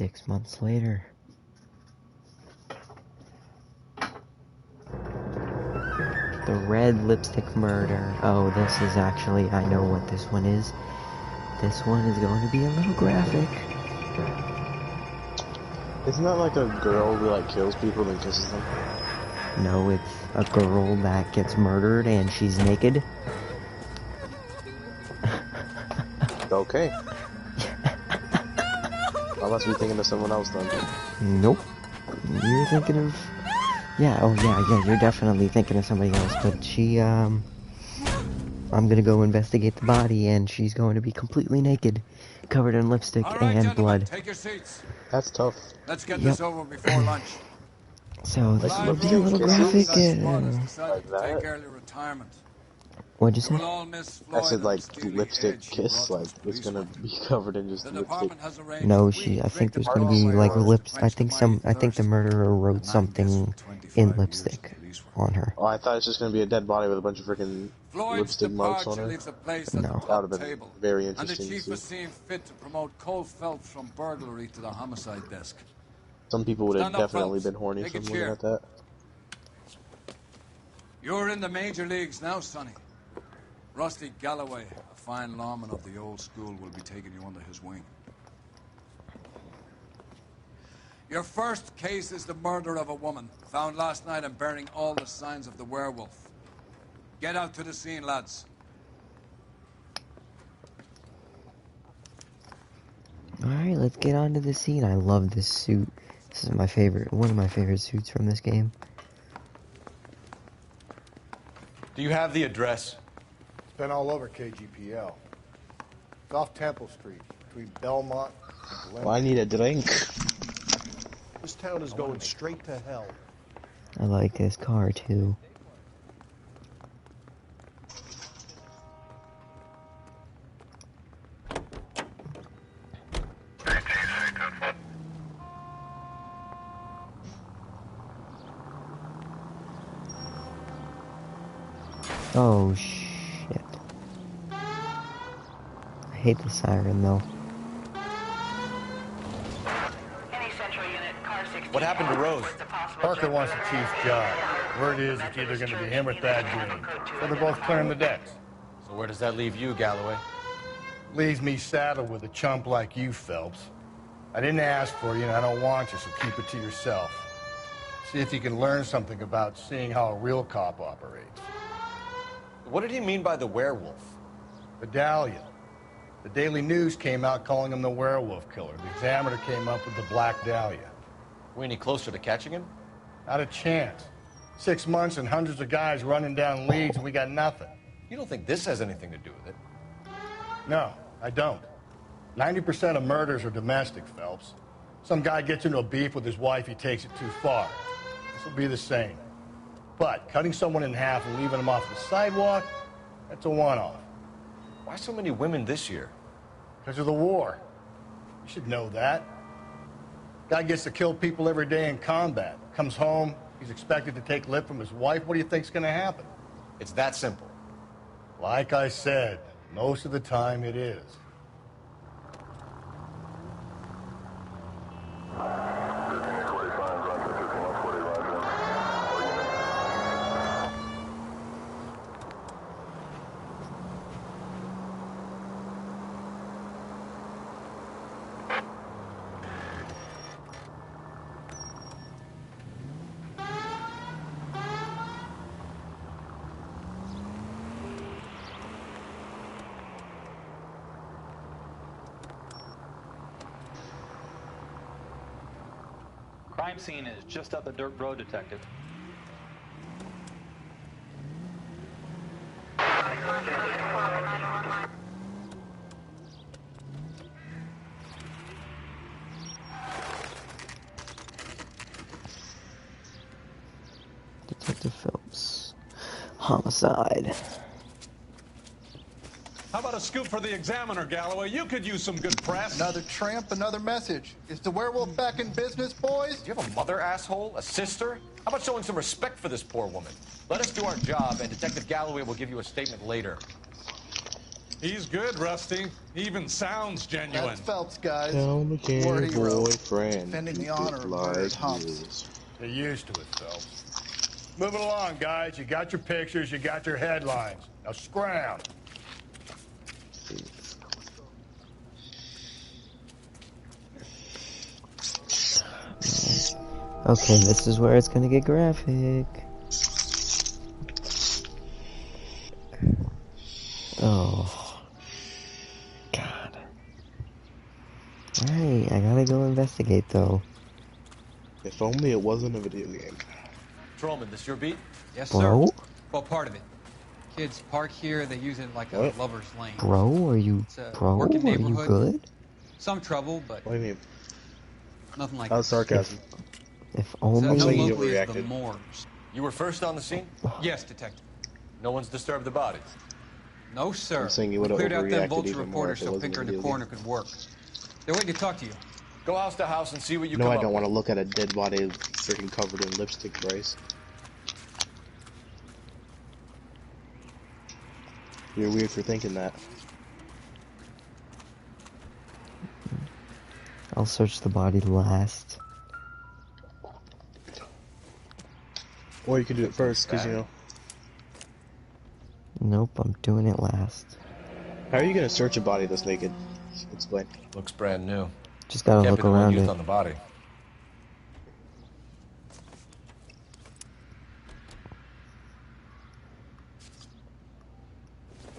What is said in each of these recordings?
6 months later. The red lipstick murder. Oh, this is actually, I know what this one is. This one is going to be a little graphic. Isn't that like a girl who like kills people and kisses them? No, it's a girl that gets murdered and she's naked. Okay. I must be thinking of someone else then. Nope. You're thinking of... Yeah, oh yeah, you're definitely thinking of somebody else, but she, I'm gonna go investigate the body, and she's going to be completely naked, covered in lipstick and blood. Take your seats. That's tough. Let's get this over before lunch. So, this Like will be a little kisses? graphic, Like that? Take early retirement. What'd you say? I said like lipstick kiss, like it's gonna be covered in just lipstick. No, I think there's gonna be like lips, I think the murderer wrote something in lipstick on her. Oh, I thought it's just gonna be a dead body with a bunch of freaking lipstick marks on her. No. That would have been very interesting And the chief to was see. seen fit to promote Cole Phelps from burglary to the homicide desk. Some people would have Stand up, definitely Phelps. been horny Take from a looking chair. at that. You're in the major leagues now, Sonny. Rusty Galloway, a fine lawman of the old school, will be taking you under his wing. Your first case is the murder of a woman, found last night and bearing all the signs of the werewolf. Get out to the scene, lads. Alright, let's get on to the scene. I love this suit. This is my favorite, one of my favorite suits from this game. Do you have the address? It's been all over KGPL. It's off Temple Street, between Belmont and Glen. Well, I need a drink. This town is going straight to hell. I like this car too. Oh shit. I hate the siren though. What happened to Rose? Parker wants the chief's job. Word is it's either going to be him or Thad Green. So they're both clearing the decks. So where does that leave you, Galloway? Leaves me saddled with a chump like you, Phelps. I didn't ask for you and I don't want you, so keep it to yourself. See if you can learn something about seeing how a real cop operates. What did he mean by the werewolf? Medallion. The Daily News came out calling him the werewolf killer. The Examiner came up with the Black Dahlia. We any closer to catching him? Not a chance. 6 months and hundreds of guys running down leads and we got nothing. You don't think this has anything to do with it? No, I don't. 90% of murders are domestic, Phelps. Some guy gets into a beef with his wife, he takes it too far. This will be the same. But cutting someone in half and leaving them off the sidewalk, that's a one-off. Why so many women this year? Because of the war. You should know that. Guy gets to kill people every day in combat. Comes home, he's expected to take lip from his wife. What do you think's going to happen? It's that simple. Like I said, most of the time it is. Crime scene is just up the dirt road, Detective. Detective Phelps. Homicide. How about a scoop for the Examiner, Galloway? You could use some good press. Another tramp, another message. Is the werewolf back in business, boys? Do you have a mother, asshole? A sister? How about showing some respect for this poor woman? Let us do our job, and Detective Galloway will give you a statement later. He's good, Rusty. He even sounds genuine. That's Phelps, guys. Tell me, War can hero. boyfriend Defending keep the honor it of murdered like humps. this? Get used to it, Phelps. Moving along, guys. You got your pictures, you got your headlines. Now scram. Okay, this is where it's gonna get graphic. Oh. God. Alright, I gotta go investigate though. If only it wasn't a video game. Patrolman, this your beat? Yes, Bro? sir. Well, part of it. Kids park here, they use it like a What? lover's lane. Bro, are you It's a bro? working Are you neighborhood. good? Some trouble, but What do you mean? nothing like That was sarcasm. If So only So known you locally as the overreacted. morgues. You were first on the scene? Yes, detective. No one's disturbed the body. No, sir. I'm saying you We would've cleared out them overreacted vulture even more reporters if it so wasn't Pinker a and the video coroner could work. They're waiting to talk to you. Go house to house and see what you No, come I up don't want to with. look at a dead body freaking covered in lipstick, Bryce. You're weird for thinking that. I'll search the body last. Or you can do it first, because you know. Nope, I'm doing it last. How are you gonna search a body that's naked? Explain. Looks brand new. Just gotta Can't look be the one around used it. on the body.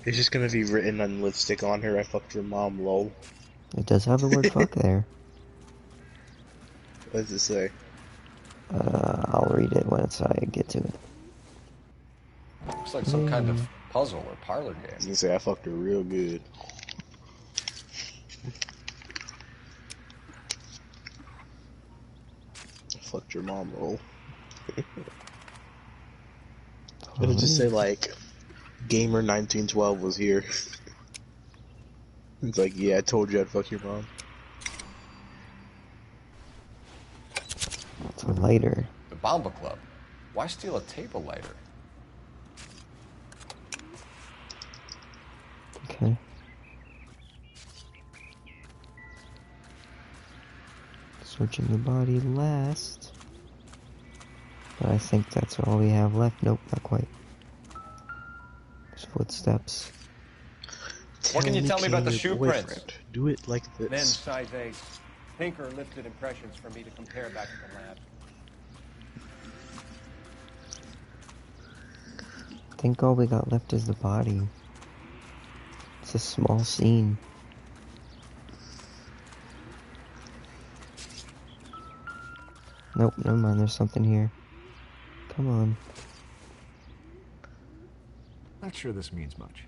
It's just gonna be written on lipstick on her. I fucked your mom, lol. It does have the word fuck there. What does it say? I'll read it when I get to it. Looks like some kind of puzzle or parlor I was game. gonna say I fucked her real good. I fucked your mom, lol. It'll just say like, Gamer 1912 was here. It's like, yeah, I told you I'd fuck your mom. It's a lighter. The Bomba Club. Why steal a table lighter? Okay. Searching the body last. But I think that's all we have left. Nope, not quite. There's footsteps. What can you tell me about the shoe prints? Boyfriend. Do it like this. Men size 8. Pinker lifted impressions for me to compare back to the lab. I think all we got left is the body. It's a small scene. Nope, never mind, there's something here. Come on. Not sure this means much.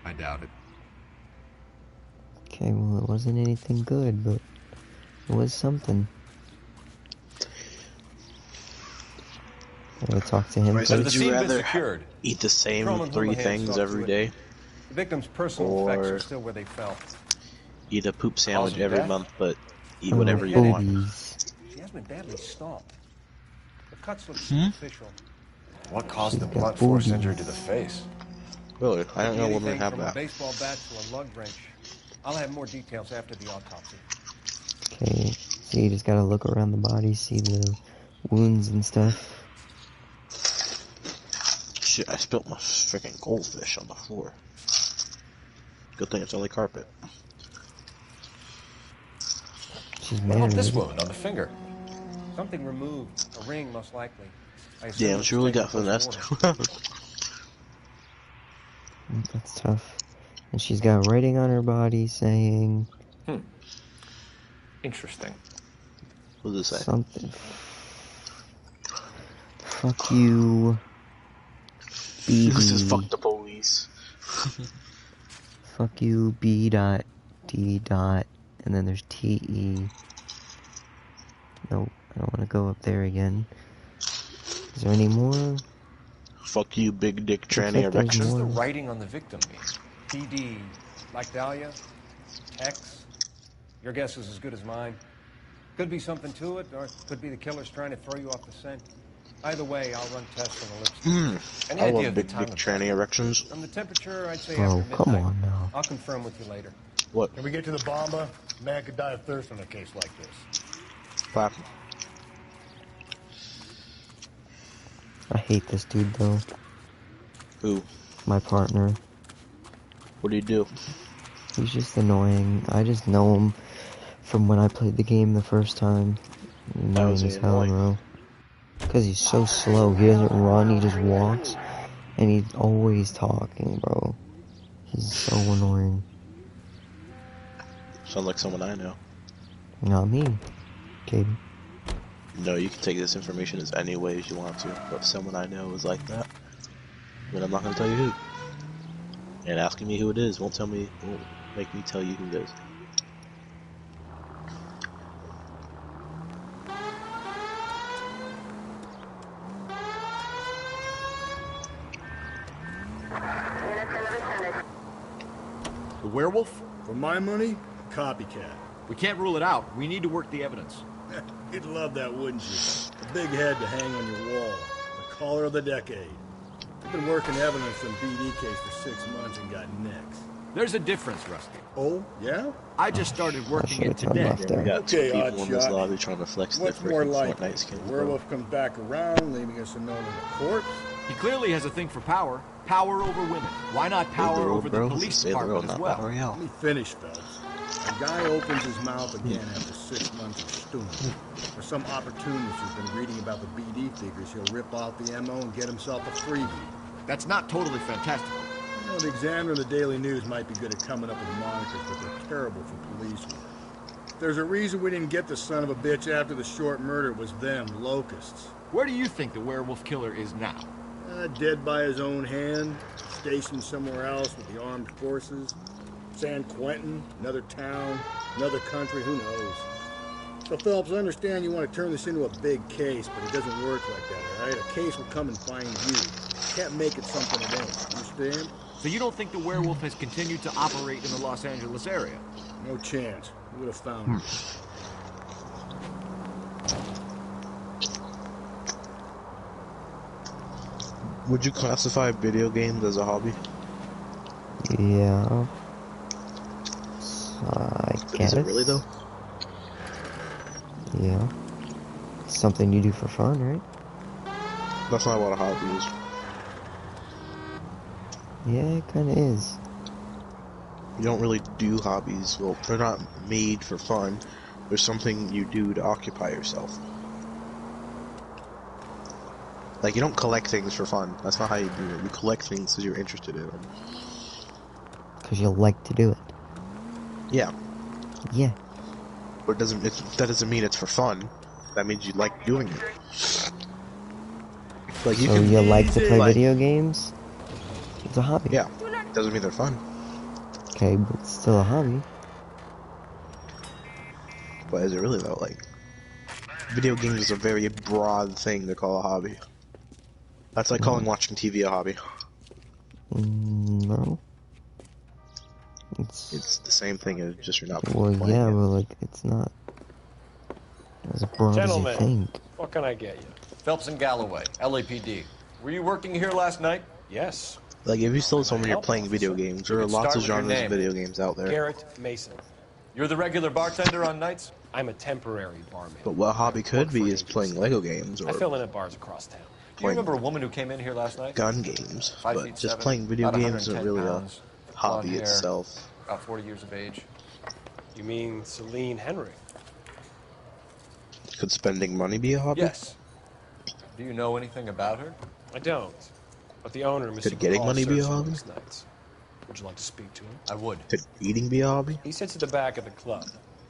I doubt it. Okay, well, it wasn't anything good, but it was something. I gotta talk to him Right, first. would you rather eat the same Patrolman 3 pulled the hands things off every to day? it. The victim's personal effects Or are still where they fell. eat a poop sandwich of every death? month, but eat Oh, whatever you want? boobies. She has been badly stomped. The cuts look superficial. What caused the She's got blunt force boobies. injury to the face? Really? I don't know Anything women have from a that. baseball bat to a lug wrench. I'll have more details after the autopsy. Okay, so you just gotta look around the body, see the wounds and stuff. Shit, I spilt my freaking goldfish on the floor. Good thing it's only carpet. She's What about married. this wound on the finger? Something removed. A ring, most likely. I assume Damn, it was she really taken got finessed. post-mortem. That's tough. And she's got writing on her body saying Interesting. What does it say? something. Fuck you, This is BD. fuck the police. Fuck you, B dot D dot, and then there's TE. Nope, I don't want to go up there again. Is there any more? Fuck you, big dick tranny like there's erection. What does the more. writing on the victim mean? PD. Like Dahlia? X? Your guess is as good as mine. Could be something to it, or it could be the killer's trying to throw you off the scent. Either way, I'll run tests on the lipstick. Any I idea love of the big, time big of tranny erections. From the temperature, I'd say Bro, after midnight. come on now. I'll confirm with you later. What? Can we get to the bomba? A man could die of thirst in a case like this. What? I hate this dude though. Who? My partner. What do you do? He's just annoying. I just know him from when I played the game the first time. How is Annoying he as hell, annoying? bro. Because he's so slow. He doesn't run, he just walks. And he's always talking, bro. He's so annoying. Sounds like someone I know. Not me, Katie. No, you can take this information as any way as you want to, but if someone I know is like that, then I'm not going to tell you who. And asking me who it is won't make me tell you who it is. The werewolf? For my money, copycat. We can't rule it out. We need to work the evidence. You'd love that, wouldn't you? A big head to hang on your wall. The caller of the decade. I've been working evidence on BD case for 6 months and got nicks. There's a difference, Rusty. Oh, yeah? I just started working it should've turned today. left there. We got two Okay, people in this Oddshot. lobby trying to flex their What's more freaking likely? Fortnite skins, The bro. werewolf comes back around, leaving us unknown in the corpse? He clearly has a thing for power. Power over women. Why not power over the police department as well? Let me finish, Phelps. A guy opens his mouth again after 6 months of stewing. For some opportunist who's been reading about the BD figures, he'll rip off the MO and get himself a freebie. That's not totally fantastical. You know, the Examiner and the Daily News might be good at coming up with monikers, but they're terrible for police work. There's a reason we didn't get the son of a bitch after the short murder. It was them, locusts. Where do you think the werewolf killer is now? Dead by his own hand, stationed somewhere else with the armed forces. San Quentin, another town, another country, who knows? So, Phelps, I understand you want to turn this into a big case, but it doesn't work like that, all right? A case will come and find you. You can't make it something it ain't, understand? So you don't think the werewolf has continued to operate in the Los Angeles area? No chance. We would have found him. Would you classify video games as a hobby? Yeah. I guess. Is it really though? Yeah. It's something you do for fun, right? That's not what a hobby is. Yeah, it kinda is. You don't really do hobbies. Well, they're not made for fun. There's something you do to occupy yourself. Like, you don't collect things for fun. That's not how you do it. You collect things because you're interested in them. Because you like to do it. Yeah. Yeah. But that doesn't mean it's for fun. That means you like doing it. Like, So you like to play video games? It's a hobby. Yeah. Doesn't mean they're fun. Okay, but it's still a hobby. But is it really though? Like, video games is a very broad thing to call a hobby. That's like calling watching TV a hobby. No. It's the same thing as just you're not Well, playing yeah, it. but like, it's not as broad as you think. What can I get you? Phelps and Galloway, LAPD. Were you working here last night? Yes. Like, if you told someone you're playing video games, there are could lots start of with your genres of name. video games out there. Garrett Mason. You're the regular bartender on nights? I'm a temporary barman. But what a hobby could be is playing Lego games I fill or in at bars across town. Do you remember a woman who came in here last night? gun games. 5 But feet just 7, playing video about games isn't 110 really pounds, a hobby blonde hair, itself. About 40 years of age. You mean Celine Henry? Could spending money be a hobby? Yes. Do you know anything about her? I don't. But the owner, Mr. Could getting McCall, money be a serves hobby? most nights. Would you like to speak to him? I would. Could eating be a hobby? He sits at the back of the club.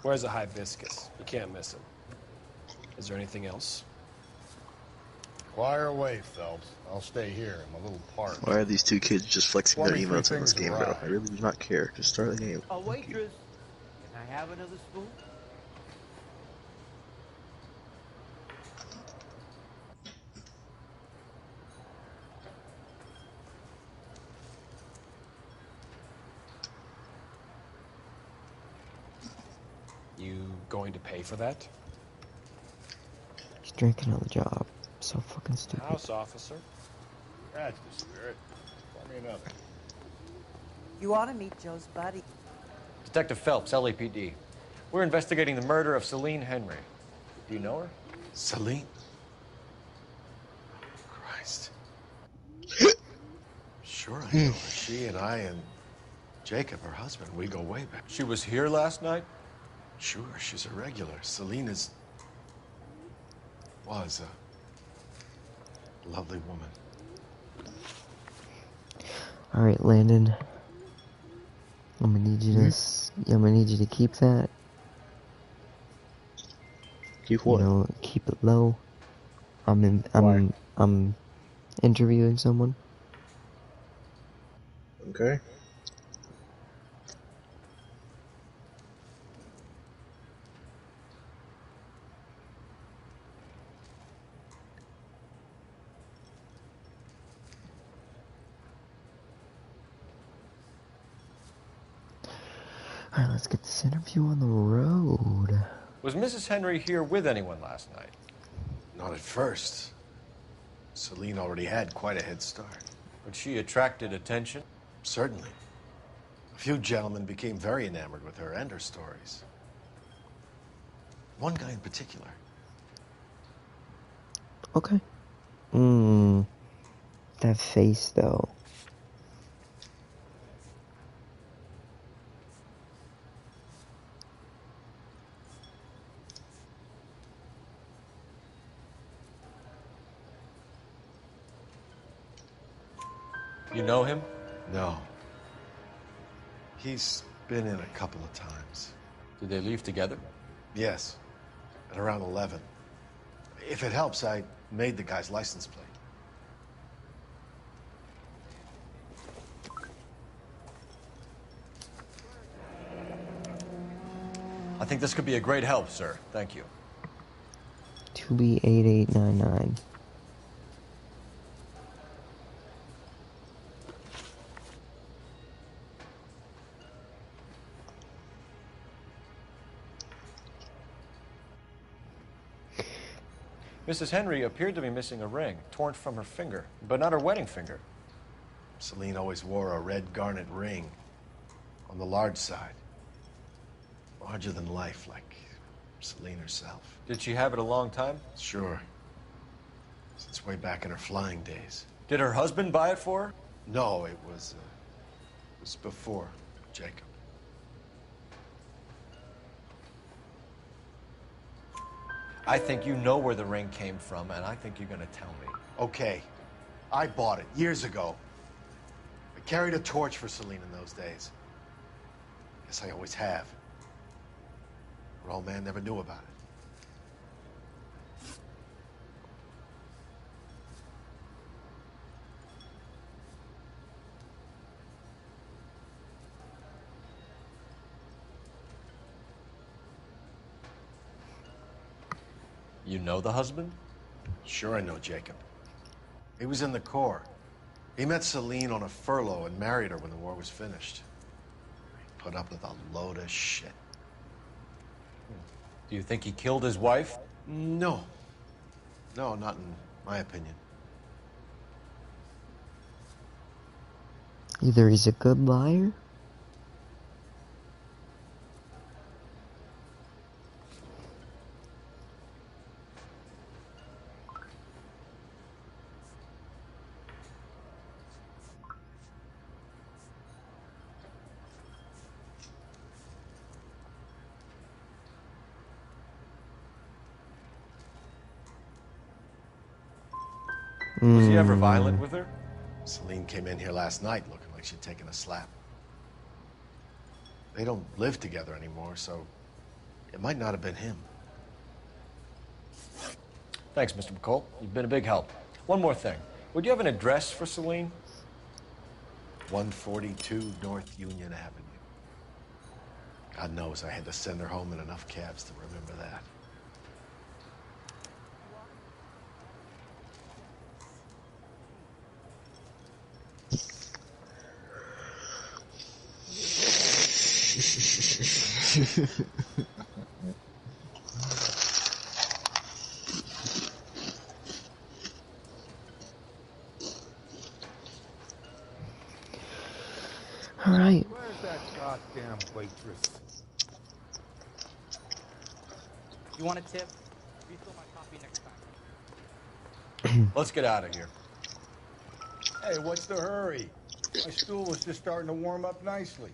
Wears a hibiscus. You can't miss him. Is there anything else? Fire away, Phelps. I'll stay here. I'm a little part. Why are these two kids just flexing their 23 emotes in this fingers game, of bro? rye. I really do not care. Just start the game. A waitress. Can I have another spoon? You going to pay for that? He's drinking on the job. So fucking stupid. House officer. That's the spirit. Call me another. You ought to meet Joe's buddy. Detective Phelps, LAPD. We're investigating the murder of Celine Henry. Do you know her? Celine? Christ. Sure I know her. She and I and Jacob, her husband, we go way back. She was here last night? Sure, she's a regular. Celine was a lovely woman. All right, Landon. I'm gonna need you to. I'm gonna need you to keep that. Keep what? You know, keep it low. I'm interviewing someone. Okay. Alright, let's get this interview on the road. Was Mrs. Henry here with anyone last night? Not at first. Celine already had quite a head start. But she attracted attention? Certainly. A few gentlemen became very enamored with her and her stories. One guy in particular. Okay. That face, though. You know him? No. He's been in a couple of times. Did they leave together? Yes. At around 11. If it helps, I made the guy's license plate. I think this could be a great help, sir. Thank you. 2B8899. Mrs. Henry appeared to be missing a ring, torn from her finger, but not her wedding finger. Celine always wore a red garnet ring on the large side. Larger than life, like Celine herself. Did she have it a long time? Sure. Since way back in her flying days. Did her husband buy it for her? No, it was before Jacob. I think you know where the ring came from, and I think you're gonna tell me. Okay. I bought it years ago. I carried a torch for Celine in those days. Guess I always have. Her old man never knew about it. You know the husband? Sure I know Jacob. He was in the Corps. He met Celine on a furlough and married her when the war was finished. He put up with a load of shit. Do you think he killed his wife? No. No, not in my opinion. Either he's a good liar, Was he ever violent with her? Celine came in here last night looking like she'd taken a slap. They don't live together anymore, so it might not have been him. Thanks, Mr. McCall. You've been a big help. One more thing. Would you have an address for Celine? 142 North Union Avenue. God knows I had to send her home in enough cabs to remember that. Alright. Where's that goddamn waitress? You want a tip? Refill my coffee next time. Let's get out of here. Hey, what's the hurry? My stool was just starting to warm up nicely.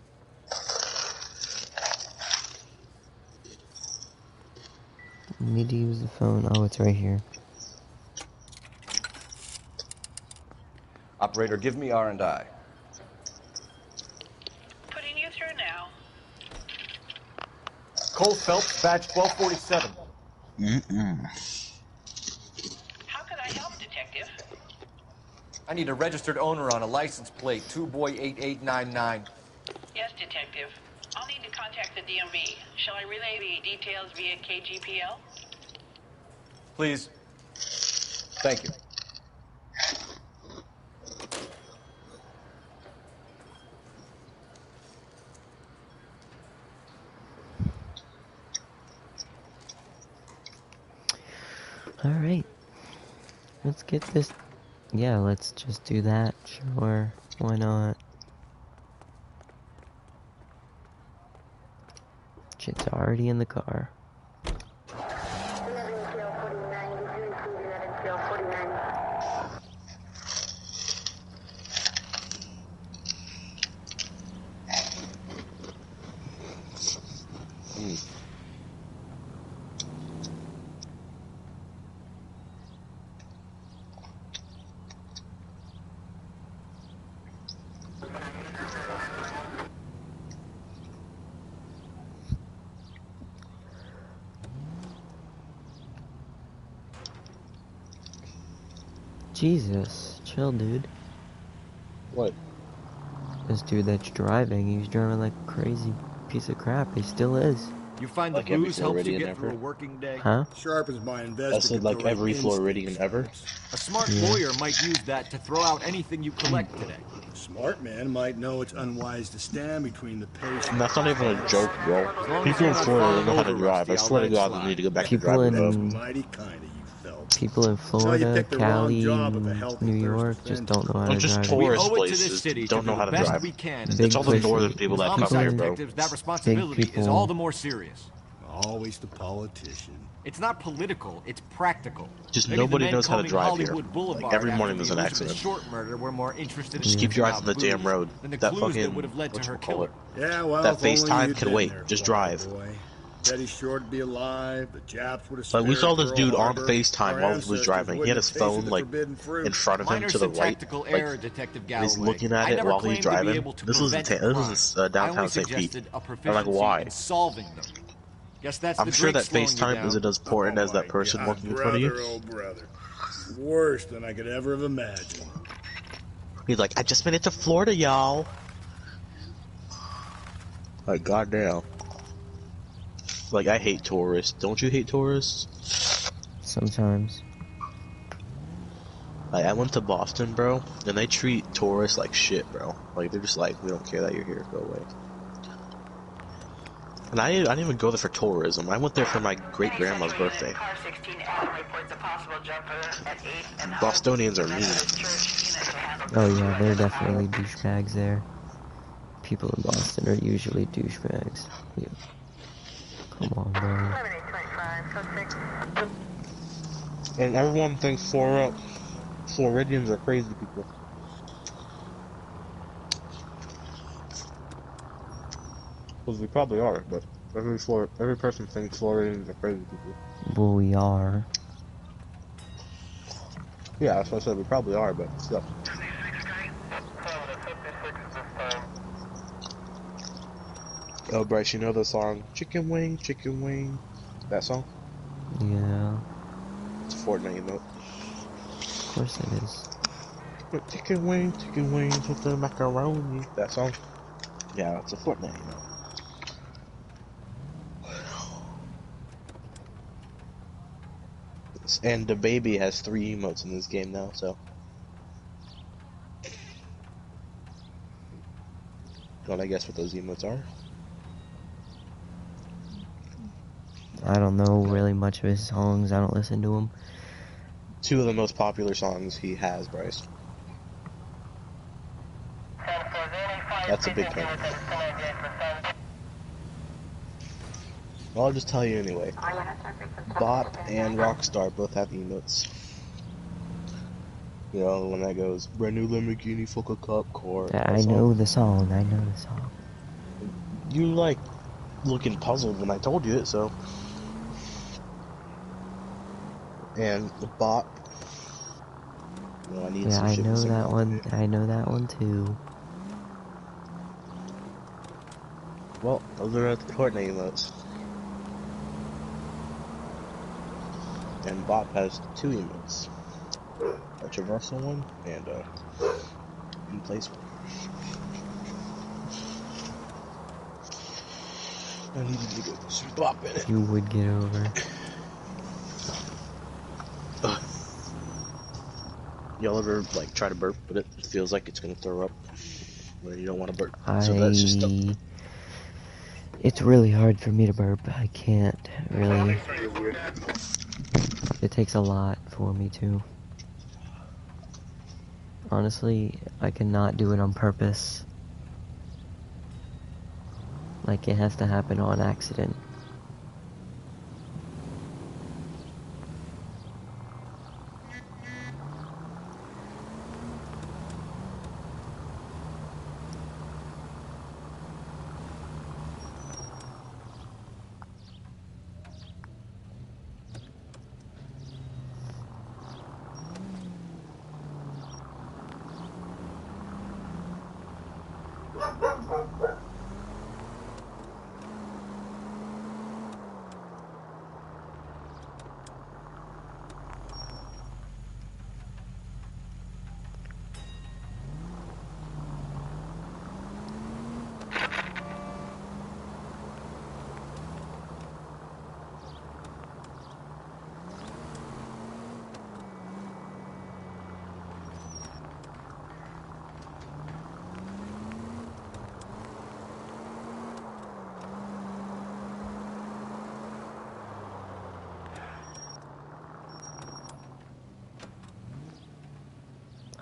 Need to use the phone. Oh, it's right here. Operator, give me R&I. Putting you through now. Cole Phelps, badge 1247. How can I help, Detective? I need a registered owner on a license plate, 2boy8899. Yes, Detective. I'll need to contact the DMV. Shall I relay the details via KGPL? Please. Thank you. Alright. Let's get this. Yeah, let's just do that. Sure. Why not? Shit's already in the car. Jesus, chill, dude. What? This dude that's driving, he's driving like a crazy piece of crap. He still is. You find Like the every booze helps you Floridian get through a ever? working day? Huh? Sharpens my I investigatory said like every Floridian ever. A smart Yeah. lawyer might use that to throw out anything you collect today. A smart man might know it's unwise to stand between the patient. And that's not even a joke, bro. long as People you're in not Florida don't know how to falling drive. over, I swear to Rusty, I'll God, let they need to go back to People driving. in Mighty kind of you, Phelps. people in No, you Florida, picked the wrong Cali, job of a healthy New thirst York defense. just don't know how They're to just drive. We tourist owe it to places this city don't to know do how the to best drive. we can. Big It's all the pussy- northern people that As come homicide here, bro. detectives, that responsibility is people- all the more serious. Always the politician. It's not political, it's practical. Just Maybe the nobody men knows how to combing drive here. Hollywood Boulevard Like every after morning the there's an Elizabeth accident. Short murder were more interested in Just keep sniffing driving out the damn booze road. than the That clues that fucking would have led to her whatchamacallit. killer. Yeah, well, That if only FaceTime you'd can been wait. there, Just Florida drive. boy. Teddy Short would be alive. The Japs would have Like we spared saw this Pearl dude on Harbor. FaceTime Our while he was ancestors driving. He had wouldn't his have tasted phone the like forbidden fruit. in front of him Minor to the right. syntactical error, Like Detective he's Galloway. looking at I it never while he's claimed to be driving. able to This was prevent this crimes. is I only downtown St. Pete. suggested a I'm like, proficiency why? in solving them. Guess that's I'm the sure drink that slowing you FaceTime down. isn't as important as that person God, walking in front of brother, you. oh brother. Worse than I could ever have imagined. He's like, I just made it to Florida, y'all. Like, goddamn. Like, I hate tourists. Don't you hate tourists? Sometimes. Like, I went to Boston, bro, and they treat tourists like shit, bro. Like, they're just like, we don't care that you're here, go away. And I didn't even go there for tourism. I went there for my great-grandma's birthday. Bostonians are mean. Oh yeah, they're definitely douchebags there. People in Boston are usually douchebags. Yeah. Come on, bro. And everyone thinks Floridians are crazy people. Because we probably are, but every person thinks Floridians are crazy people. Well, we are. Yeah, that's what I said, we probably are, but still. Oh, Bryce, you know the song Chicken Wing, Chicken Wing? That song? Yeah. It's a Fortnite emote. Of course it is. Chicken wings with the macaroni. That song? Yeah, it's a Fortnite emote. And the baby has 3 emotes in this game now, so. Don't I guess what those emotes are? I don't know really much of his songs. I don't listen to him. 2 of the most popular songs he has, Bryce. That's a big thing. Well, I'll just tell you anyway. Bop and Rockstar both have emotes. You know, the one that goes, brand new Lamborghini Fuck Cop car. Yeah, That I song. know the song. I know the song. You like looking puzzled when I told you it, so. And the Bop. You know, I need Yeah, some I shit with know some that Bop in one. it. I know that one too. Well, those are the Courtney emotes. And Bop has two emotes. A traversal one and a in place one. I needed to go put some Bop in it. You would get over. Y'all ever like try to burp, but it feels like it's gonna throw up when you don't want to burp? So that's just a... It's really hard for me to burp. I can't really. It takes a lot for me to. Honestly, I cannot do it on purpose. Like, it has to happen on accident.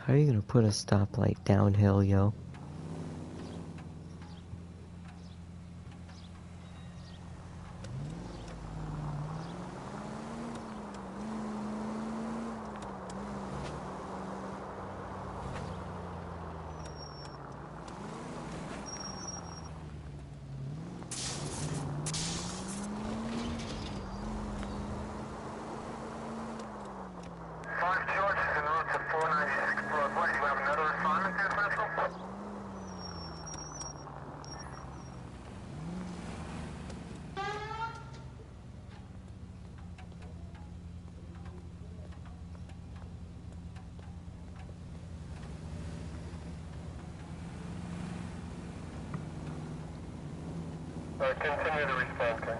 How are you gonna put a stoplight downhill, yo? Continue to respond, okay?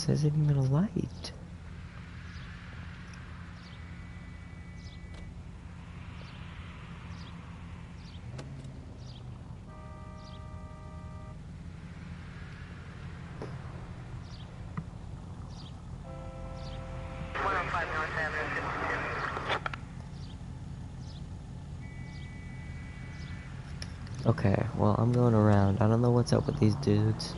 This isn't even a light. Okay, well, I'm going around. I don't know what's up with these dudes.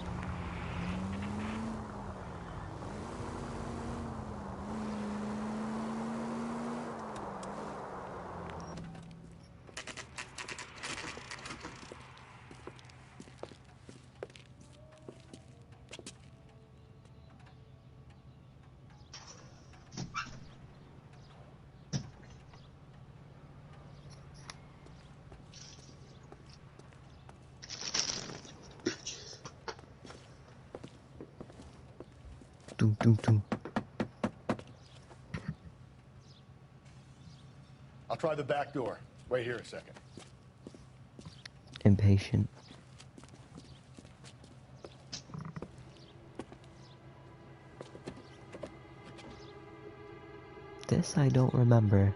Doom, doom, doom. I'll try the back door. Wait here a second. Impatient. This I don't remember.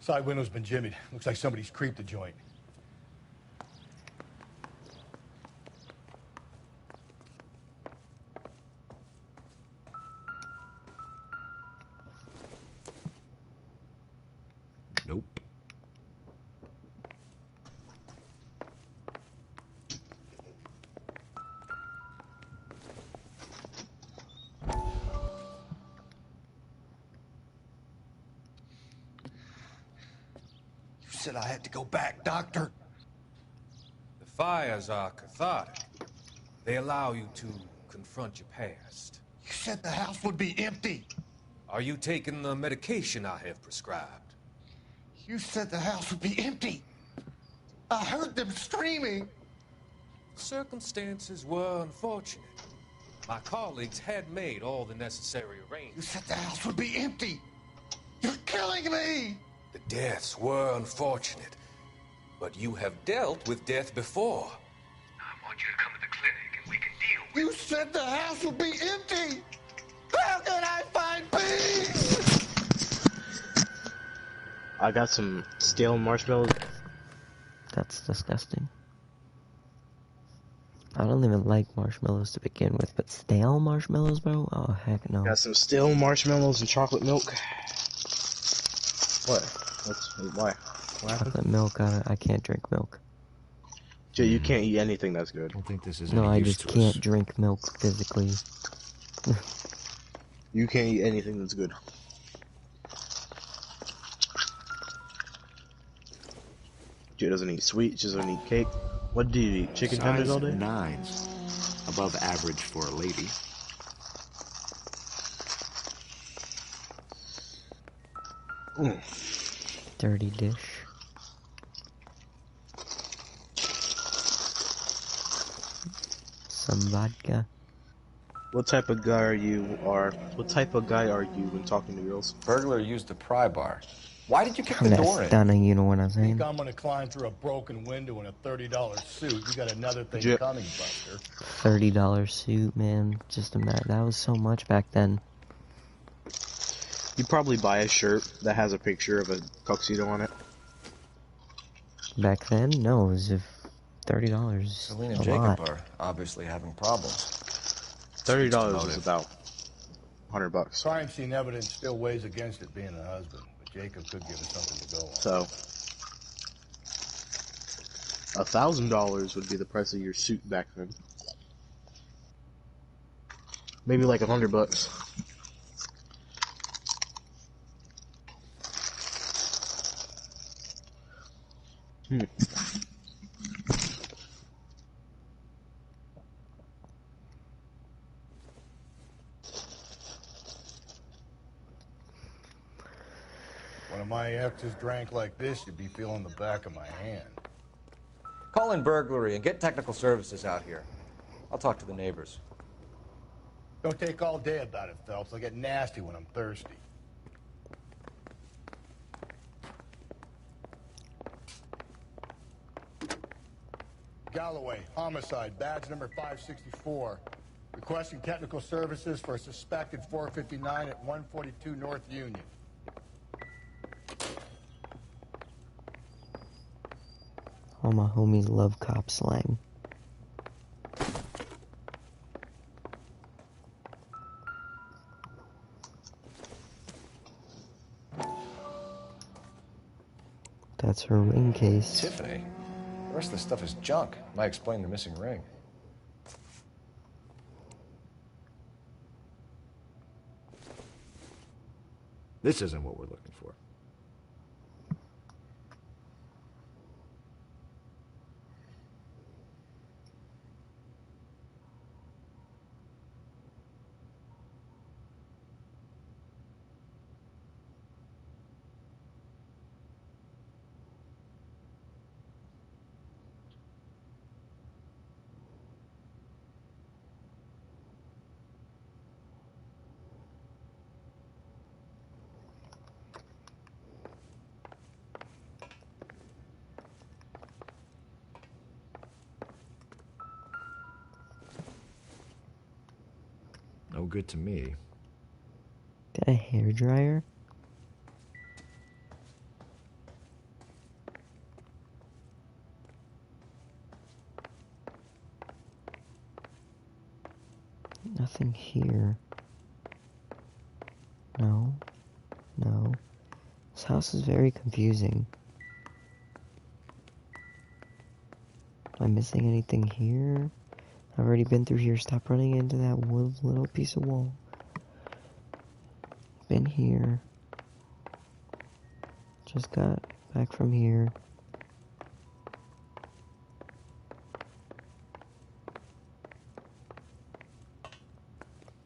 Side window's been jimmied. Looks like somebody's creeped the joint. Nope. You said I had to go back, Doctor. The fires are cathartic. They allow you to confront your past. You said the house would be empty. Are you taking the medication I have prescribed? You said the house would be empty. I heard them screaming. Circumstances were unfortunate. My colleagues had made all the necessary You arrangements. said the house would be empty. You're killing me. The deaths were unfortunate, but you have dealt with death before. I want you to come to the clinic and we can deal with You said the house would be empty. How can I find peace? I got some stale marshmallows. That's disgusting. I don't even like marshmallows to begin with, but stale marshmallows, bro? Oh, heck no. Got some stale marshmallows and chocolate milk. What? Why? What happened? Chocolate milk, I can't drink milk. Jay, you can't eat anything that's good. I don't think this is No, any I use just to can't us. drink milk physically. You can't eat anything that's good. Jay doesn't eat sweets, doesn't eat cake. What do you eat? Chicken tenders all day? 9s. Above average for a lady. Dirty dish. Some vodka. What type of guy are you? What type of guy are you when talking to girls? Burglar used the pry bar. Why did you kick the That's door in? stunning, you know what I'm saying? Think I'm gonna climb through a broken window in a $30 suit. You got another thing coming, Buster. $30 suit, man. Just imagine. That was so much back then. You probably buy a shirt that has a picture of a tuxedo on it. Back then? No, it was $30. Selena a and Jacob lot. are obviously having problems. $30 is about $100. Crime scene evidence still weighs against it being a husband, but Jacob could give us something to go on. So, $1,000 would be the price of your suit back then. Maybe like $100. When my exes drank like this, you'd be feeling the back of my hand. Call in burglary and get technical services out here. I'll talk to the neighbors. Don't take all day about it, Phelps. I'll get nasty when I'm thirsty. Galloway, homicide, badge number 564. Requesting technical services for a suspected 459 at 142 North Union. All my homies love cop slang. That's her ring case. Tiffany. The rest of the stuff is junk. Might explain the missing ring. This isn't what we're looking for. No good to me. Got a hairdryer? Nothing here. No. No. This house is very confusing. Am I missing anything here? I've already been through here. Stop running into that little piece of wall. Been here. Just got back from here.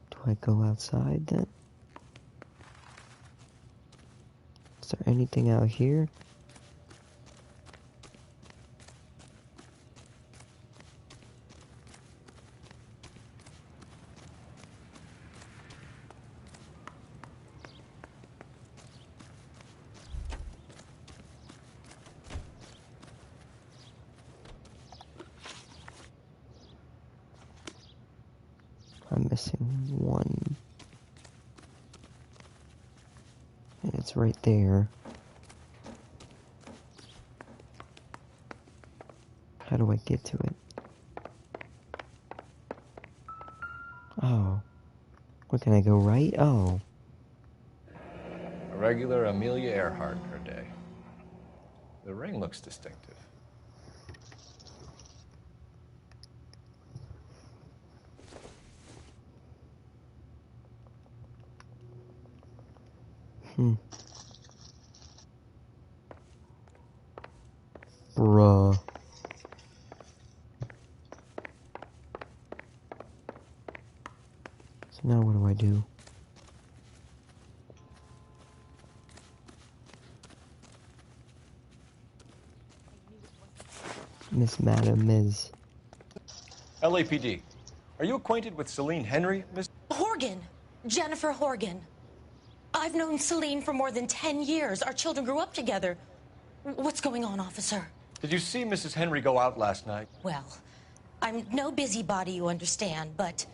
Do I go outside then? Is there anything out here? I'm missing one. And it's right there. How do I get to it? Oh. Where can I go right? Oh. A regular Amelia Earhart per day. The ring looks distinctive. Bruh. So now what do I do? Miss Madam Ms. LAPD. Are you acquainted with Celine Henry, Miss? Horgan. Jennifer Horgan. I've known Celine for more than 10 years. Our children grew up together. What's going on, officer? Did you see Mrs. Henry go out last night? Well, I'm no busybody, you understand, but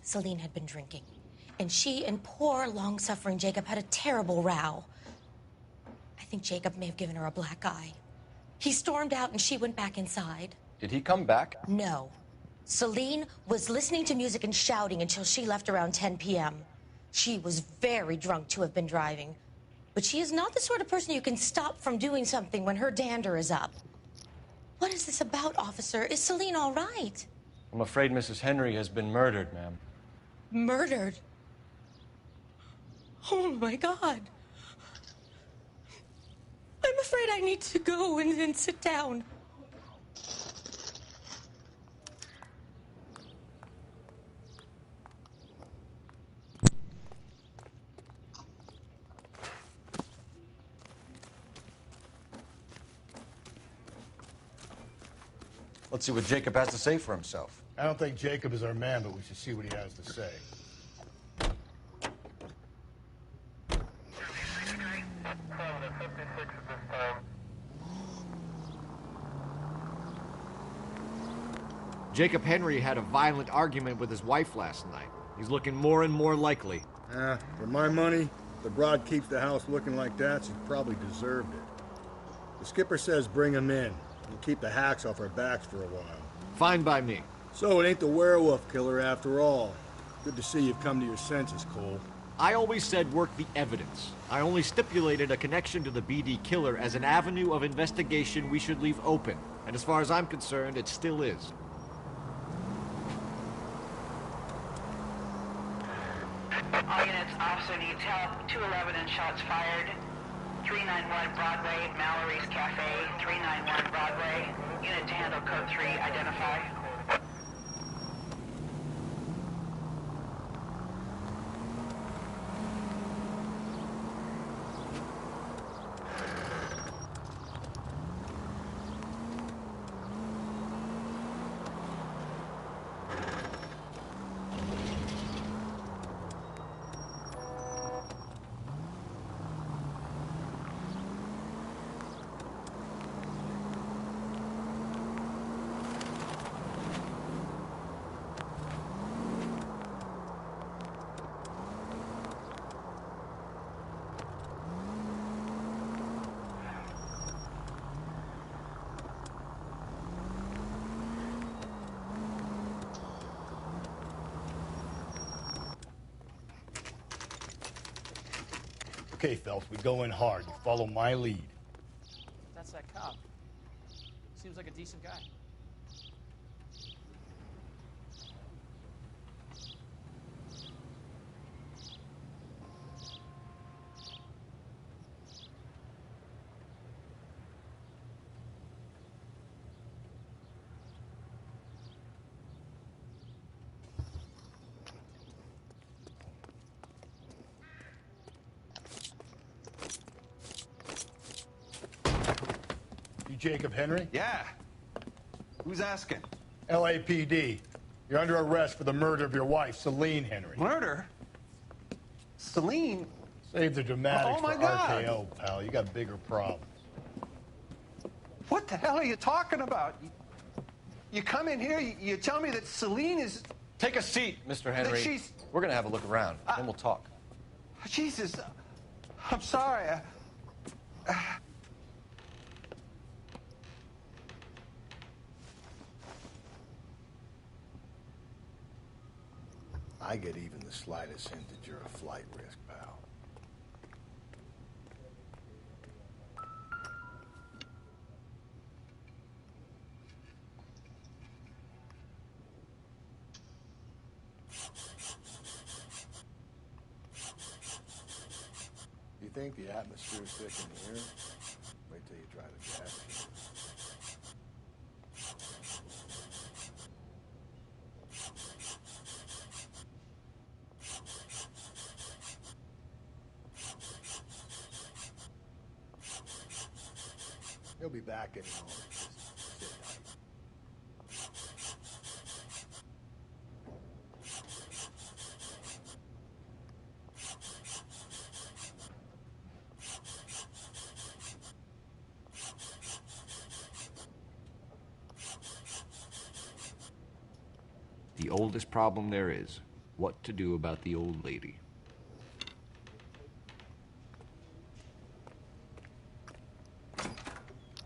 Celine had been drinking. And she and poor, long-suffering Jacob had a terrible row. I think Jacob may have given her a black eye. He stormed out and she went back inside. Did he come back? No. Celine was listening to music and shouting until she left around 10 p.m. She was very drunk to have been driving. But she is not the sort of person you can stop from doing something when her dander is up. What is this about, officer? Is Celine all right? I'm afraid Mrs. Henry has been murdered, ma'am. Murdered? Oh, my God. I'm afraid I need to go and sit down. Let's see what Jacob has to say for himself. I don't think Jacob is our man, but we should see what he has to say. Jacob Henry had a violent argument with his wife last night. He's looking more and more likely. For my money, if the broad keeps the house looking like that, she probably deserved it. The skipper says bring him in. We'll keep the hacks off our backs for a while. Fine by me. So it ain't the werewolf killer after all. Good to see you've come to your senses, Cole. I always said work the evidence. I only stipulated a connection to the BD killer as an avenue of investigation we should leave open. And as far as I'm concerned, it still is. All units, officer needs help. 211 and shots fired. 391 Broadway, Mallory's Cafe. 391 Broadway. Unit to handle code 3, identify. Okay, Phelps, we go in hard. You follow my lead. That's that cop. Seems like a decent guy. You Jacob Henry? Yeah. Who's asking? LAPD. You're under arrest for the murder of your wife, Celine Henry. Murder? Celine? Save the dramatics Oh, my for God. RKO, pal. You got bigger problems. What the hell are you talking about? You come in here, you tell me that Celine is... Take a seat, Mr. Henry. she's- We're gonna have a look around, then we'll talk. Jesus, I'm sorry. I get even the slightest hint that you're a flight risk, pal. You think the atmosphere's thick in here? Wait till you try the gas. He'll be back in a moment. Just sit tight. The oldest problem there is, what to do about the old lady.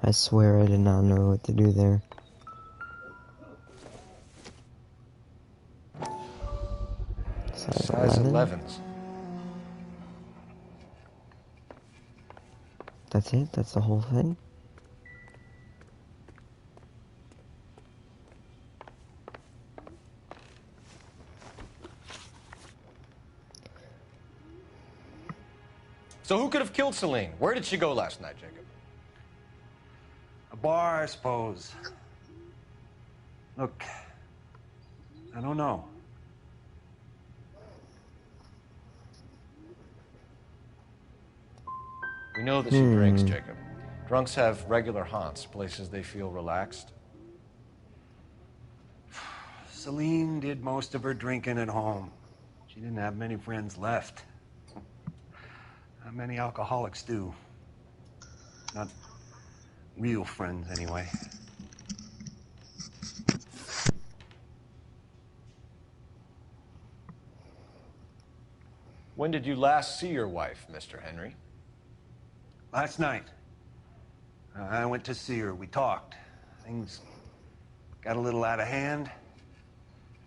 I swear I did not know what to do there. Size 11s. That's it? That's the whole thing? So who could have killed Celine? Where did she go last night, Jacob? A bar, I suppose. Look, I don't know. We know that she drinks, Jacob. Drunks have regular haunts, places they feel relaxed. Celine did most of her drinking at home. She didn't have many friends left. Not many alcoholics do. Not real friends, anyway. When did you last see your wife, Mr. Henry? Last night. I went to see her. We talked. Things got a little out of hand.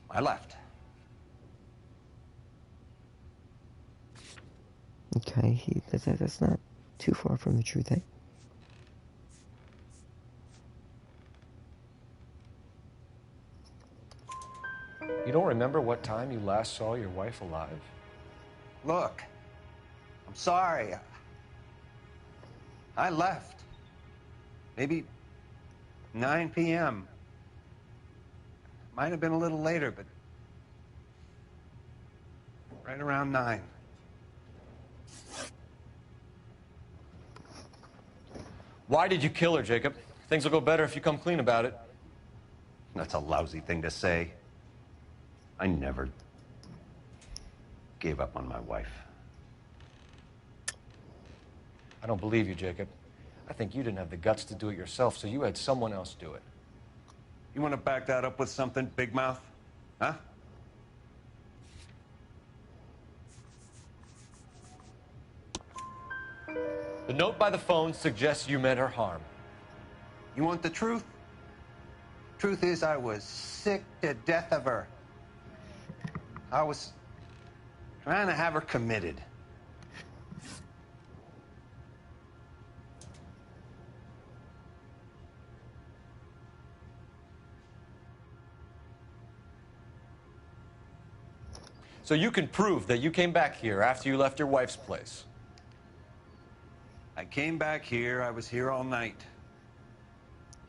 I left. Okay, that's not too far from the truth, eh? You don't remember what time you last saw your wife alive? Look, I'm sorry. I left. Maybe 9 p.m. Might have been a little later, but right around 9. Why did you kill her, Jacob? Things will go better if you come clean about it. That's a lousy thing to say. I never gave up on my wife. I don't believe you, Jacob. I think you didn't have the guts to do it yourself, so you had someone else do it. You want to back that up with something, Big Mouth? Huh? The note by the phone suggests you meant her harm. You want the truth? Truth is, I was sick to death of her. I was trying to have her committed. So you can prove that you came back here after you left your wife's place. I came back here. I was here all night.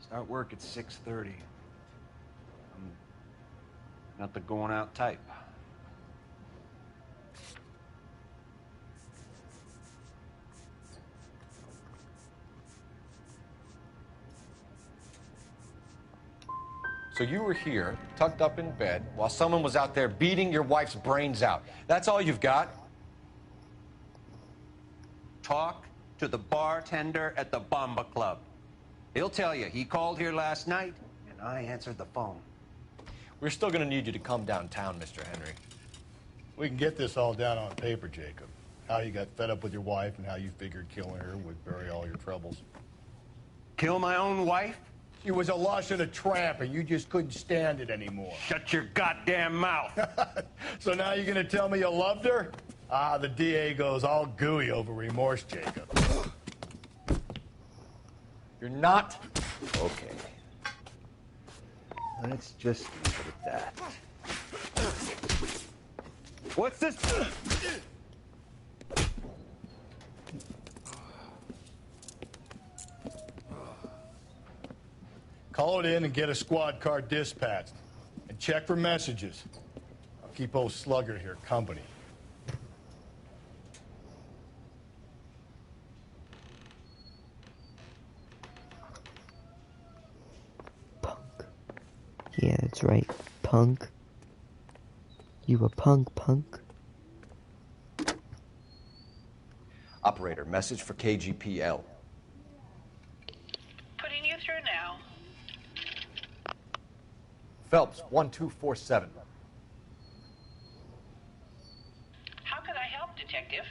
Start work at 6:30. I'm not the going out type. So you were here, tucked up in bed, while someone was out there beating your wife's brains out. That's all you've got? Talk to the bartender at the Bomba Club. He'll tell you he called here last night, and I answered the phone. We're still gonna need you to come downtown, Mr. Henry. We can get this all down on paper, Jacob. How you got fed up with your wife and how you figured killing her would bury all your troubles. Kill my own wife? She was a lush and a tramp, and you just couldn't stand it anymore. Shut your goddamn mouth. So now you're gonna tell me you loved her? Ah, the DA goes all gooey over remorse, Jacob. You're not? Okay. Let's just leave it at that. What's this? Call it in and get a squad car dispatched. And check for messages. I'll keep old Slugger here company. Yeah, that's right. Punk. You a punk. Operator, message for KGPL. Putting you through now. Phelps, 1247. How could I help, Detective?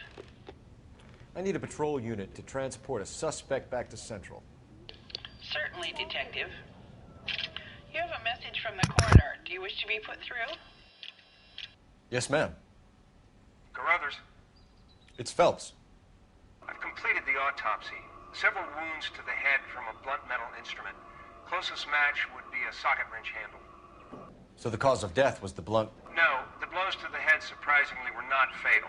I need a patrol unit to transport a suspect back to Central. Certainly, Detective. You have a message from the coroner. Do you wish to be put through? Yes, ma'am. Carruthers, It's Phelps. I've completed the autopsy. Several wounds to the head from a blunt metal instrument. Closest match would be a socket wrench handle. So the cause of death was the blunt... No, the blows to the head surprisingly were not fatal.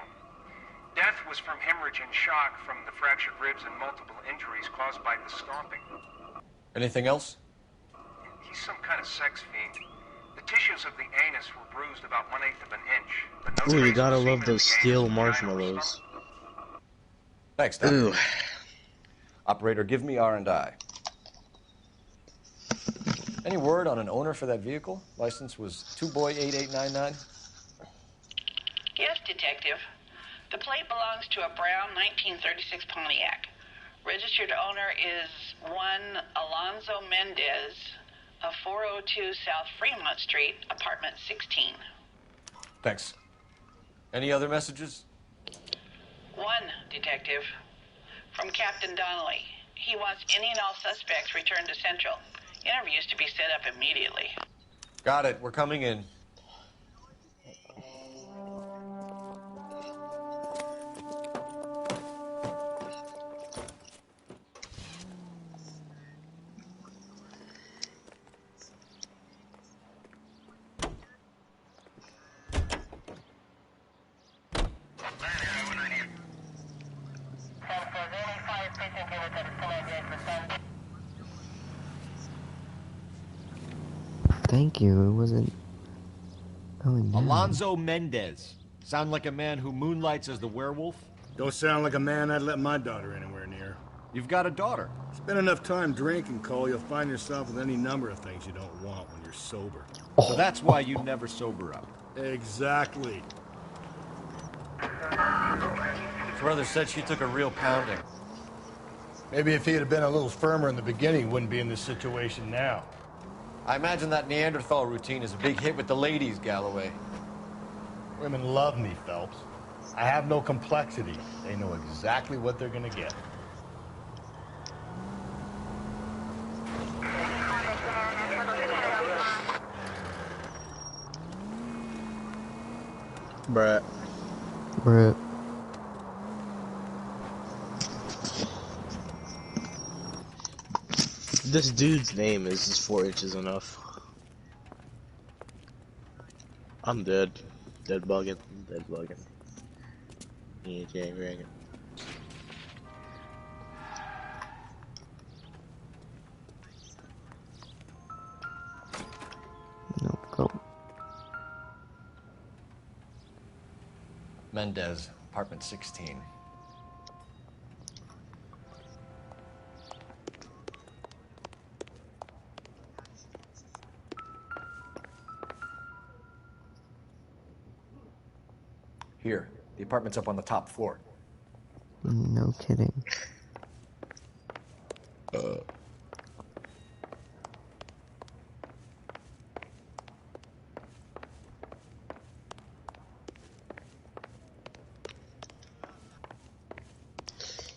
Death was from hemorrhage and shock from the fractured ribs and multiple injuries caused by the stomping. Anything else? He's some kind of sex fiend. The tissues of the anus were bruised about 1/8 of an inch. But no Ooh, you trace gotta was love seen in those the steel anus, vagina, or marshmallows. stomach. Thanks, Doc. Ooh. Operator, give me R&I. Any word on an owner for that vehicle? License was 2boy8899. Yes, Detective. The plate belongs to a brown 1936 Pontiac. Registered owner is one Alonzo Mendez of 402 South Fremont Street, apartment 16. Thanks. Any other messages? One, Detective. From Captain Donnelly. He wants any and all suspects returned to Central. Interviews to be set up immediately. Got it. We're coming in. Thank you, it wasn't going down. Alonzo Mendez. Sound like a man who moonlights as the werewolf? Don't sound like a man I'd let my daughter anywhere near. You've got a daughter. Spend enough time drinking, Cole, you'll find yourself with any number of things you don't want when you're sober. So that's why you never sober up. Exactly. Brother said she took a real pounding. Maybe if he had been a little firmer in the beginning, he wouldn't be in this situation now. I imagine that Neanderthal routine is a big hit with the ladies, Galloway. Women love me, Phelps. I have no complexity. They know exactly what they're gonna get. Bruh. This dude's name is just 4 inches enough. I'm dead. Dead bugging. Dead bugging. Yeah, Jay Reagan. No, go. Mendez, apartment 16. Here, the apartment's up on the top floor. No kidding.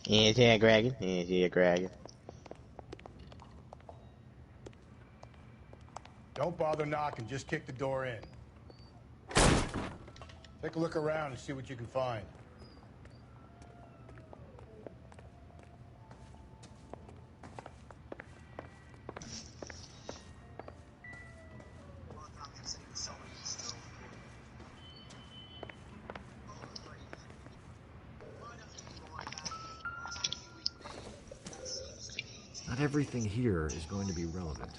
Yeah, Dragon. Yeah, Dragon. Don't bother knocking, just kick the door in. Take a look around and see what you can find. Not everything here is going to be relevant.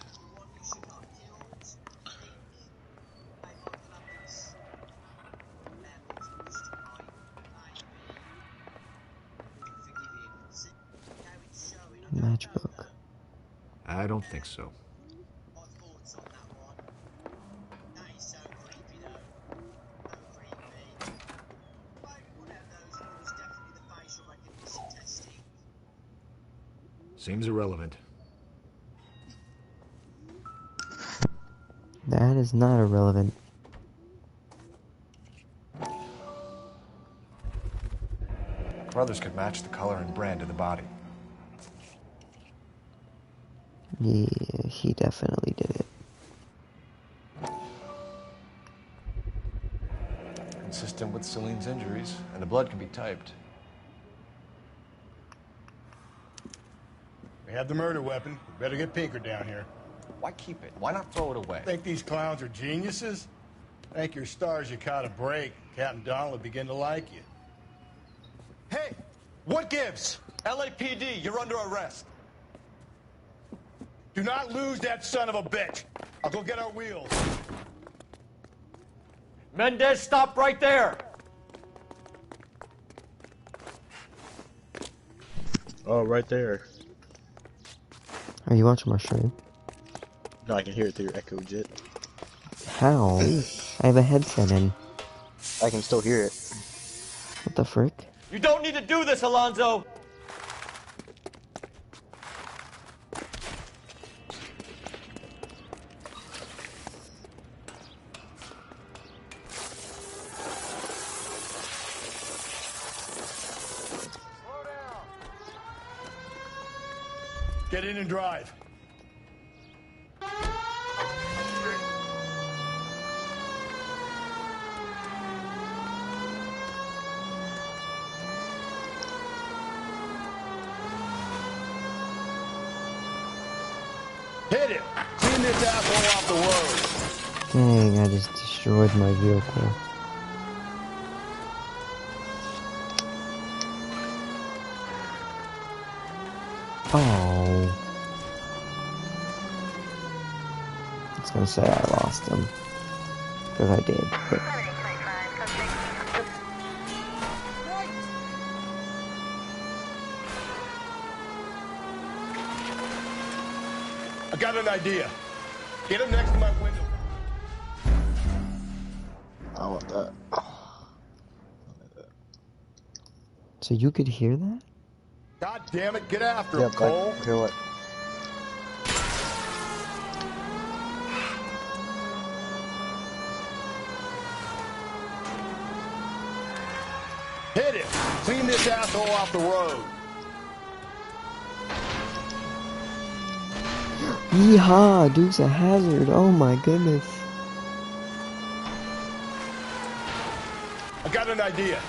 Matchbook. I don't think so. Seems irrelevant. That is not irrelevant. Brothers could match the color and brand of the body. Yeah, he definitely did it. Consistent with Celine's injuries, and the blood can be typed. We have the murder weapon. We better get Pinker down here. Why keep it? Why not throw it away? Think these clowns are geniuses? Thank your stars you caught a break. Captain Donald will begin to like you. Hey, what gives? LAPD, you're under arrest. Do not lose that son of a bitch. I'll go get our wheels. Mendez, stop right there! Oh, right there. Are you watching my stream? No, I can hear it through your echo jet. How? I have a headset in. I can still hear it. What the frick? You don't need to do this, Alonzo! Get in and drive. Hit it! Clean this asshole off the road! Dang, I just destroyed my vehicle. Oh. I was gonna say I lost him. Because I did, but... I got an idea. Get him next to my window. I want that. So you could hear that? God damn it, get after him, Cole. Hear what? Hit it! Clean this asshole off the road. Yeehaw! Dukes a hazard! Oh my goodness. I got an idea.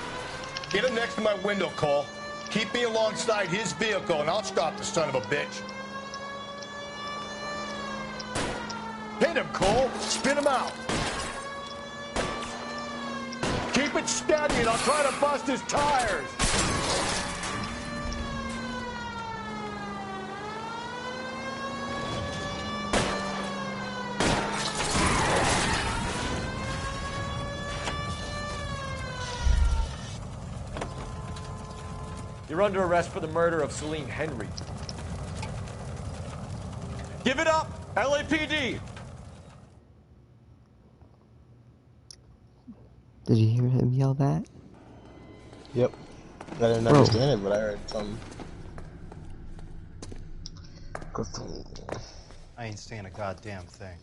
Get him next to my window, Cole. Keep me alongside his vehicle, and I'll stop the son of a bitch. Hit him, Cole. Spin him out. Keep it steady and I'll try to bust his tires. You're under arrest for the murder of Celine Henry. Give it up, LAPD! Did you hear him yell that? Yep. I didn't understand it, but I heard something. I ain't saying a goddamn thing.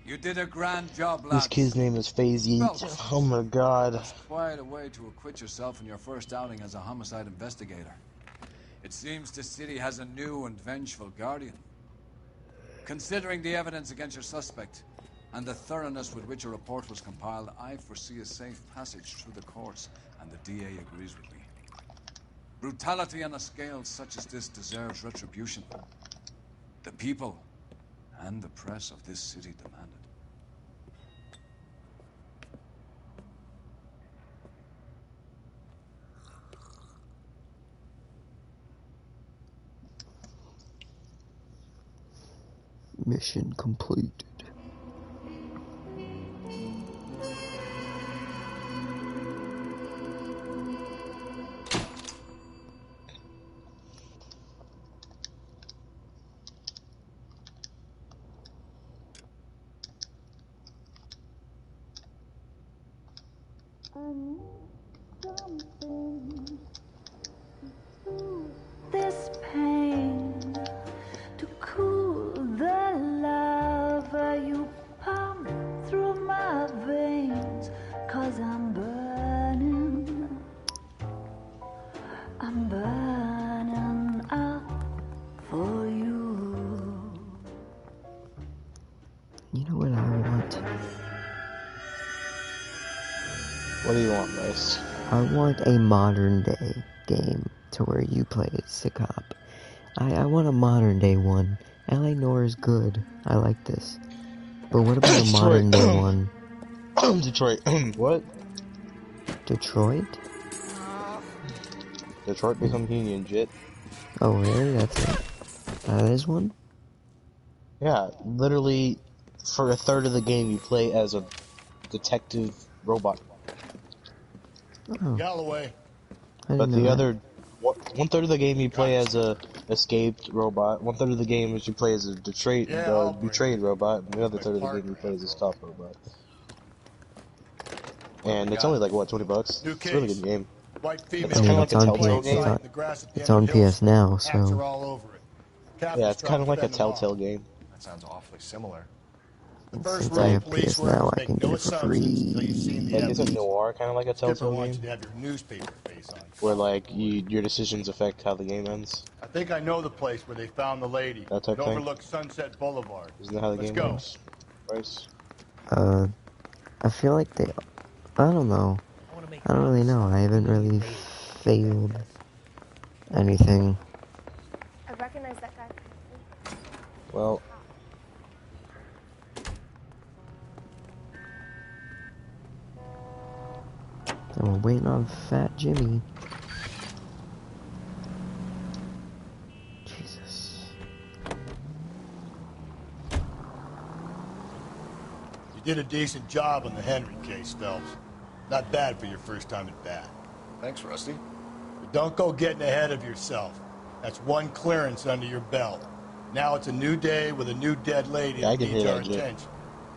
You did a grand job, This lads. kid's name is FaZe Yeet. Oh my god. That's quite a way to acquit yourself in your first outing as a homicide investigator. It seems the city has a new and vengeful guardian. Considering the evidence against your suspect and the thoroughness with which a report was compiled, I foresee a safe passage through the courts, and the DA agrees with me. Brutality on a scale such as this deserves retribution. The people and the press of this city demand it. Mission completed. This pain to cool the lava you pump through my veins, 'cause I'm burning up for you. You know what I want? What do you want, Bryce? I want a modern day game to where you play as the cop. I want a modern day one. LA Noire is good. I like this. But what about a modern day one? Detroit. What? Detroit? Detroit becomes Union, Jit. Oh, really? That's it? That is one? Yeah, literally, for a third of the game, you play as a detective robot. Oh. Galloway. But the other, one third of the game you play as a escaped robot. One third of the game is you play as a betrayed robot, and the other third of the game you play as a cop robot. And it's only like what, $20? It's a really good game. It's kind of like a Telltale game. It's on PS Now, so. Yeah, it's kind of like a Telltale game. That sounds awfully similar. Since I have PS Now, I can get it for free. Like, isn't Noire kind of like a Telltale game? Where, like, your decisions affect how the game ends? I think I know the place where they found the lady. That type It thing? overlooks Sunset Boulevard. Isn't that how the Let's game go. ends? Bryce? I feel like they. I don't know. I don't really know. I haven't really failed anything. I recognize that guy. Well. And we're waiting on Fat Jimmy. Jesus. You did a decent job on the Henry case, Phelps. Not bad for your first time at bat. Thanks, Rusty. But don't go getting ahead of yourself. That's one clearance under your belt. Now it's a new day with a new dead lady that needs our attention.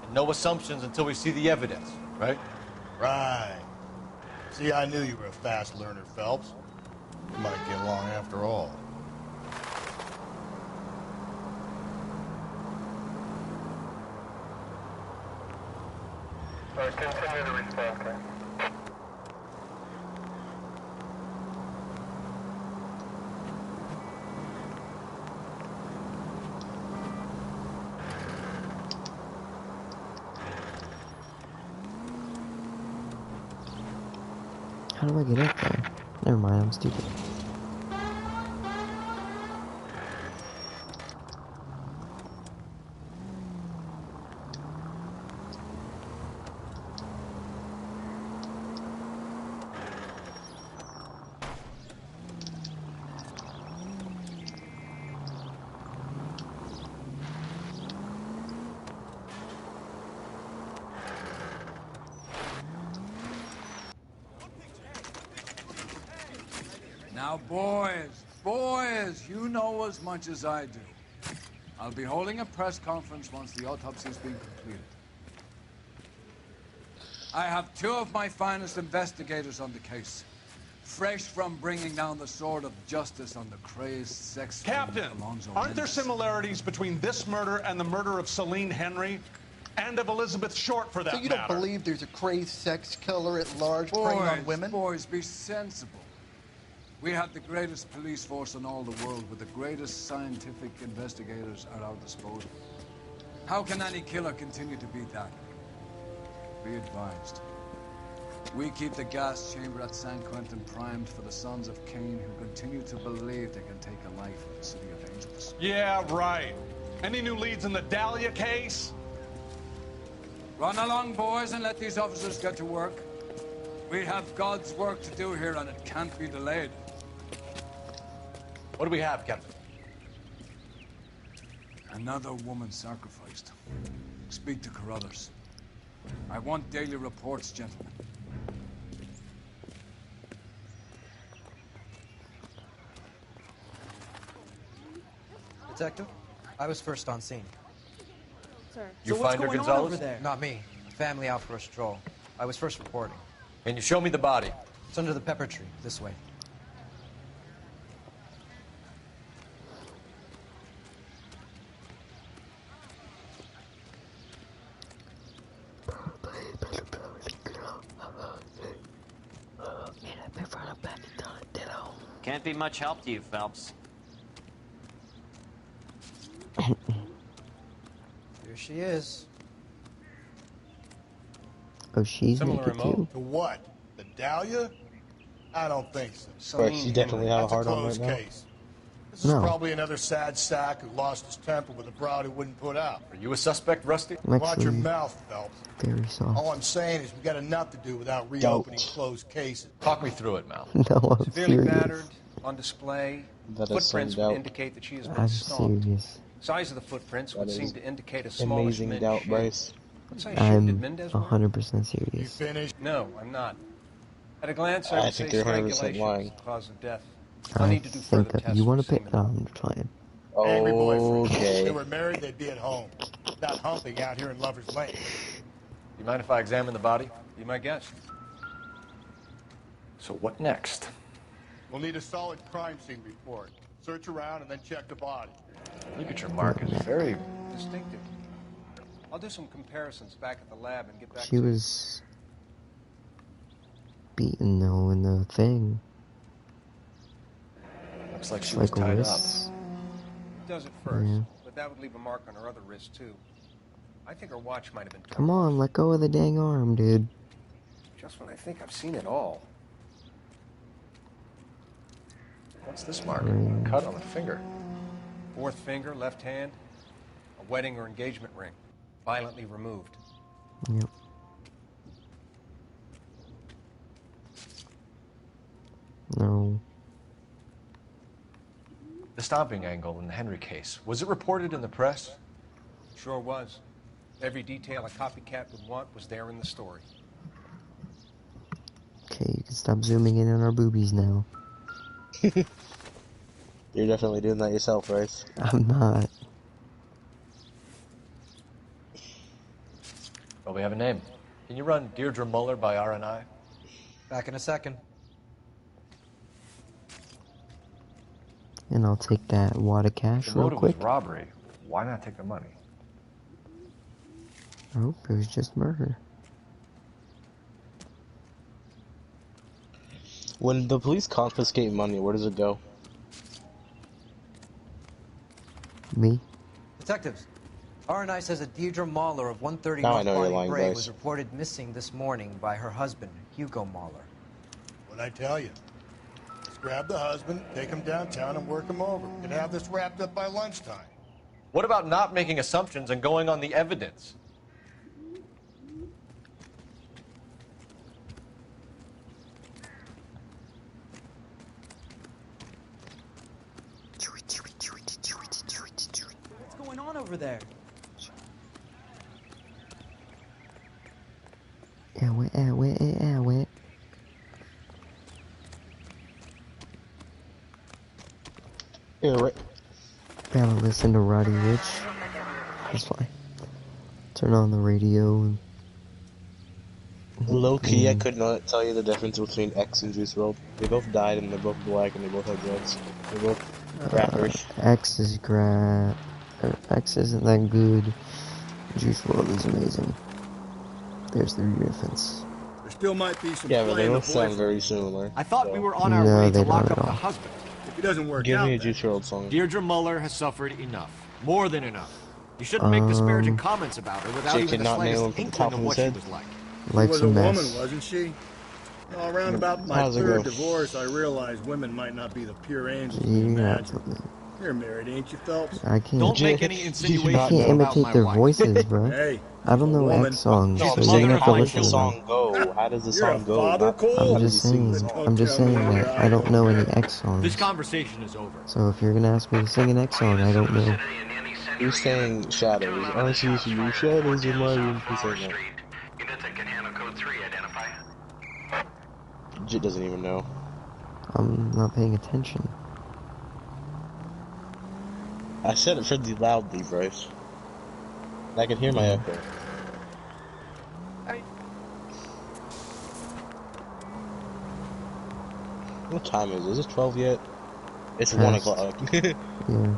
And no assumptions until we see the evidence, right? Right. See, I knew you were a fast learner, Phelps. We might get along after all. Continue to respond, okay? How do I get up there? Never mind, I'm stupid. Now, boys, you know as much as I do. I'll be holding a press conference once the autopsy's been completed. I have two of my finest investigators on the case. Fresh from bringing down the sword of justice on the crazed sex Captain, aren't there similarities between this murder and the murder of Celine Henry? And of Elizabeth Short, for that So you matter? don't believe there's a crazed sex killer at large preying on women? Boys, be sensible. We have the greatest police force in all the world, with the greatest scientific investigators at our disposal. How can any killer continue to be that? Be advised. We keep the gas chamber at San Quentin primed for the sons of Cain who continue to believe they can take a life in the City of Angels. Yeah, right. Any new leads in the Dahlia case? Run along, boys, and let these officers get to work. We have God's work to do here, and it can't be delayed. What do we have, Captain? Another woman sacrificed. Speak to Carruthers. I want daily reports, gentlemen. Detective, I was first on scene. Sir. So You what's find her, going on Gonzalez? over there? Not me. Family out for a stroll. I was first reporting. Can you show me the body? It's under the pepper tree, this way. Can't be much help to you, Phelps. Here she is. Oh, she's Similar naked too. To what? The Dahlia? I don't think so. Right, she definitely have a That's hard on closed right now. case. This is No. probably another sad sack who lost his temper with a broad who wouldn't put out. Are you a suspect, Rusty? I'm Watch your actually mouth, Phelps. very soft. All I'm saying is we got enough to do without reopening closed cases. Talk me through it, Mal. No, I'm Severely serious. battered, on display. That is some Footprints would doubt. indicate that she has been I'm stalked. serious. Size of the footprints would That seem is to indicate a smallish amazing men's doubt, shape. Bryce. What size shoe I'm did Mendez wear? 100% serious. Finished? No, I'm not. At a glance, I I would think say you're 100% strangulation lying. is the cause of death. I'll I need to do further think that tests you want for to pick semen. on the client. Angry boyfriend. If Okay. they were married, they'd be at home. Not humping out here in Lover's Lane. You mind if I examine the body? Be my guest. So what next? We'll need a solid crime scene report. Search around and then check the body. Look at your markers. Very... Distinctive. I'll do some comparisons back at the lab and get back She to you. was beaten though in the thing. Looks like It's she was like tied wrists. It does at first, Yeah. but that would leave a mark on her other wrist, too. I think her watch might have been torn. Come on, let go of the dang arm, dude. Just when I think I've seen it all. What's this mark? A cut on the finger. Fourth finger, left hand. A wedding or engagement ring. Violently removed. Yep. No. The stomping angle in the Henry case. Was it reported in the press? Sure was. Every detail a copycat would want was there in the story. Okay, you can stop zooming in on our boobies now. You're definitely doing that yourself, Bryce. I'm not. Well, we have a name. Can you run Deirdre Muller by RNI? Back in a second. And I'll take that wad of cash The real motive was quick. robbery. Why not take the money? Oh, it was just murder. When the police confiscate money, where does it go? Me? Detectives, RNI says that Deirdre Mahler of 130 Now I North know you're Bonnie lying, Bray Bryce. was reported missing this morning by her husband, Hugo Mahler. What'd I tell you? Let's grab the husband, take him downtown, and work him over. We could have this wrapped up by lunchtime. What about not making assumptions and going on the evidence? What's going on over there? Ow it, ow it, ow it. Here, Gotta listen to Roddy Rich. That's fine. Turn on the radio and... Low key, I could not tell you the difference between X and Juice WRLD. They both died and they're both black and they both have dreads. They're both rappers. X is X isn't that good. Juice WRLD is amazing. There's the difference. There still might be some Yeah, but play they in the both sound boyfriend. very similar. I thought we so. were on our No, way they to lock don't up at the all. husband. If it doesn't work Give out, me a then- Juice WRLD song. Deirdre Muller has suffered enough. More than enough. You shouldn't make disparaging comments about her without Jake even could the not nail slightest him from the inkling top of of what his she head. was like. She Life's was a a mess. woman, wasn't she? All around about my How's it third go? divorce, I realized women might not be the pure angels we Yeah, imagine. You're married, ain't you, Phelps? I can't. Don't make any I insinuations can't about imitate my their wife. voices, bro. Hey, I don't she's a know woman. X songs, No, so I'm you're saying, gonna have to how does listen the to them. song go? How does the You're a song go? father, Not Cole? how I'm does just he sing the saying. song? I'm just tell me saying where that I I don't know any go. X songs. This conversation is over. So if you're gonna ask me to sing an X song, I don't know. Who's saying Shadows? I want to see if you Shadows in my room. Who's saying that? Units that can handle code 3, identify. Jit doesn't even know. I'm not paying attention. I said it pretty loudly, Bryce. I can hear my echo. What time is it? Is it 12 yet? It's 1 Past. o'clock. Yeah.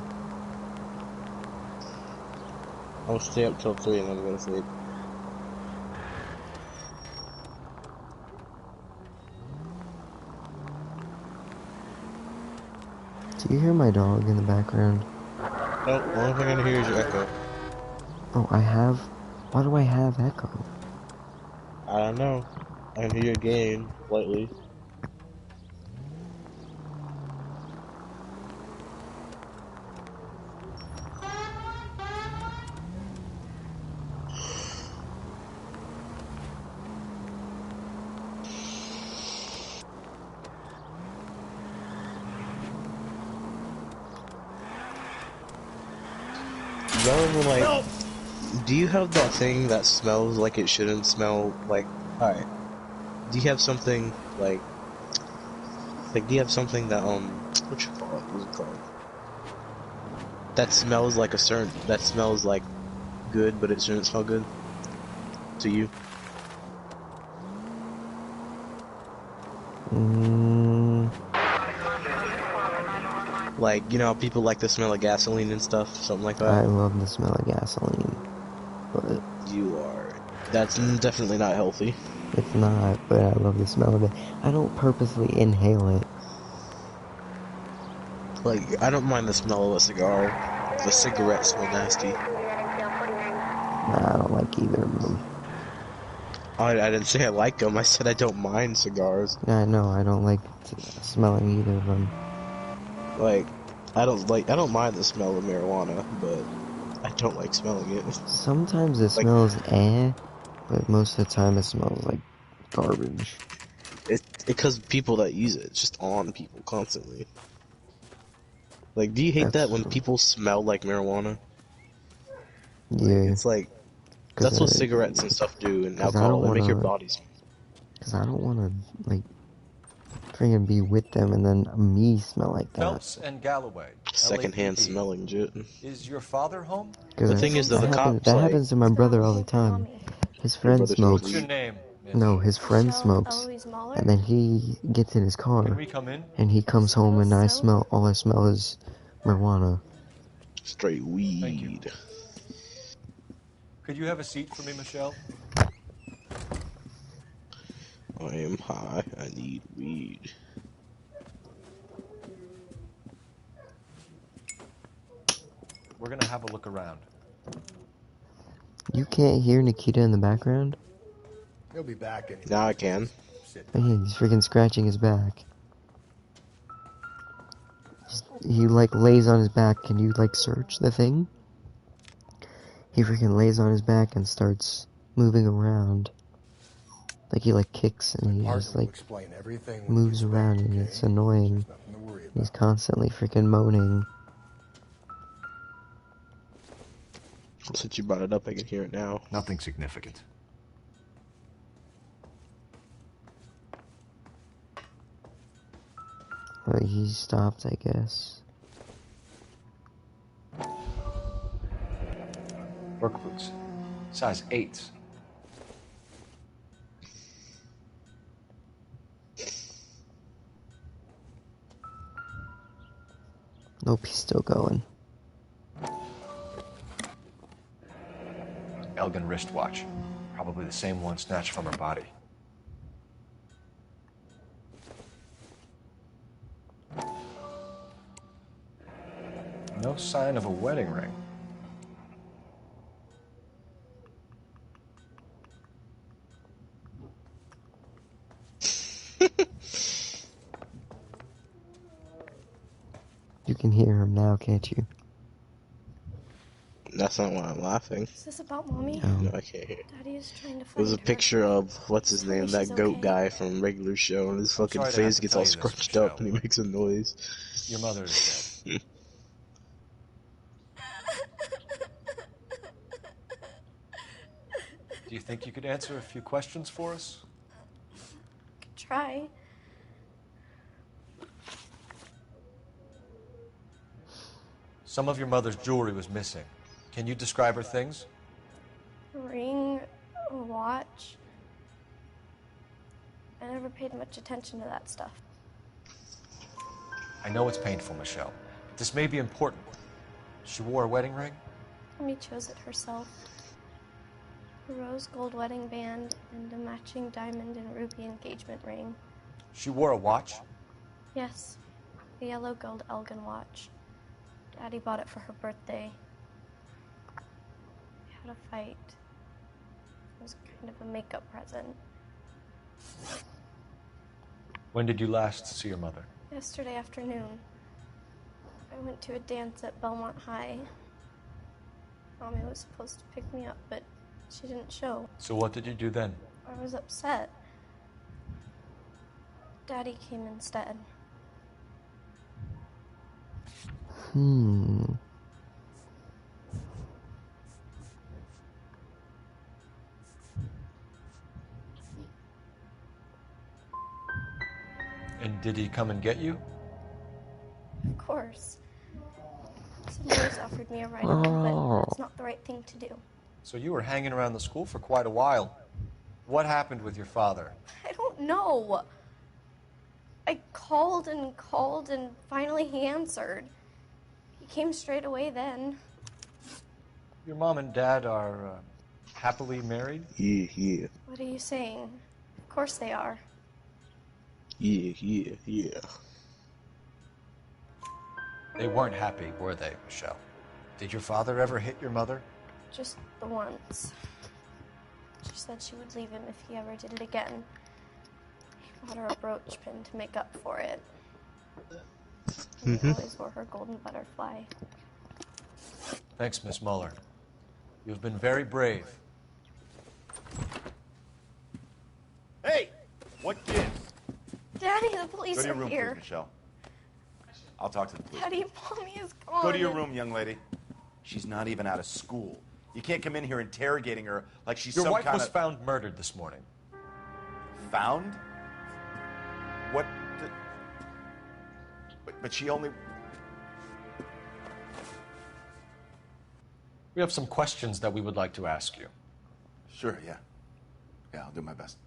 I'll stay up till 3 and then go to sleep. Do you hear my dog in the background? Nope, the only thing I can hear is your echo. Oh, I have... Why do I have echo? I don't know. I can hear your game slightly. Y'all ever like... Do you have that thing that smells like it shouldn't smell like... Alright. Do you have something like... Like, do you have something that, what you call it? What's it called? That smells like a certain... That smells like good, but it shouldn't smell good? To you? Like, you know, people like the smell of gasoline and stuff, something like that. I love the smell of gasoline, but You are. That's definitely not healthy. it's not. But I love the smell of it. I don't purposely inhale it. Like, I don't mind the smell of a cigar. The cigarettes smell nasty. Nah, I don't like either of them. I didn't say I like them. I said I don't mind cigars. Yeah, I know. I don't like smelling either of them. Like, I don't mind the smell of marijuana, but I don't like smelling it. Sometimes it Like, smells but most of the time it smells like garbage. It's because people that use it, it's just on people constantly. Like, do you hate that when people smell like marijuana? Yeah. It's like, that's what cigarettes and stuff do, and alcohol. They make your body smell. Because I don't want to, like, freaking be with them and then me smell like that. Phelps and Galloway. Secondhand LAPD. smelling shit. Is your father home? The thing is, though, the cops, that like... happens to my brother all the time. His friend brother smokes. smokes What's your name, miss? No, his friend smokes. And then he gets in his car. Can we come in? And he comes home and all I smell is marijuana. Straight weed. Could you have a seat for me, Michelle? I am high. I need weed. We're gonna have a look around. You can't hear Nikita in the background? He'll be back anyway. Now I can. Hey, he's freaking scratching his back. He, like, lays on his back. Can you, like, search the thing? He freaking lays on his back and starts moving around. Like, he, like, kicks and he just, like, moves around and it's annoying. He's constantly freaking moaning. Since you brought it up, I can hear it now. Nothing significant. But he stopped, I guess. Size 8s. Nope, he's still going. Elgin wristwatch. Probably the same one snatched from her body. No sign of a wedding ring. You can hear him now, can't you? That's not why I'm laughing. Is this about mommy? No, I can't hear. Daddy is trying to It find was a her. picture of, what's his Tell me name, that she's goat okay. guy from regular show, and his fucking Sorry to have face to gets tell all you this, scrunched Michelle, up and he makes a noise. Your mother is dead. Do you think you could answer a few questions for us? Could try. Some of your mother's jewelry was missing. Can you describe her things? A ring, a watch. I never paid much attention to that stuff. I know it's painful, Michelle, but this may be important. She wore a wedding ring? Mommy chose it herself. A rose gold wedding band and a matching diamond and ruby engagement ring. She wore a watch? Yes, the yellow gold Elgin watch. Daddy bought it for her birthday. We had a fight. It was kind of a makeup present. When did you last see your mother? Yesterday afternoon, I went to a dance at Belmont High. Mommy was supposed to pick me up, but she didn't show. So what did you do then? I was upset. Daddy came instead. And did he come and get you? Of course. Some boys offered me a ride home, but that's not the right thing to do. So you were hanging around the school for quite a while. What happened with your father? I don't know. I called and finally he answered. He came straight away then. Your mom and dad are happily married? Yeah. What are you saying? Of course they are. Yeah. They weren't happy, were they, Michelle? Did your father ever hit your mother? Just the once. She said she would leave him if he ever did it again. He bought her a brooch pin to make up for it. And he always wore her golden butterfly. Thanks, Miss Muller. You've been very brave. Hey! What gives? Daddy, the police Go to your are room, here. please, Michelle. I'll talk to the police. Daddy, mommy is gone. Go to your room, young lady. She's not even out of school. You can't come in here interrogating her like she's Your some wife kind was of... found murdered this morning. Found? What? But she only... We have some questions that we would like to ask you. Sure, yeah. Yeah, I'll do my best.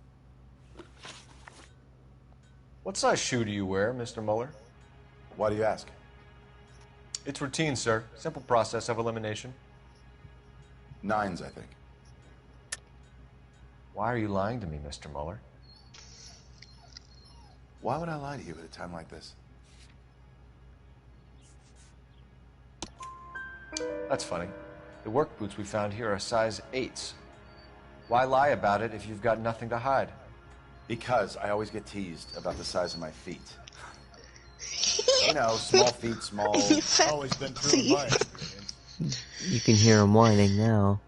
What size shoe do you wear, Mr. Muller? Why do you ask? It's routine, sir. Simple process of elimination. 9s, I think. Why are you lying to me, Mr. Muller? Why would I lie to you at a time like this? That's funny. The work boots we found here are size 8s. Why lie about it if you've got nothing to hide? Because I always get teased about the size of my feet. You know, small feet, small... Always been true in my experience. You can hear him whining now.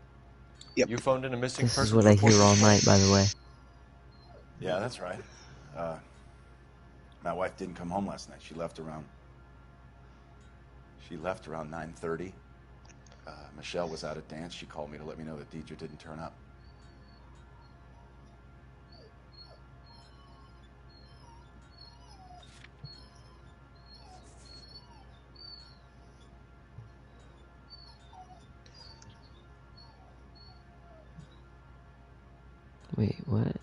Yep. You phoned in a missing This person is what I report hear all this night, by the way. Yeah, that's right. My wife didn't come home last night. She left around 9:30. Michelle was out at dance. She called me to let me know that Deidre didn't turn up. Wait, what?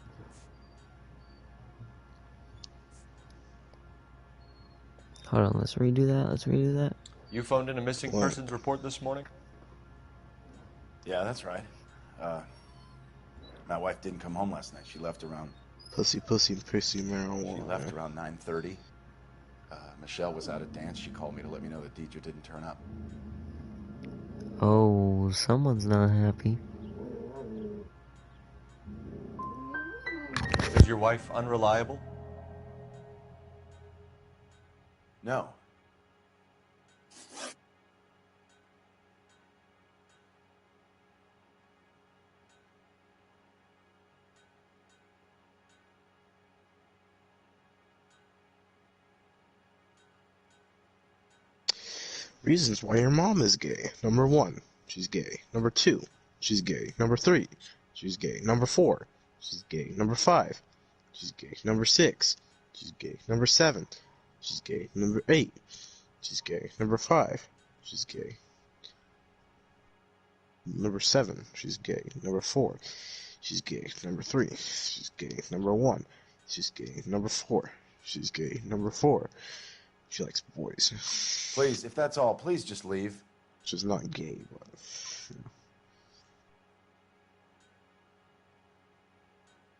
Hold on, let's redo that. You phoned in a missing What? persons report this morning? Yeah, that's right. My wife didn't come home last night. She left around... Pussy, marijuana. She left around 9:30. Michelle was out at dance. She called me to let me know that Deidre didn't turn up. Oh, someone's not happy. Is your wife unreliable? No. Reasons why your mom is gay. Number 1, she's gay. Number 2, she's gay. Number 3, she's gay. Number 4, she's gay. Number 5, she's gay. Number 6, she's gay. Number 7, she's gay. Number 8, she's gay. Number 5, she's gay. Number 7, she's gay. Number 4, she's gay. Number 3, she's gay. Number 1, she's gay. Number 4, she's gay. Number 4, she likes boys. Please, if that's all, please just leave. She's not gay, but...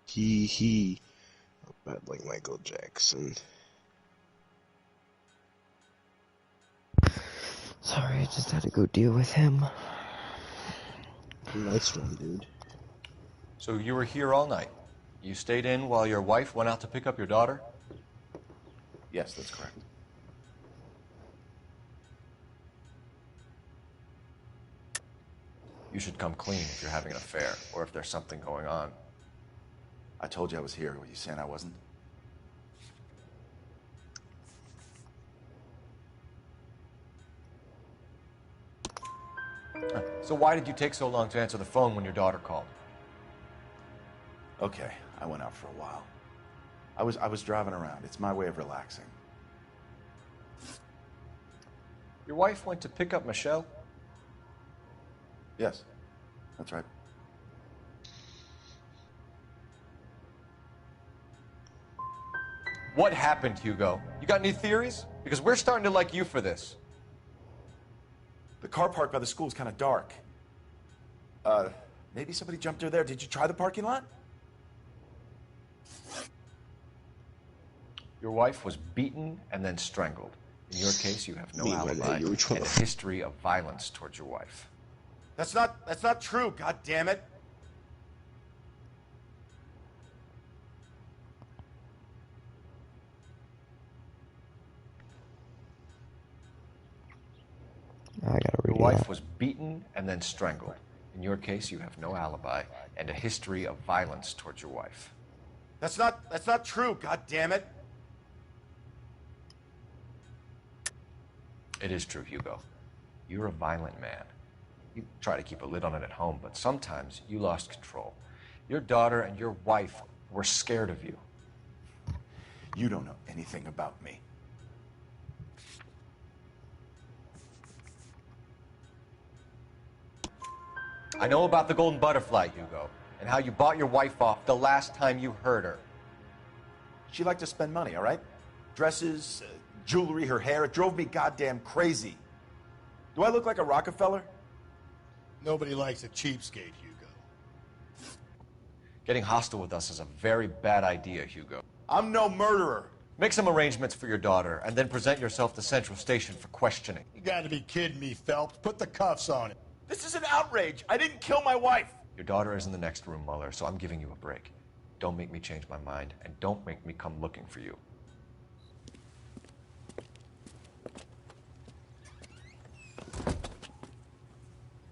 He. Bad like Michael Jackson. Sorry, I just had to go deal with him. Nice one, dude. So you were here all night. You stayed in while your wife went out to pick up your daughter? Yes, that's correct. You should come clean if you're having an affair, or if there's something going on. I told you I was here. Were you saying I wasn't? So why did you take so long to answer the phone when your daughter called? Okay, I went out for a while. I was driving around. It's my way of relaxing. Your wife went to pick up Michelle? Yes, that's right. What happened, Hugo? You got any theories? Because we're starting to like you for this. The car park by the school is kind of dark. Maybe somebody jumped her there. Did you try the parking lot? Your wife was beaten and then strangled. In your case, you have no Me, alibi man, which one? and a history of violence towards your wife. That's not true, God damn it. I gotta read Your wife that. was beaten and then strangled. In your case, you have no alibi and a history of violence towards your wife. That's not true, God damn it. It is true, Hugo. You're a violent man. You try to keep a lid on it at home, but sometimes you lost control. Your daughter and your wife were scared of you. You don't know anything about me. I know about the golden butterfly, Hugo, and how you bought your wife off the last time you heard her. She liked to spend money, all right? Dresses, jewelry, her hair. It drove me goddamn crazy. Do I look like a Rockefeller? Nobody likes a cheapskate, Hugo. Getting hostile with us is a very bad idea, Hugo. I'm no murderer. Make some arrangements for your daughter, and then present yourself to Central Station for questioning. You gotta be kidding me, Phelps. Put the cuffs on it. This is an outrage. I didn't kill my wife. Your daughter is in the next room, Muller, so I'm giving you a break. Don't make me change my mind, and don't make me come looking for you.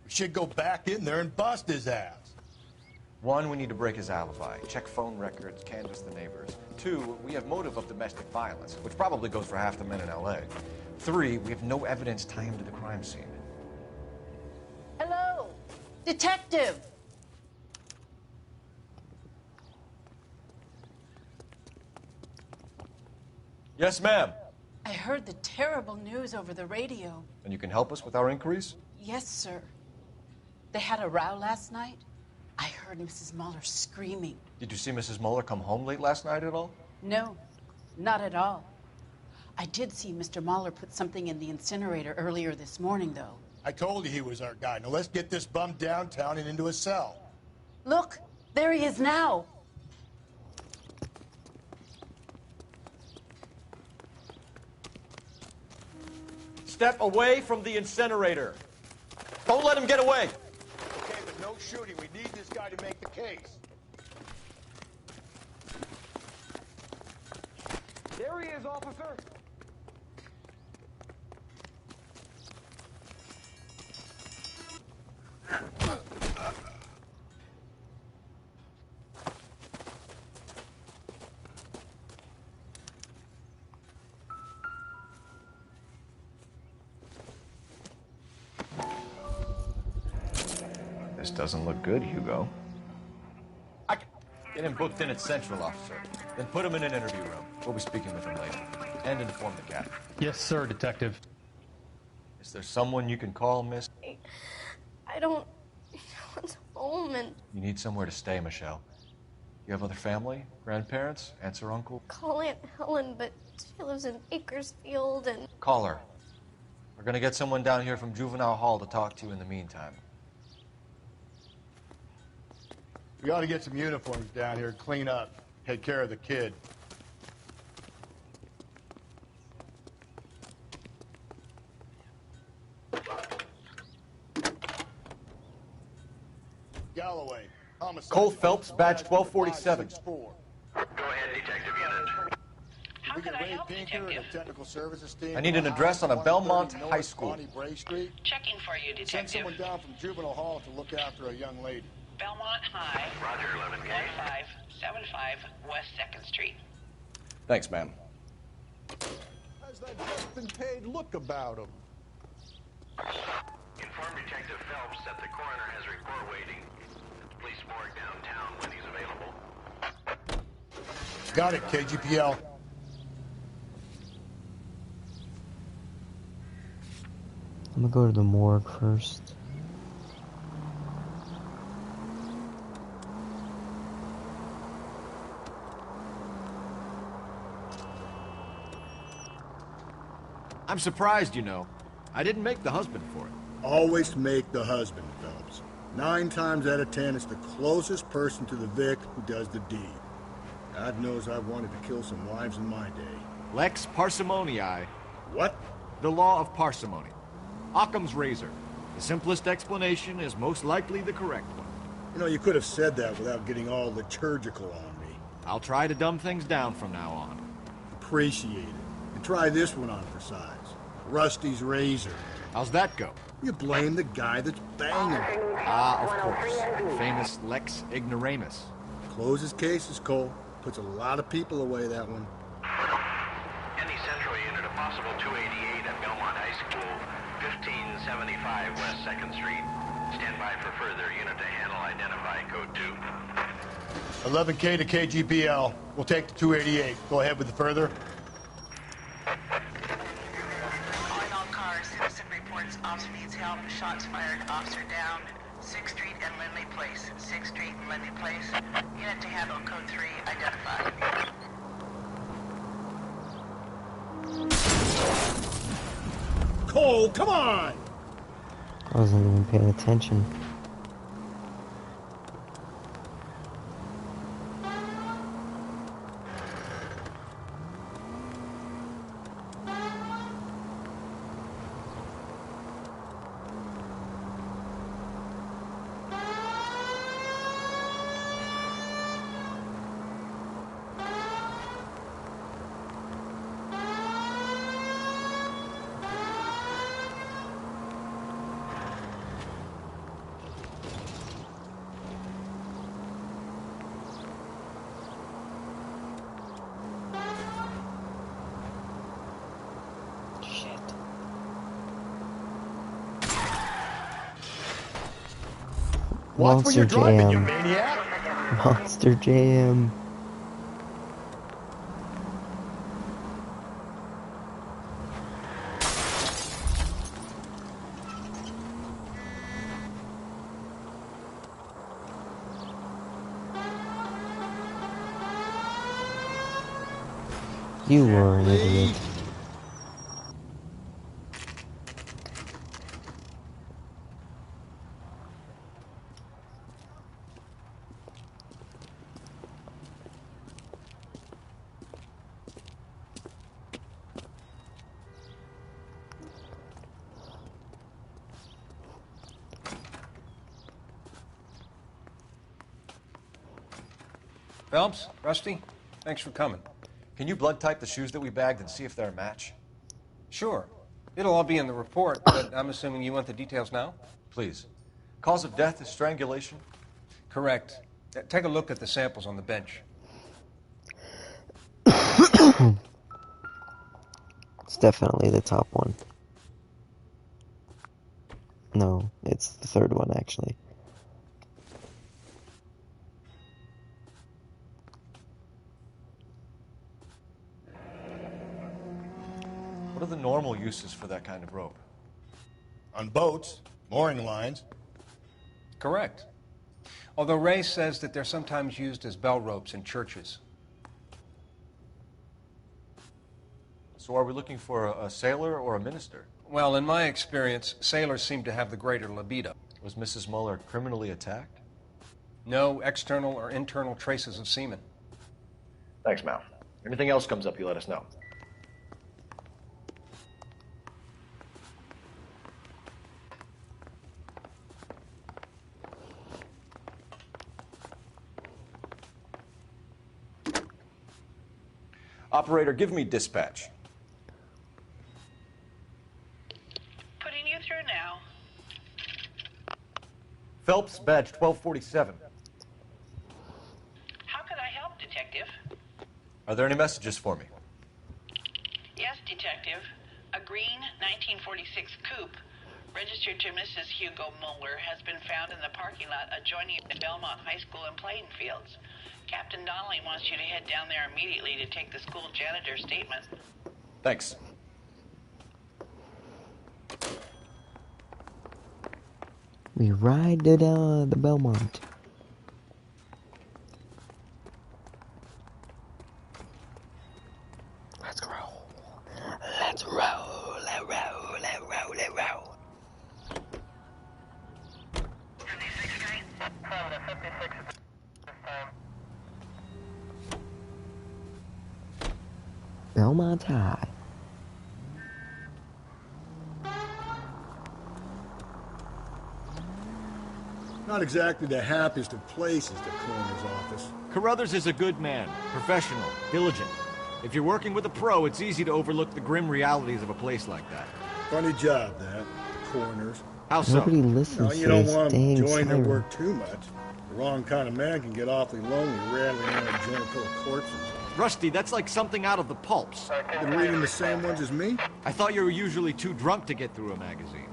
We should go back in there and bust his ass. 1, we need to break his alibi. Check phone records, canvass the neighbors. 2, we have motive of domestic violence, which probably goes for half the men in L.A. 3, we have no evidence tying him to the crime scene. Hello, detective. Yes, ma'am. I heard the terrible news over the radio. And you can help us with our inquiries? Yes, sir. They had a row last night. I heard Mrs. Muller screaming. Did you see Mrs. Muller come home late last night at all? No, not at all. I did see Mr. Muller put something in the incinerator earlier this morning, though. I told you he was our guy. Now let's get this bum downtown and into a cell. Look, there he is now. Step away from the incinerator. Don't let him get away. Okay, but no shooting. We need this guy to make the case. There he is, officer. This doesn't look good, Hugo. Get him booked in at Central, officer. Then put him in an interview room. We'll be speaking with him later. And inform the captain. Yes, sir, Detective. Is there someone you can call, miss? I don't know what's home and You need somewhere to stay, Michelle. You have other family? Grandparents? Aunts or uncle? call Aunt Helen, but she lives in Bakersfield and... Call her. We're gonna get someone down here from Juvenile Hall to talk to you in the meantime. We ought to get some uniforms down here, clean up, take care of the kid. Galloway, homicide. Cole Phelps, badge 1247. Go ahead, Detective Unit. Can we get Ray Pinker and the technical services team? I need an address on a Belmont High School. Bonnie Bray Street. Checking for you, Detective. Send someone down from Juvenile Hall to look after a young lady. Belmont High. Roger, 11K. 1575 West 2nd Street. Thanks, ma'am. How's that just been paid look about him? Inform Detective Phelps that the coroner has a report waiting at the police morgue downtown when he's available. Got it, KGPL. I'm gonna go to the morgue first. I'm surprised, you know. I didn't make the husband for it. Always make the husband, Phelps. 9 times out of 10, it's the closest person to the Vic who does the deed. God knows I've wanted to kill some wives in my day. Lex parsimoniae. What? The law of parsimony. Occam's razor. The simplest explanation is most likely the correct one. You know, you could have said that without getting all liturgical on me. I'll try to dumb things down from now on. Appreciate it. And try this one on for size. Rusty's razor. How's that go? You blame the guy that's banging. Ah, of course. The famous Lex ignoramus. Closes cases, Cole. Puts a lot of people away, that one. Any Central Unit, a possible 288 at Belmont High School, 1575 West 2nd Street. Stand by for further unit to handle. Identify code 2. 11K to KGPL. We'll take the 288. Go ahead with the further. Calling all cars. Citizen reports officer needs help. Shots fired. Officer down. 6th Street and Lindley Place. 6th Street and Lindley Place. Unit to handle code 3. Identified. Cole, come on! I wasn't even paying attention. Watch where you're driving, you Jam. maniac! Monster Jam. You were an idiot. Phelps, Rusty, thanks for coming. Can you blood type the shoes that we bagged and see if they're a match? Sure. It'll all be in the report, but I'm assuming you want the details now? Please. Cause of death is strangulation? Correct. Take a look at the samples on the bench. It's definitely the top one. No, it's the third one, actually. What are the normal uses for that kind of rope? On boats, mooring lines. Correct. Although Ray says that they're sometimes used as bell ropes in churches. So are we looking for a sailor or a minister? Well, in my experience, sailors seem to have the greater libido. Was Mrs. Muller criminally attacked? No external or internal traces of semen. Thanks, Mal. Anything else comes up, you let us know. Operator, give me dispatch. Putting you through now. Phelps, badge 1247. How can I help, Detective? Are there any messages for me? Yes, Detective. A green 1946 coupe registered to Mrs. Hugo Muller has been found in the parking lot adjoining the Belmont High School and playing fields. Captain Donnelly wants you to head down there immediately to take the school janitor's statement. Thanks. We ride to the Belmont. Let's roll. Let's roll. Let's roll. Let's roll. Let's roll. Belmont High. Not exactly the happiest of places, the coroner's office. Carruthers is a good man, professional, diligent. If you're working with a pro, it's easy to overlook the grim realities of a place like that. Funny job, that. The coroner's. How so? Nobody listens No, to you don't this want them dang enjoying their siren. work too much. The wrong kind of man can get awfully lonely rattling around a joint full of corpses. Rusty, that's like something out of the pulps. Been reading the same ones as me? I thought you were usually too drunk to get through a magazine.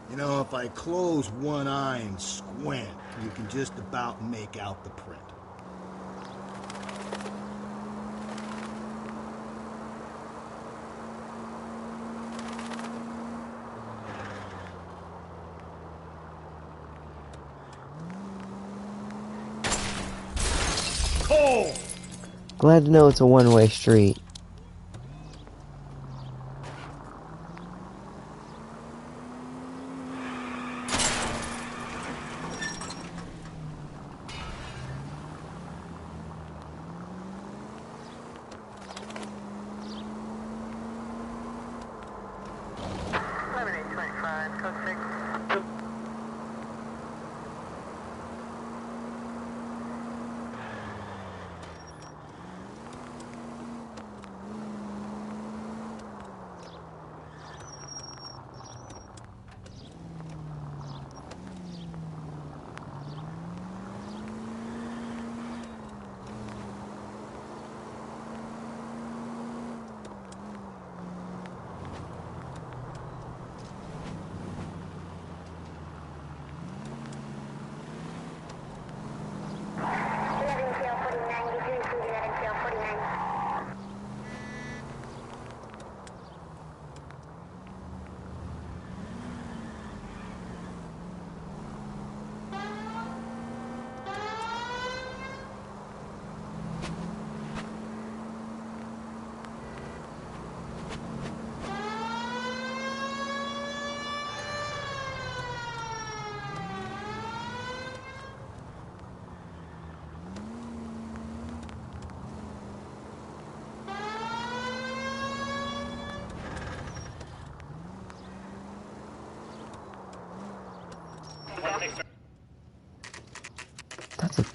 You know, if I close one eye and squint, you can just about make out the print. Oh! Glad to know it's a one-way street.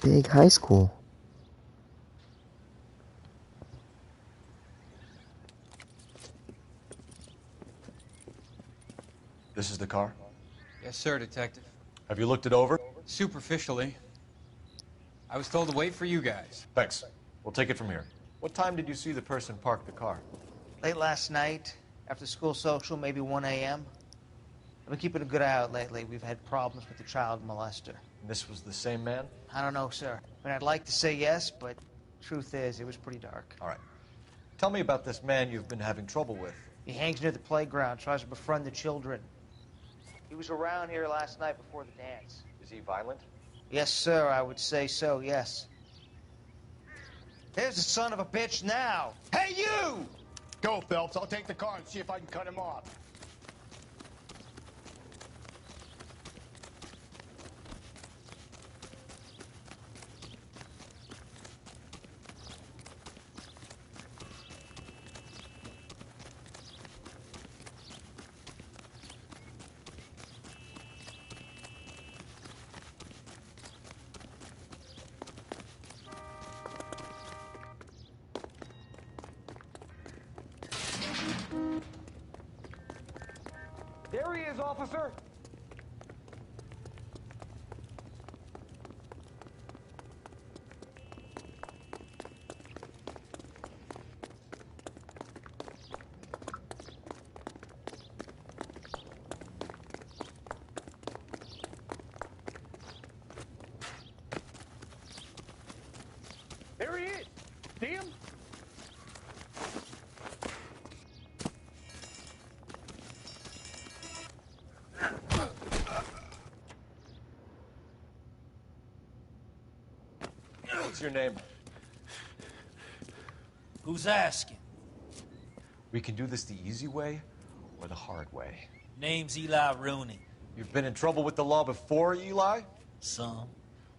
big high school. This is the car? Yes, sir, Detective. Have you looked it over? Superficially. I was told to wait for you guys. Thanks. We'll take it from here. What time did you see the person park the car? Late last night, after school social, maybe 1 a.m. I've been keeping a good eye out lately. We've had problems with the child molester. And this was the same man? I don't know, sir. I mean, I'd like to say yes, but truth is, it was pretty dark. All right. Tell me about this man you've been having trouble with. He hangs near the playground, tries to befriend the children. He was around here last night before the dance. Is he violent? Yes, sir, I would say so, yes. There's the son of a bitch now. Hey, you! Go, Phelps. I'll take the car and see if I can cut him off. There he is, officer! There he is! See him? What's your name? Who's asking? We can do this the easy way or the hard way. Name's Eli Rooney. You've been in trouble with the law before, Eli? Some.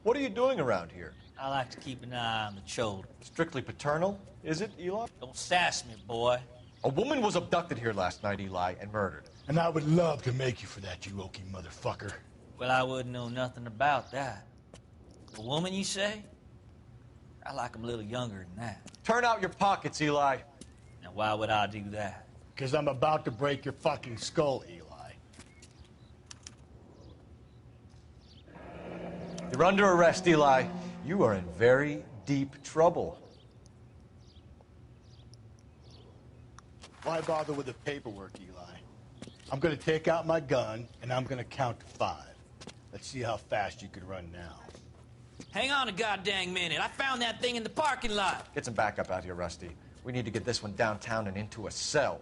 What are you doing around here? I like to keep an eye on the children. Strictly paternal, is it, Eli? Don't sass me, boy. A woman was abducted here last night, Eli, and murdered. And I would love to make you for that, you oaky motherfucker. Well, I wouldn't know nothing about that. A woman, you say? I like 'em a little younger than that. Turn out your pockets, Eli. Now, why would I do that? Because I'm about to break your fucking skull, Eli. You're under arrest, Eli. You are in very deep trouble. Why bother with the paperwork, Eli? I'm going to take out my gun, and I'm going to count to 5. Let's see how fast you can run now. Hang on a goddamn minute. I found that thing in the parking lot. Get some backup out here, Rusty. We need to get this one downtown and into a cell.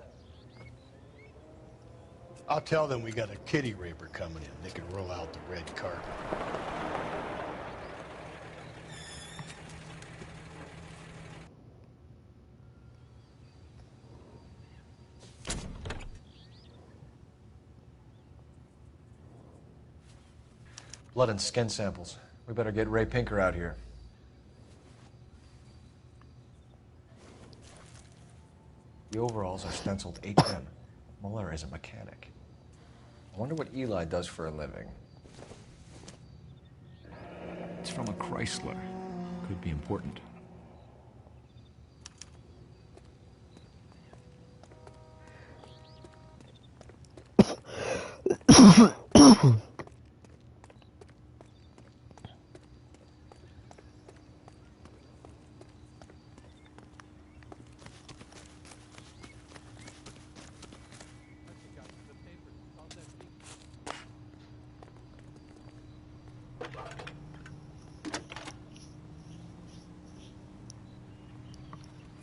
I'll tell them we got a kitty raper coming in. They can roll out the red carpet. Blood and skin samples. We better get Ray Pinker out here. The overalls are stenciled 8M. Muller is a mechanic. I wonder what Eli does for a living. It's from a Chrysler. Could be important.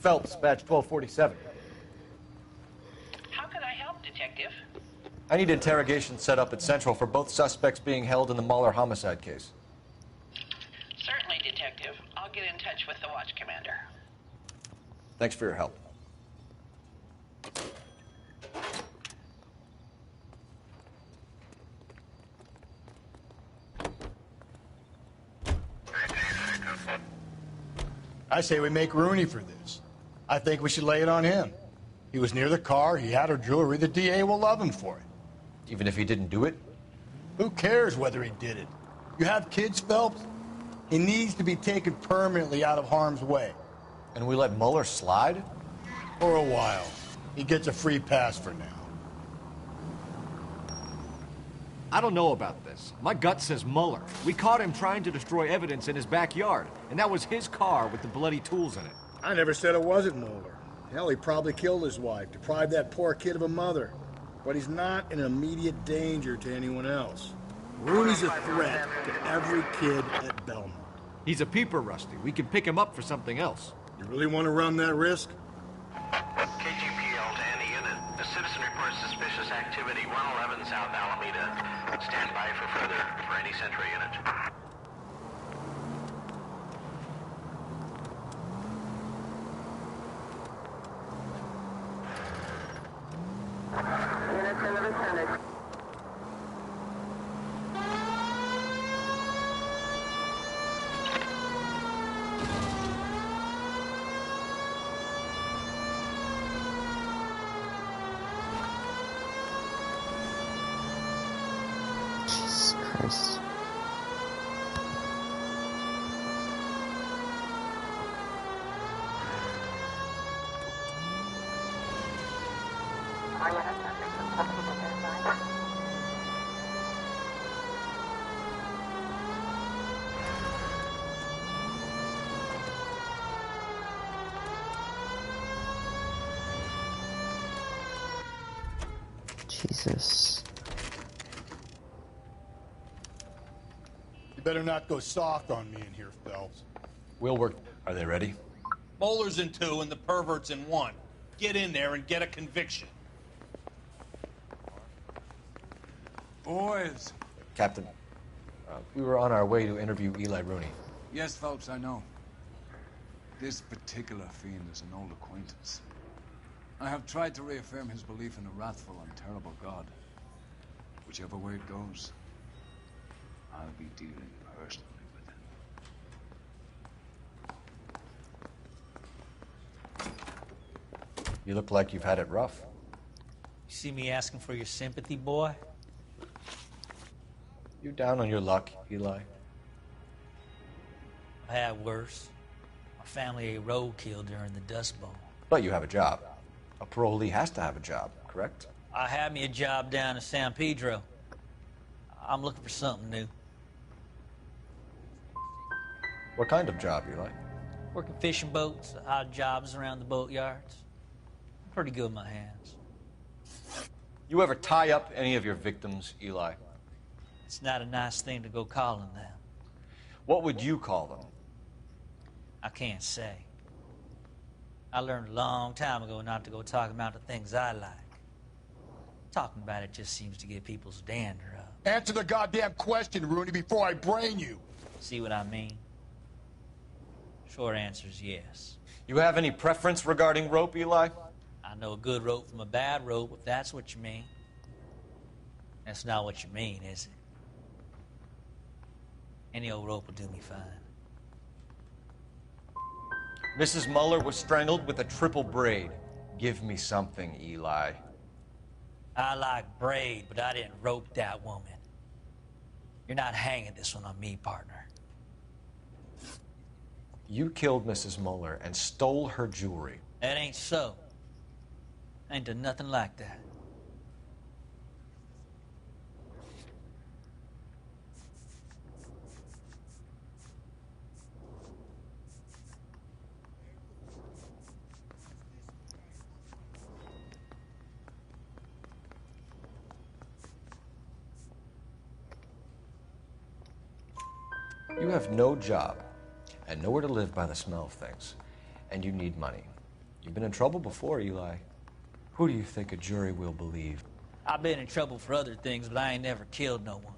Phelps, badge 1247. How can I help, Detective? I need interrogation set up at Central for both suspects being held in the Muller homicide case. Certainly, Detective. I'll get in touch with the watch commander. Thanks for your help. I say we make Rooney for this. I think we should lay it on him. He was near the car, he had her jewelry, the DA will love him for it. Even if he didn't do it? Who cares whether he did it? You have kids, Phelps? He needs to be taken permanently out of harm's way. And we let Mueller slide? For a while. He gets a free pass for now. I don't know about this. My gut says Mueller. We caught him trying to destroy evidence in his backyard, and that was his car with the bloody tools in it. I never said it wasn't Mueller. Hell, he probably killed his wife, deprived that poor kid of a mother. But he's not an immediate danger to anyone else. Rooney's a threat to every kid at Belmont. He's a peeper, Rusty. We can pick him up for something else. You really want to run that risk? KGPL to any unit. The citizen reports suspicious activity 111 South Alameda. Stand by for further for any Central unit. Units in the vicinity. Jesus Christ. Jesus. You better not go soft on me in here, Phelps. We'll work. Are they ready? Bowler's in 2 and the pervert's in 1. Get in there and get a conviction. Boys. Captain, we were on our way to interview Eli Rooney. Yes, Phelps, I know. This particular fiend is an old acquaintance. I have tried to reaffirm his belief in a wrathful and terrible God. Whichever way it goes, I'll be dealing personally with him. You look like you've had it rough. You see me asking for your sympathy, boy? You down on your luck, Eli? I had worse. My family ate roadkill during the Dust Bowl. But you have a job. A parolee has to have a job, correct? I had me a job down in San Pedro. I'm looking for something new. What kind of job, Eli? Working fishing boats, odd jobs around the boatyards. I'm pretty good with my hands. You ever tie up any of your victims, Eli? It's not a nice thing to go calling them. What would you call them? I can't say. I learned a long time ago not to go talking about the things I like. Talking about it just seems to get people's dander up. Answer the goddamn question, Rooney, before I brain you. See what I mean? Short answer is yes. You have any preference regarding rope, Eli? I know a good rope from a bad rope, if that's what you mean. That's not what you mean, is it? Any old rope will do me fine. Mrs. Mueller was strangled with a triple braid. Give me something, Eli. I like braid, but I didn't rope that woman. You're not hanging this one on me, partner. You killed Mrs. Mueller and stole her jewelry. That ain't so. I ain't done nothing like that. You have no job and nowhere to live by the smell of things, and you need money. You've been in trouble before, Eli. Who do you think a jury will believe? I've been in trouble for other things, but I ain't never killed no one.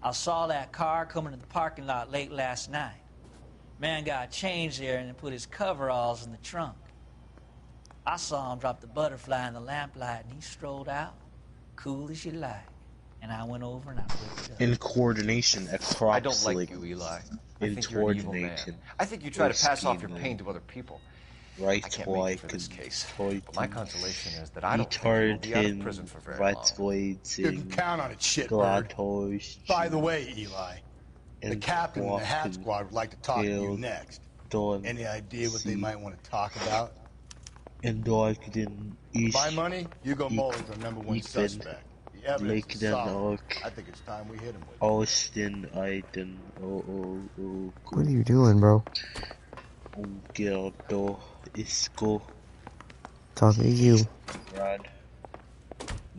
I saw that car coming to the parking lot late last night. Man got changed there and then put his coveralls in the trunk. I saw him drop the butterfly in the lamplight, and he strolled out, cool as you like. And I went over and I picked it up. In coordination, approximately. I don't like you, Eli. I In think you're an evil man. coordination. I think you try to pass off your pain to other people. Right, I can't make why it for this case. But my consolation is that I don't think you'll be out of prison for very long. Didn't count on it, shitbird. GLaDOS. By the way, Eli, The captain and the hat squad would like to talk to you next. Any idea what they might want to talk about? My money, Hugo Muller's our #1 suspect. The evidence is solid. I think it's time we hit him with it. What are you doing, bro? Talking to you.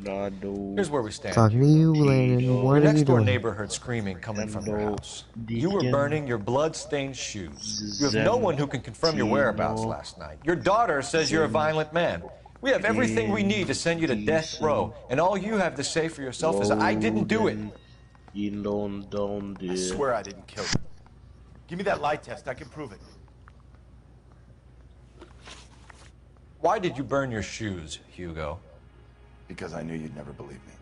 Here's where we stand. Talking to you, Landon. What Your are you next door doing? neighbor heard screaming coming from your house. You were burning your blood-stained shoes. You have no one who can confirm your whereabouts last night. Your daughter says you're a violent man. We have everything we need to send you to death row, and all you have to say for yourself is, I didn't do it. I swear I didn't kill him. Give me that lie test. I can prove it. Why did you burn your shoes, Hugo? Because I knew you'd never believe me.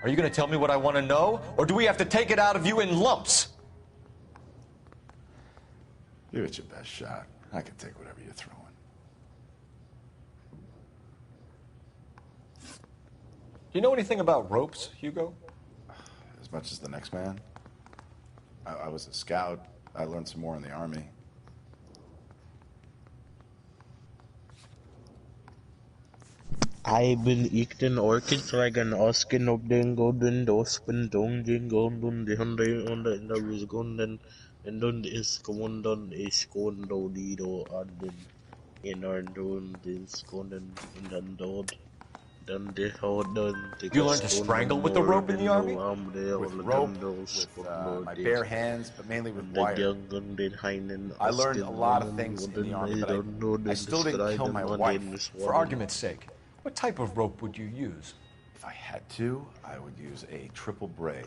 Are you going to tell me what I want to know, or do we have to take it out of you in lumps? Give it your best shot. I can take whatever you're throwing. Do you know anything about ropes, Hugo? As much as the next man. I was a scout. I learned some more in the army. I've been eating orchids like an Oskin of den golden dospen dong jing golden the Hyundai on the interviews golden and then is commandon is condo dido and then in our doing this golden in the dod. Then they hold on. You learned to strangle with the rope in the army? With rope, with my bare hands, but mainly with wire. I learned a lot of things in the army, but I still didn't kill my wife. For argument's sake, what type of rope would you use? If I had to, I would use a triple braid.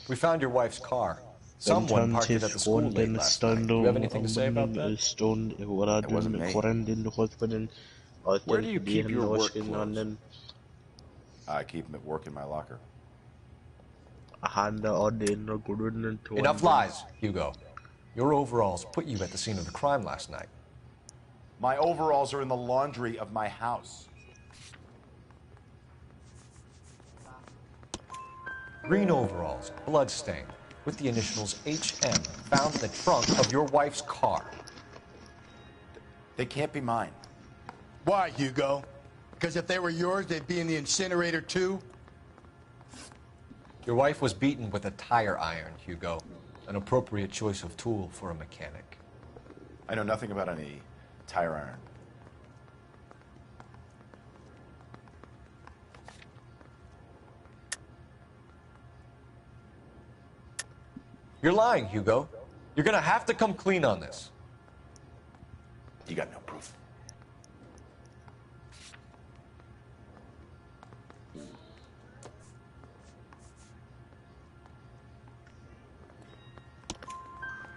We found your wife's car. Someone parked it at the school late last night. Do you have anything to say about that? It wasn't me. Where do you keep your work clothes? I keep them at work in my locker. Enough lies, Hugo. Your overalls put you at the scene of the crime last night. My overalls are in the laundry of my house. Green overalls, bloodstained, with the initials HM, found in the trunk of your wife's car. They can't be mine. Why, Hugo? Because if they were yours, they'd be in the incinerator too? Your wife was beaten with a tire iron, Hugo. An appropriate choice of tool for a mechanic. I know nothing about any tire iron. You're lying, Hugo. You're gonna have to come clean on this. You got no proof.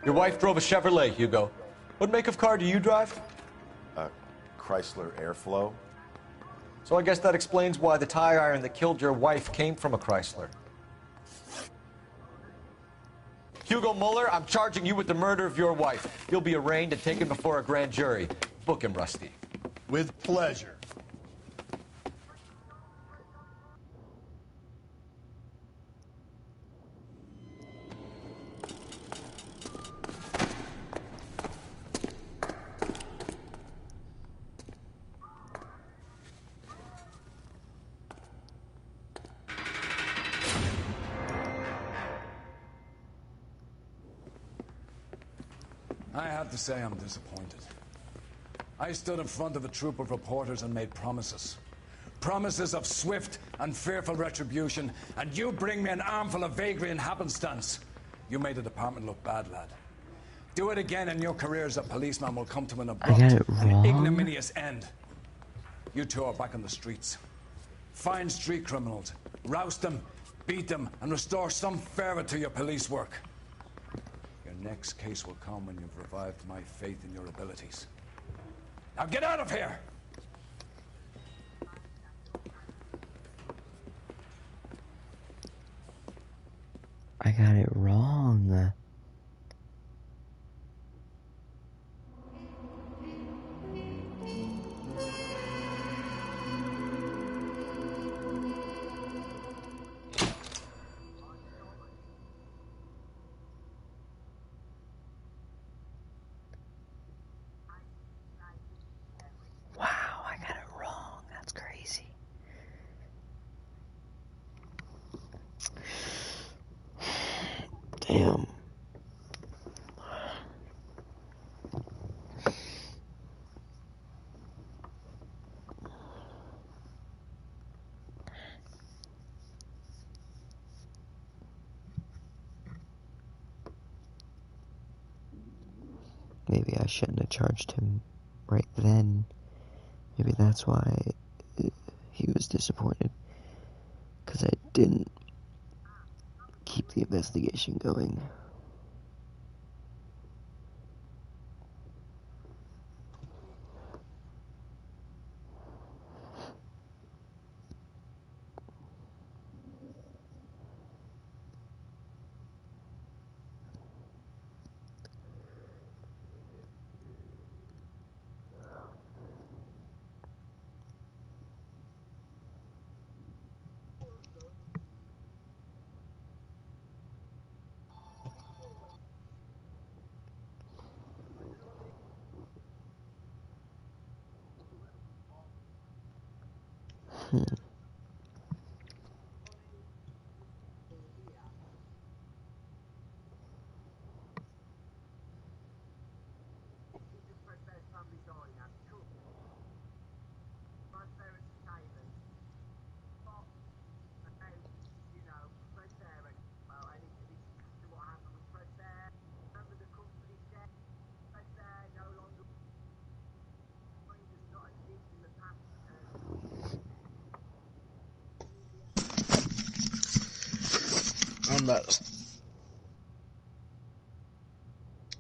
Your wife drove a Chevrolet, Hugo. What make of car do you drive? A Chrysler Airflow. So I guess that explains why the tire iron that killed your wife came from a Chrysler. Hugo Muller, I'm charging you with the murder of your wife. You'll be arraigned and taken before a grand jury. Book him, Rusty. With pleasure. I have to say I'm disappointed. I stood in front of a troop of reporters and made promises. Promises of swift and fearful retribution, and you bring me an armful of vagary and happenstance. You made the department look bad, lad. Do it again and your career as a policeman will come to an abrupt and ignominious end. You two are back on the streets. Find street criminals, roust them, beat them, and restore some fervor to your police work. Your next case will come when you've revived my faith in your abilities. Now get out of here! I got it wrong. Damn. Maybe I shouldn't have charged him right then. Maybe that's why he was disappointed. Because I didn't keep the investigation going.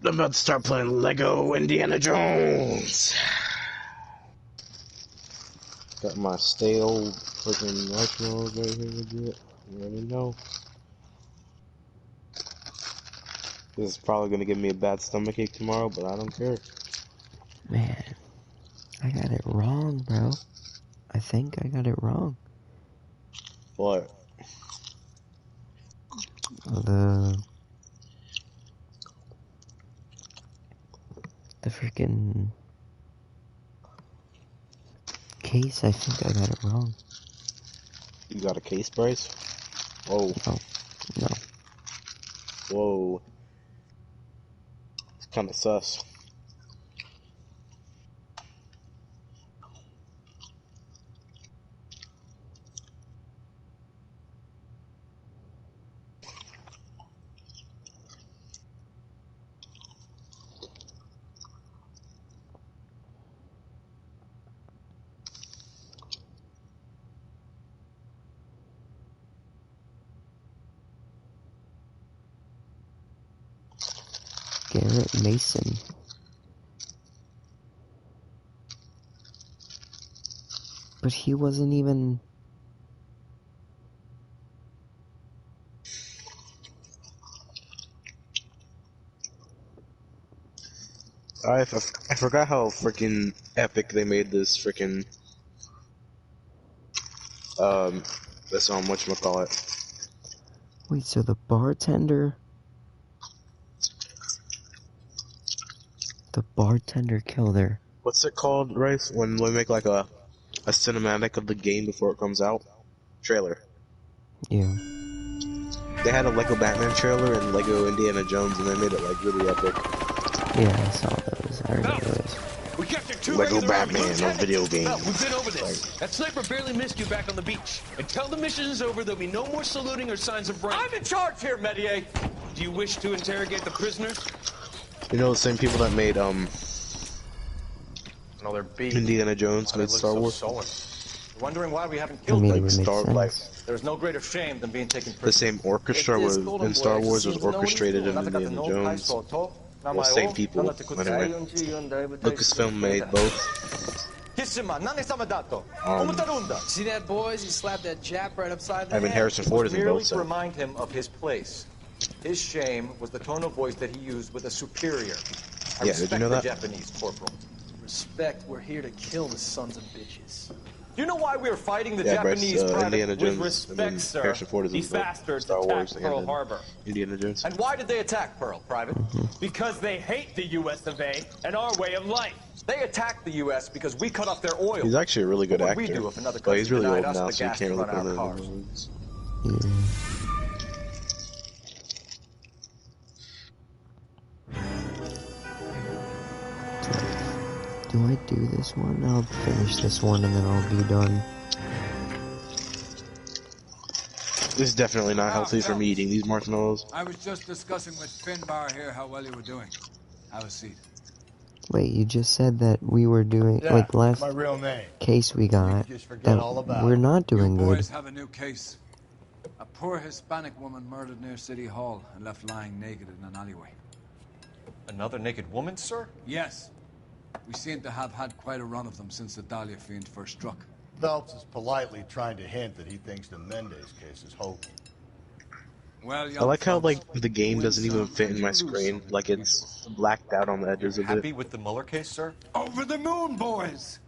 I'm about to start playing Lego Indiana Jones. Got my stale freaking marshmallows right here legit. You already know. This is probably gonna give me a bad stomachache tomorrow, but I don't care. Man, I got it wrong, bro. I think I got it wrong. What? The freaking case, I think I got it wrong. You got a case, Bryce? Whoa. No. Whoa. It's kinda sus. Garrett Mason. But he wasn't even... I forgot how freaking epic they made this freaking this on whatchamacallit. Wait, so the bartender killed her. What's it called, Rice? When we make like a cinematic of the game before it comes out? Trailer. Yeah. They had a Lego Batman trailer and Lego Indiana Jones, and they made it like really epic. Yeah, I saw those. I remember those. We captured two Lego regular Batman on video game. We've been over this. That sniper barely missed you back on the beach. Until the mission is over, there'll be no more saluting or signs of rank. I'm in charge here, Medier. Do you wish to interrogate the prisoners? You know the same people that made Another beat. Indiana Jones made Star Wars. Wondering why we haven't killed like Star There's no greater shame than being taken prisoner. the same orchestra was in Star Wars was orchestrated in Indiana Jones. Well, same people. Anyway, Lucasfilm made both. See that, boys? He slapped that Jap right upside the I mean, head. Harrison Ford is in Merely both. to So. remind him of his place. His shame was the tone of voice that he used with a superior. I Yeah, respect did you know the that? Japanese, Corporal. Respect, we're here to kill the sons of bitches. Do you know why we're fighting the Yeah, Japanese Bryce, private? Indiana Jones, With respect, and then sir, Harrison Ford is in these both bastards Star Wars attacked Pearl and Harbor. Indiana Jones. And why did they attack Pearl, Private? Because they hate the U.S. of A. and our way of life. They attacked the U.S. because we cut off their oil. He's actually a really good What actor. would we do if another But he's country really old denied us now, the so you gas can't to really run put our him in cars? movies. Do I do this one? I'll finish this one and then I'll be done. This is definitely not healthy for me eating these marshmallows. I was just discussing with Finbar here how well you were doing. Have a seat. Wait, you just said that we were doing, Yeah, like, last my real name. case we got, just forget that all about we're it. not doing You good. boys have a new case. A poor Hispanic woman murdered near City Hall and left lying naked in an alleyway. Another naked woman, sir? Yes. We seem to have had quite a run of them since the Dahlia fiend first struck. Phelps is politely trying to hint that he thinks the Mendez case is hokey. Well, I like how, like, the game doesn't even fit in my screen. Like, it's blacked out on the edges of it. Happy with the Mueller case, sir? Over the moon, boys!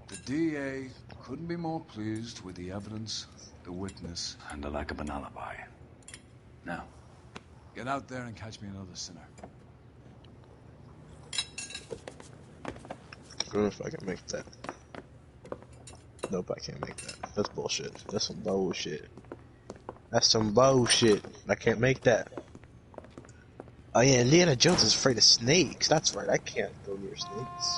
The DA couldn't be more pleased with the evidence, the witness, and the lack of an alibi. Now, get out there and catch me another sinner. I don't know if I can make that. Nope, I can't make that. That's bullshit. That's some bullshit. That's some bullshit. I can't make that. Oh yeah, Indiana Jones is afraid of snakes. That's right, I can't go near snakes.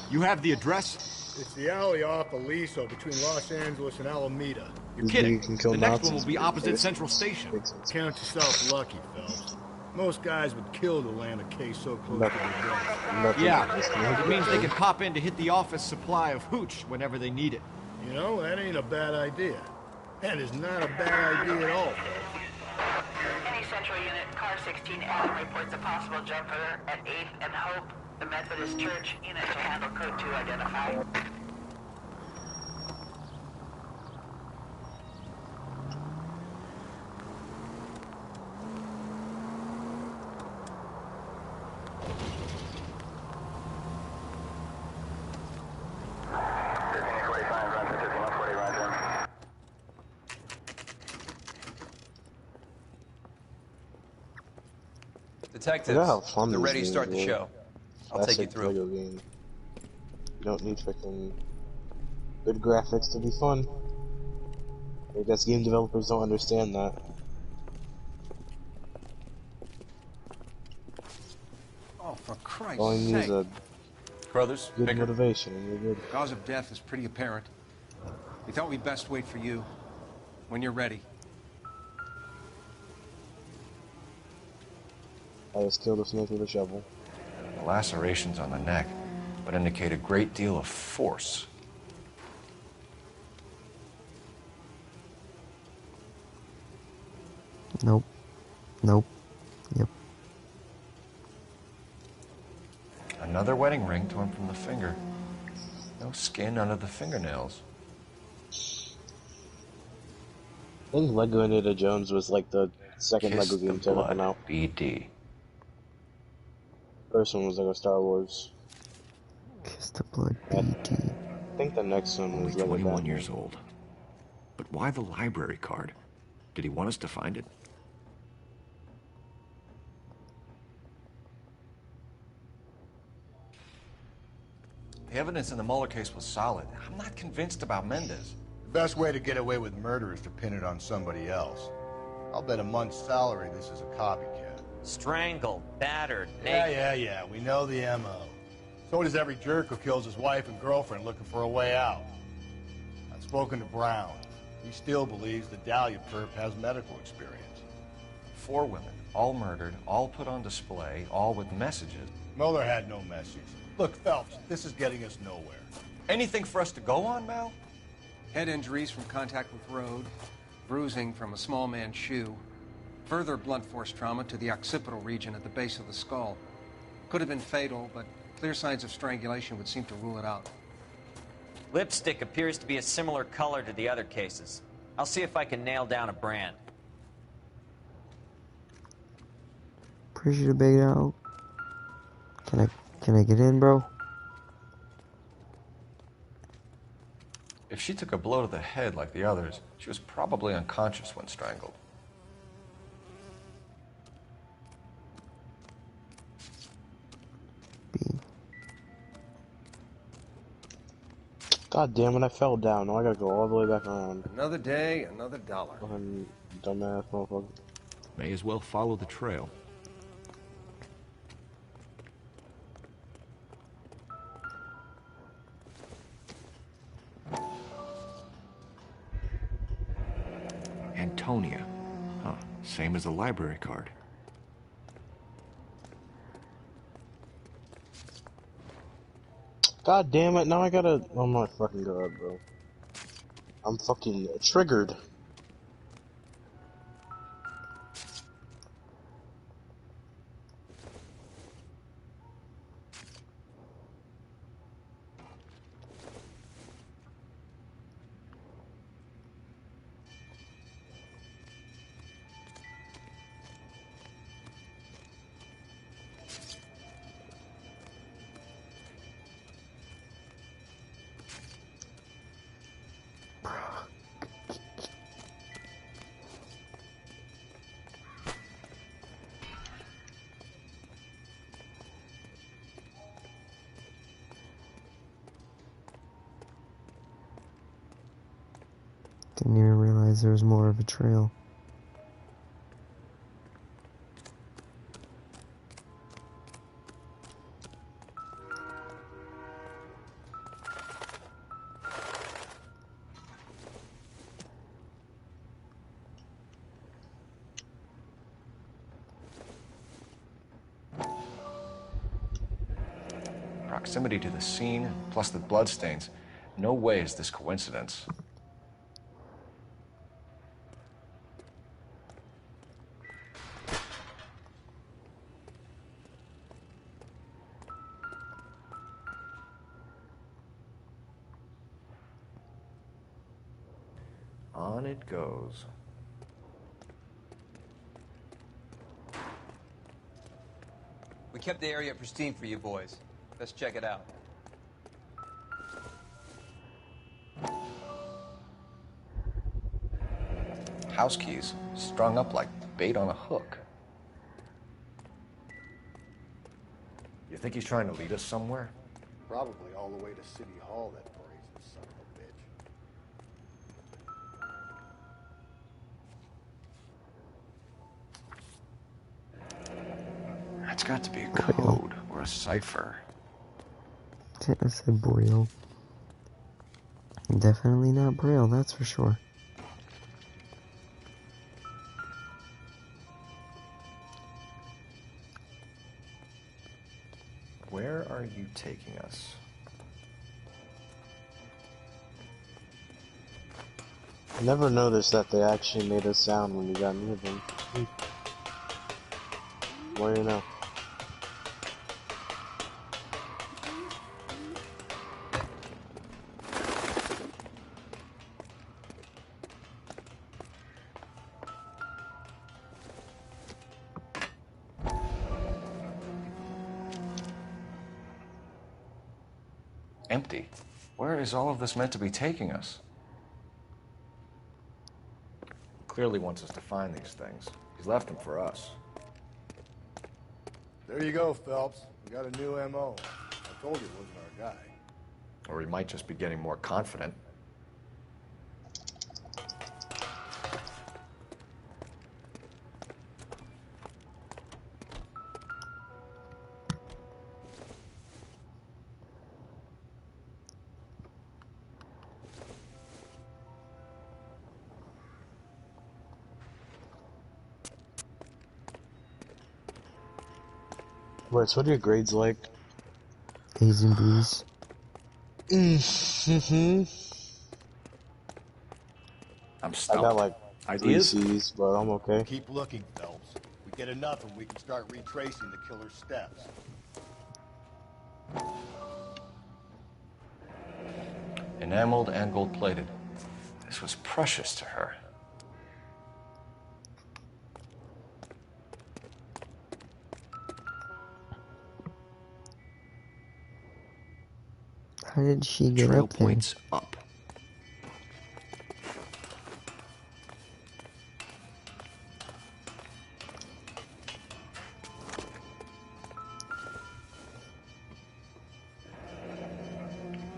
You have the address? It's the alley off Aliso between Los Angeles and Alameda. You're kidding. The next one will be opposite Central Station. Count yourself lucky, Phelps. Most guys would kill to land a case so close to the gun. Yeah, it means they can pop in to hit the office supply of hooch whenever they need it. You know, that ain't a bad idea. That is not a bad idea at all, Phelps. Any Central Unit, Car 16L reports a possible jumper at 8th and Hope, the Methodist Church. Unit to handle code 2 identified. Detectives, they're ready to start the show. I'll take you through. Video game. You don't need freaking good graphics to be fun. I guess game developers don't understand that. Oh, for Christ's All you need is sake. a Brothers, good motivation and you're good. Cause of death is pretty apparent. We thought we'd best wait for you. When you're ready. I was killed a snake with a shovel. The lacerations on the neck would indicate a great deal of force. Nope. Nope. Yep. Another wedding ring torn from the finger. No skin under the fingernails. I think Lego Indiana Jones was like the second Kiss Lego game the to ever blood, come out. BD. First one was like a Star Wars. Kiss the blood, BD. I think the next one was Only like 21 years old. But why the library card? Did he want us to find it? The evidence in the Mueller case was solid. I'm not convinced about Mendez. The best way to get away with murder is to pin it on somebody else. I'll bet a month's salary this is a copycat. Strangled, battered, Yeah, we know the M.O. So does every jerk who kills his wife and girlfriend looking for a way out. I've spoken to Brown. He still believes the Dahlia perp has medical experience. 4 women, all murdered, all put on display, all with messages. Mueller had no message. Look, Phelps, this is getting us nowhere. Anything for us to go on, Mal? Head injuries from contact with road, bruising from a small man's shoe, further blunt force trauma to the occipital region at the base of the skull. Could have been fatal, but clear signs of strangulation would seem to rule it out. Lipstick appears to be a similar color to the other cases. I'll see if I can nail down a brand. Appreciate it, big out. Can I get in, bro? If she took a blow to the head like the others, she was probably unconscious when strangled. God damn it, I fell down. Now I gotta go all the way back around. Another day, another dollar. dumbass motherfucker. May as well follow the trail. Antonia. Huh. Same as the library card. God damn it, now I gotta... Oh my fucking god, bro. I'm fucking triggered. Didn't even realize there was more of a trail. Proximity to the scene, plus the bloodstains. No way is this coincidence. On it goes. We kept the area pristine for you boys. Let's check it out. House keys, strung up like bait on a hook. You think he's trying to lead us somewhere? Probably all the way to City Hall, that brazen son of a bitch. That's got to be a code or a cipher. I said Braille. Definitely not Braille, that's for sure. Where are you taking us? I never noticed that they actually made a sound when you got near them. What do you know? Empty. Where is all of this meant to be taking us? Clearly wants us to find these things. He's left them for us. There you go, Phelps. We got a new M.O. I told you it wasn't our guy. Or he might just be getting more confident. Wait, so what are your grades like? A's and B's. I'm I stumped. got like 3 C's, but I'm okay. Keep looking, Phelps. We get enough and we can start retracing the killer's steps. Enameled and gold-plated. This was precious to her. How did she get Trail up there? points up.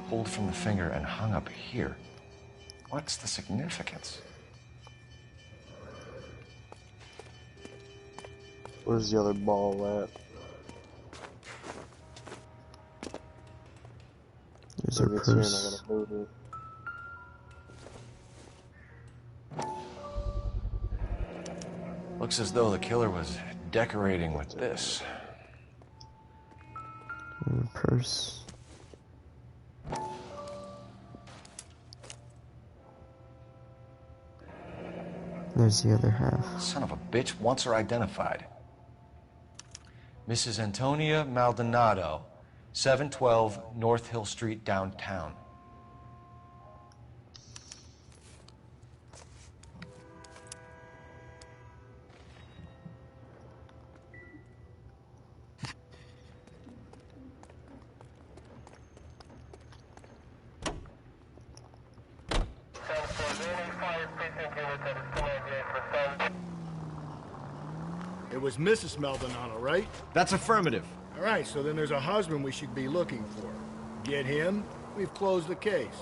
Pulled from the finger and hung up here. What's the significance? Where's the other ball at? There's her Maybe it's here and I purse. gotta move it. Looks as though the killer was decorating with this. Her purse. There's the other half. Son of a bitch wants her identified. Mrs. Antonia Maldonado, 712 North Hill Street, downtown. It was Mrs. Maldonado, right? That's affirmative. All right, so then there's a husband we should be looking for. Get him, we've closed the case.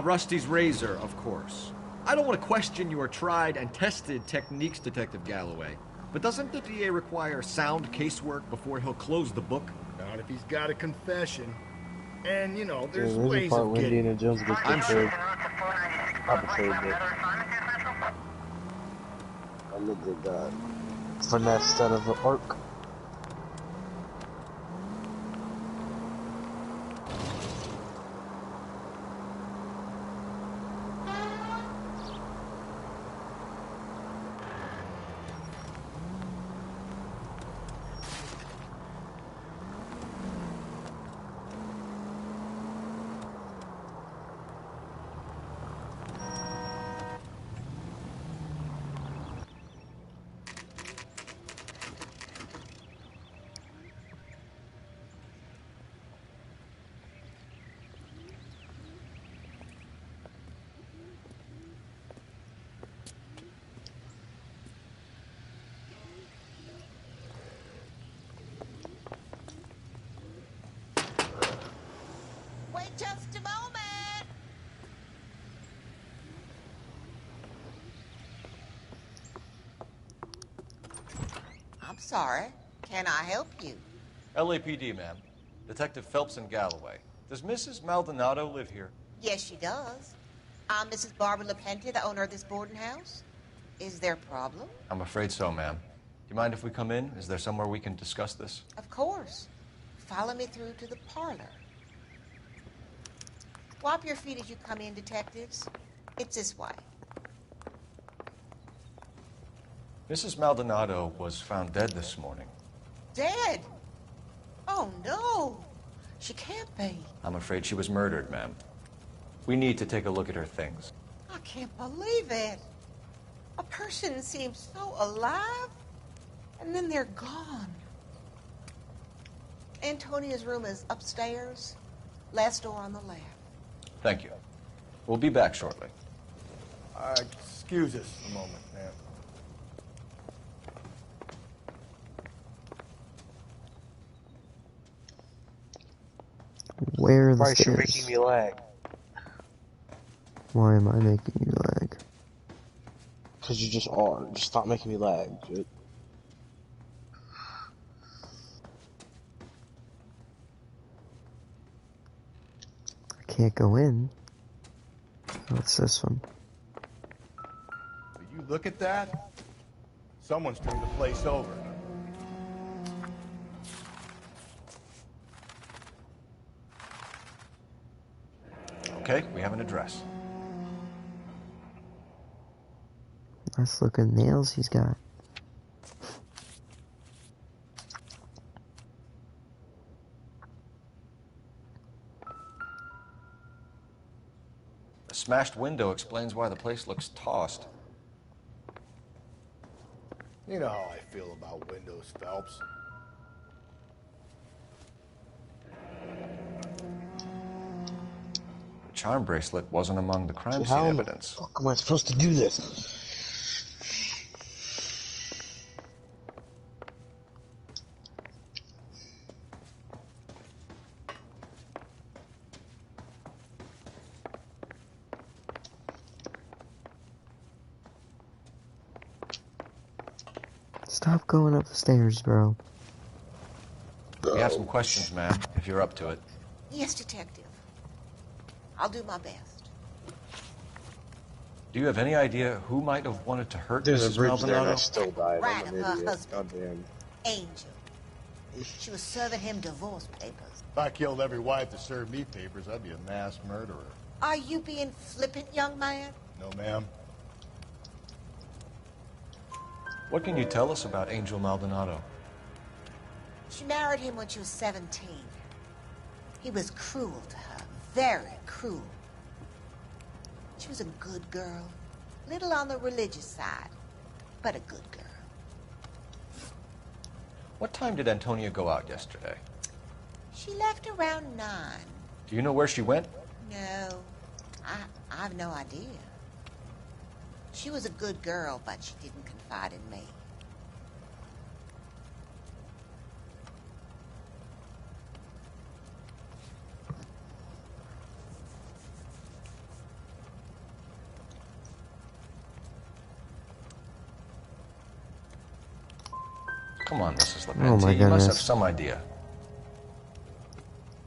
Rusty's razor, of course. I don't want to question your tried and tested techniques, Detective Galloway. But doesn't the DA require sound casework before he'll close the book? Not if he's got a confession. And, you know, There's there's a ways part of when getting... Indiana Jones gets I'm betrayed. sure. Not betrayed, but I look at that. Finesse out of the arc. Wait just a moment. I'm sorry. Can I help you? LAPD, ma'am. Detective Phelps and Galloway. Does Mrs. Maldonado live here? Yes, she does. I'm Mrs. Barbara LaPente, the owner of this boarding house. Is there a problem? I'm afraid so, ma'am. Do you mind if we come in? Is there somewhere we can discuss this? Of course. Follow me through to the parlor. Wipe your feet as you come in, detectives. It's this way. Mrs. Maldonado was found dead this morning. Dead? Oh, no. She can't be. I'm afraid she was murdered, ma'am. We need to take a look at her things. I can't believe it. A person seems so alive, and then they're gone. Antonia's room is upstairs, last door on the left. Thank you. We'll be back shortly. Excuse us a moment, ma'am. Where are the Bryce, you're stairs? making me lag. Why am I making you lag? Because you just are. Just stop making me lag, dude. I can't go in. What's this one? Will you look at that? Someone's turned the place over. Okay, we have an address. Nice looking nails he's got. A smashed window explains why the place looks tossed. You know how I feel about windows, Phelps. The charm bracelet wasn't among the crime scene evidence. How the fuck am I supposed to do this? Stop going up the stairs, bro. We have some questions, ma'am, if you're up to it. Yes, Detective. I'll do my best. Do you have any idea who might have wanted to hurt There's a Mrs. bridge there and I Maldonado? still died. Right I'm of an her idiot. husband. Goddamn. Angel. She was serving him divorce papers. If I killed every wife that served me papers, I'd be a mass murderer. Are you being flippant, young man? No, ma'am. What can you tell us about Angel Maldonado? She married him when she was 17. He was cruel to her, very cruel. She was a good girl, little on the religious side, but a good girl. What time did Antonia go out yesterday? She left around 9. Do you know where she went? No, I have no idea. She was a good girl, but she didn't confide in me. Come on, Mrs. Lepenti. Oh my You must have goodness. some idea.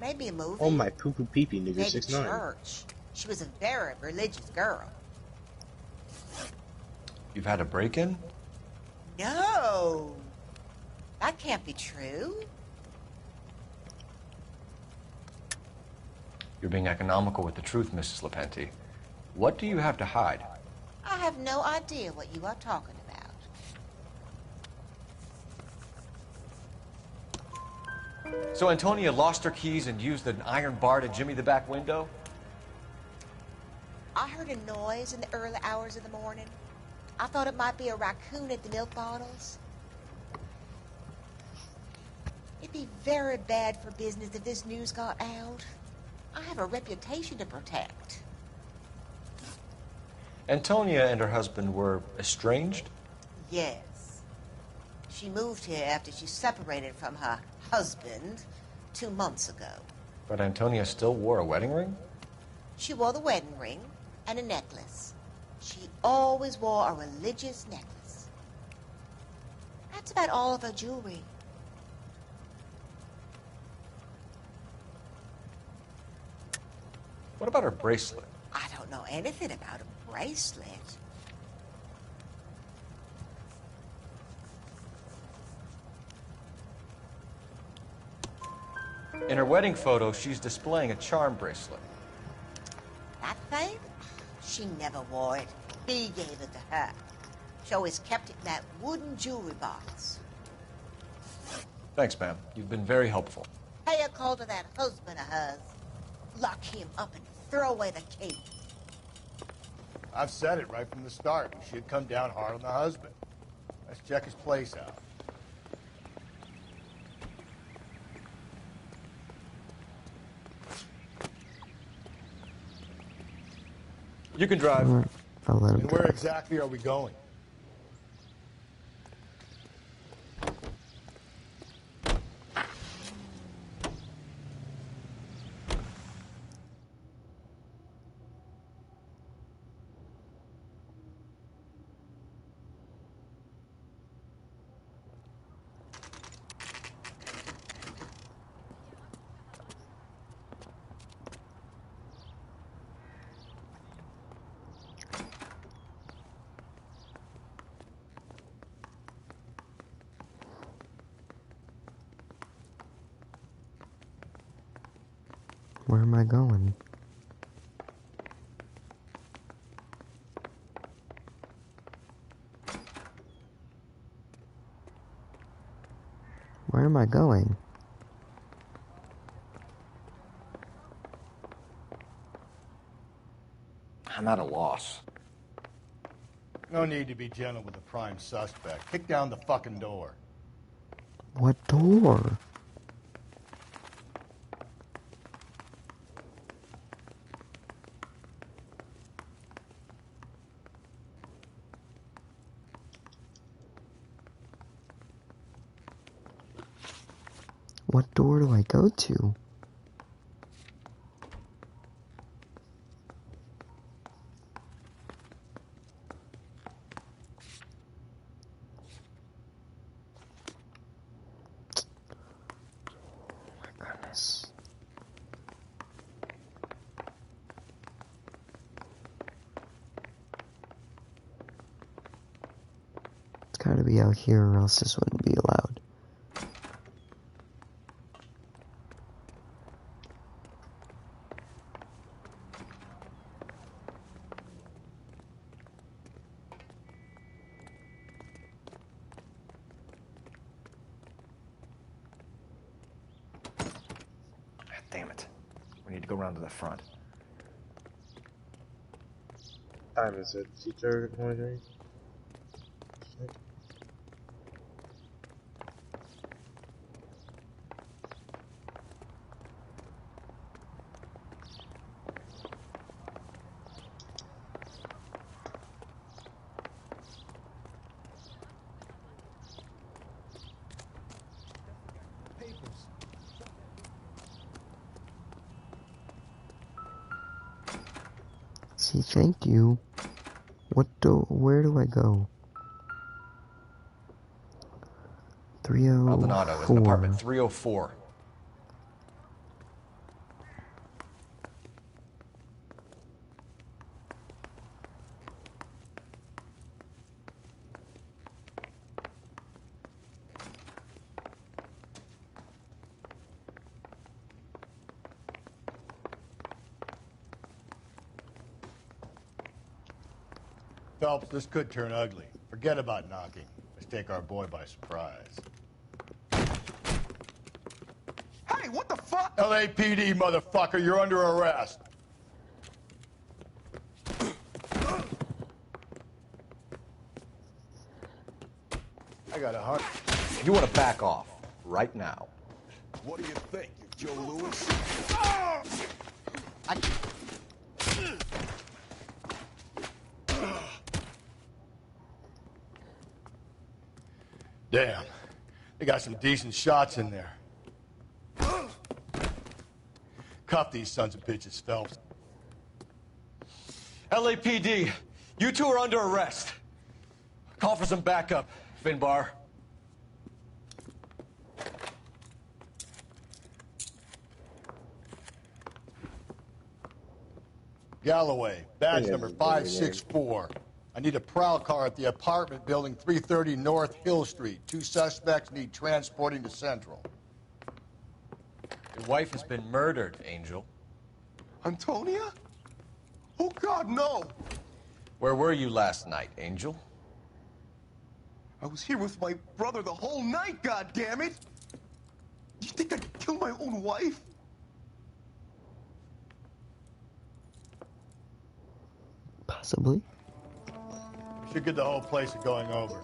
Maybe a movie. Oh my poo poo pee pee nigga Maybe 6'9". church. She was a very religious girl. You've had a break-in? No, that can't be true. You're being economical with the truth, Mrs. Lepenti. What do you have to hide? I have no idea what you are talking about. So Antonia lost her keys and used an iron bar to jimmy the back window? I heard a noise in the early hours of the morning. I thought it might be a raccoon at the milk bottles. It'd be very bad for business if this news got out. I have a reputation to protect. Antonia and her husband were estranged? Yes. She moved here after she separated from her husband 2 months ago. But Antonia still wore a wedding ring? She wore the wedding ring and a necklace. She always wore a religious necklace. That's about all of her jewelry. What about her bracelet? I don't know anything about a bracelet. In her wedding photo, she's displaying a charm bracelet. That thing? She never wore it. He gave it to her. She always kept it in that wooden jewelry box. Thanks, ma'am. You've been very helpful. Pay a call to that husband of hers. Lock him up and throw away the key. I've said it right from the start. We should come down hard on the husband. Let's check his place out. You can drive. I'll let him And where exactly are we going? Where am I going? Where am I going? I'm at a loss. No need to be gentle with the prime suspect. Kick down the fucking door. What door? What door do I go to? be out here or else this wouldn't be allowed. Damn it. We need to go around to the front. Time is it? 2:23. See, thank you. Where do I go? 304. Maldonado is in apartment 304. Phelps, this could turn ugly. Forget about knocking. Let's take our boy by surprise. Hey, what the fuck? LAPD, motherfucker, you're under arrest. I got a heart. You want to back off right now. What do you think, you Joe Louis? Damn. They got some decent shots in there. Cuff these sons of bitches, Phelps. LAPD, you two are under arrest. Call for some backup, Finbar. Galloway, badge number 564. I need a prowl car at the apartment building 330 North Hill Street. 2 suspects need transporting to Central. Your wife has been murdered, Angel. Antonia? Oh, God, no! Where were you last night, Angel? I was here with my brother the whole night, goddammit! You think I'd kill my own wife? Possibly. Should get the whole place going over.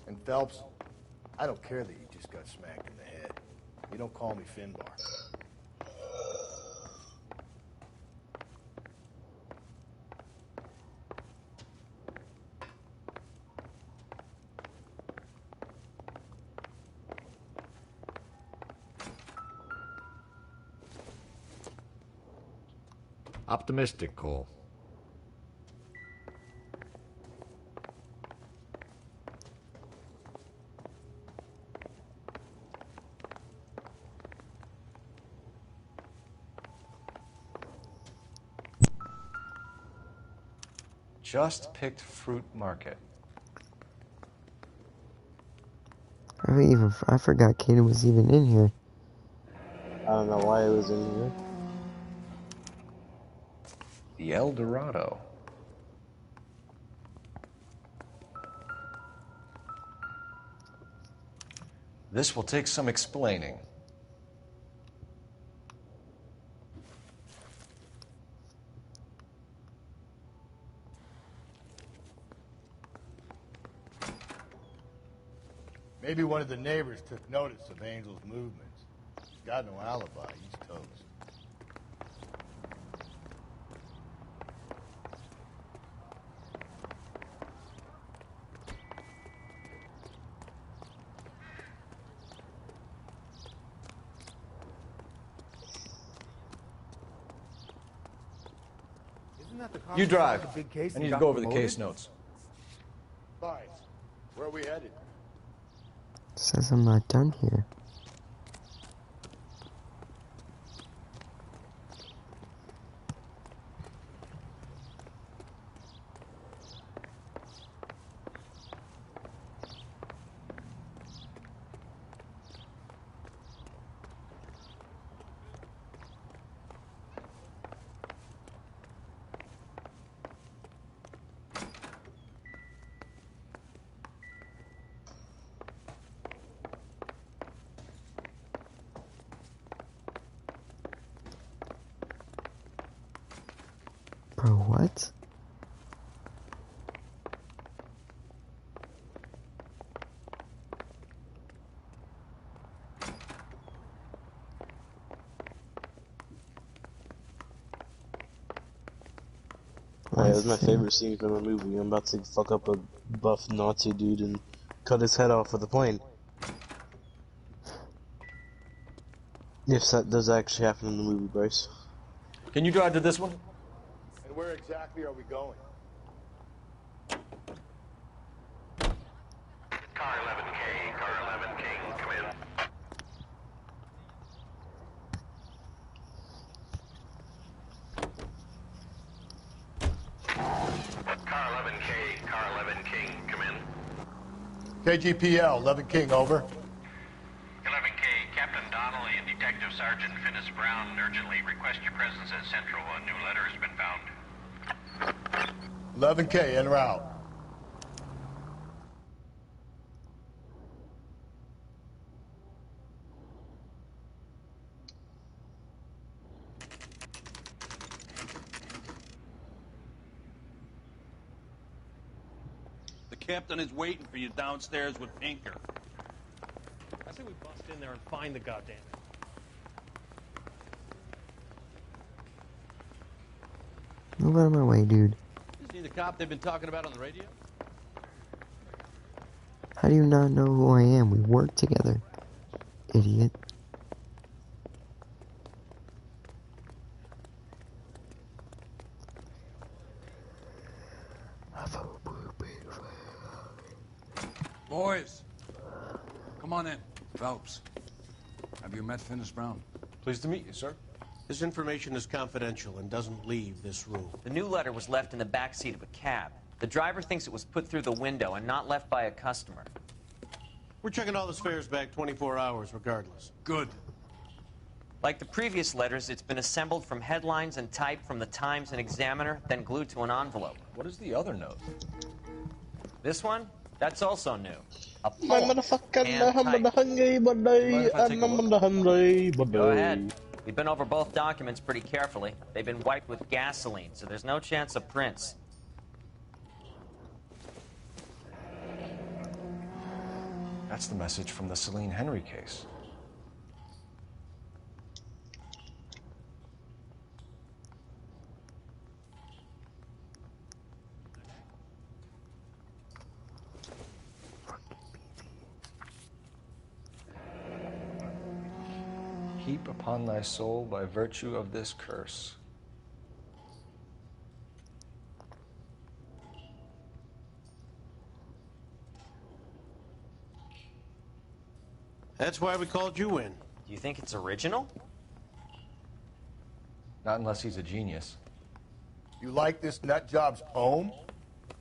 And Phelps, I don't care that you just got smacked in the head. You don't call me Finbar. Optimistic, Cole. Just picked Fruit Market. I forgot Kaden was even in here. I don't know why it was in here. The El Dorado. This will take some explaining. Maybe one of the neighbors took notice of Angel's movements. He's got no alibi. He's toast. You drive. I need to go over the case notes. Fine. Where are we headed? Says I'm not done here. Bro, what? That was my favorite scene from the movie. I'm about to fuck up a buff Nazi dude and cut his head off with a plane. If that does actually happen in the movie, Bryce. Can you drive to this one? And where exactly are we going? Car 11K, car 11 King, come in. Car 11K, car 11 King, come in. KGPL, 11 King, over. 11K, Captain Donnelly and Detective Sergeant Finnis Brown urgently request your presence at Central. A new letter has been found. 11K, en route. The captain is waiting for you downstairs with Pinker. I say we bust in there and find the goddamn. Move out of my way, dude. Is he the cop they've been talking about on the radio? How do you not know who I am? We work together, idiot. Boys, come on in. Phelps, have you met Finnis Brown? Pleased to meet you, sir. This information is confidential and doesn't leave this room. The new letter was left in the back seat of a cab. The driver thinks it was put through the window and not left by a customer. We're checking all his fares back 24 hours regardless. Good. Like the previous letters, it's been assembled from headlines and type from the Times and Examiner, then glued to an envelope. What is the other note? This one? That's also new. A My poem, motherfucking hand-typed. hungry buddy, I'm hungry buddy. Go ahead. We've been over both documents pretty carefully. They've been wiped with gasoline, so there's no chance of prints. That's the message from the Celine Henry case. Heap upon thy soul by virtue of this curse. That's why we called you in. Do you think it's original? Not unless he's a genius. You like this nut job's poem?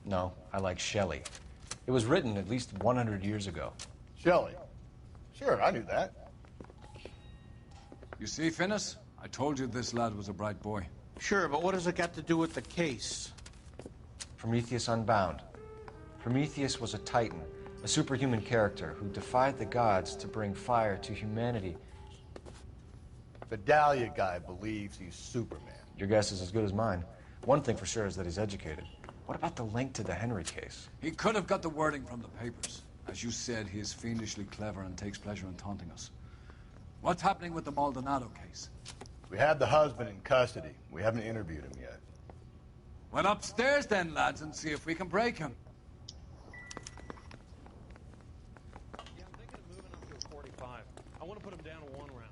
No, I like Shelley. It was written at least 100 years ago. Shelley? Sure, I knew that. You see, Finnis? I told you this lad was a bright boy. Sure, but what has it got to do with the case? Prometheus Unbound. Prometheus was a titan, a superhuman character who defied the gods to bring fire to humanity. The Dahlia guy believes he's Superman. Your guess is as good as mine. One thing for sure is that he's educated. What about the link to the Henry case? He could have got the wording from the papers. As you said, he is fiendishly clever and takes pleasure in taunting us. What's happening with the Maldonado case? We have the husband in custody. We haven't interviewed him yet. Well, upstairs then, lads, and see if we can break him. Yeah, I'm thinking of moving up to a 45. I want to put him down to one round.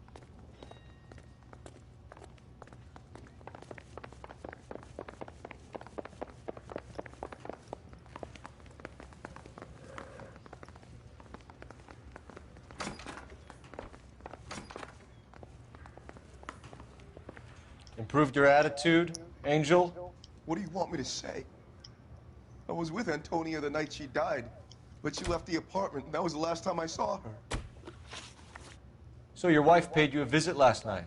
Improved your attitude, Angel? What do you want me to say? I was with Antonia the night she died, but she left the apartment, and that was the last time I saw her. So your wife paid you a visit last night.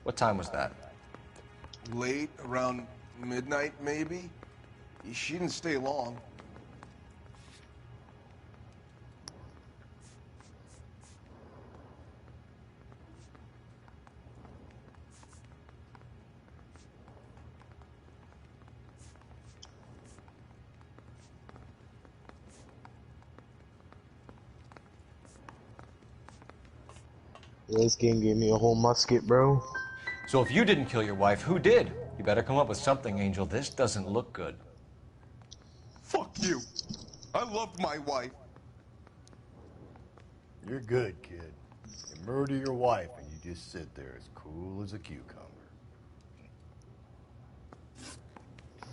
What time was that? Late, around midnight, maybe? She didn't stay long. This game gave me a whole musket, bro. So if you didn't kill your wife, who did? You better come up with something, Angel. This doesn't look good. Fuck you. I loved my wife. You're good, kid. You murder your wife and you just sit there as cool as a cucumber.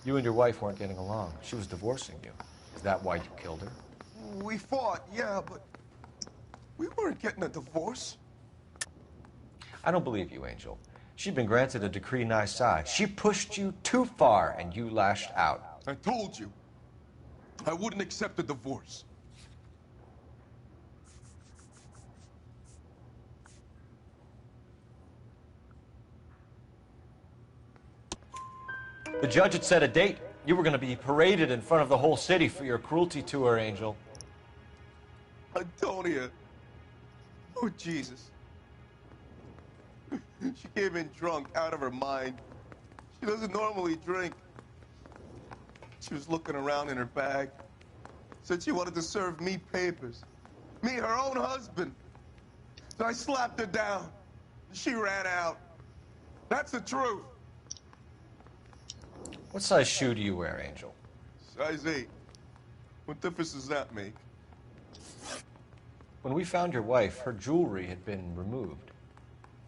You and your wife weren't getting along. She was divorcing you. Is that why you killed her? We fought, yeah, but we weren't getting a divorce. I don't believe you, Angel. She'd been granted a decree nisi. She pushed you too far and you lashed out. I told you. I wouldn't accept a divorce. The judge had set a date. You were going to be paraded in front of the whole city for your cruelty to her, Angel. Antonia. Oh, Jesus. She came in drunk, out of her mind. She doesn't normally drink. She was looking around in her bag. Said she wanted to serve me papers. Me, her own husband. So I slapped her down. She ran out. That's the truth. What size shoe do you wear, Angel? Size 8. What difference does that make? When we found your wife, her jewelry had been removed.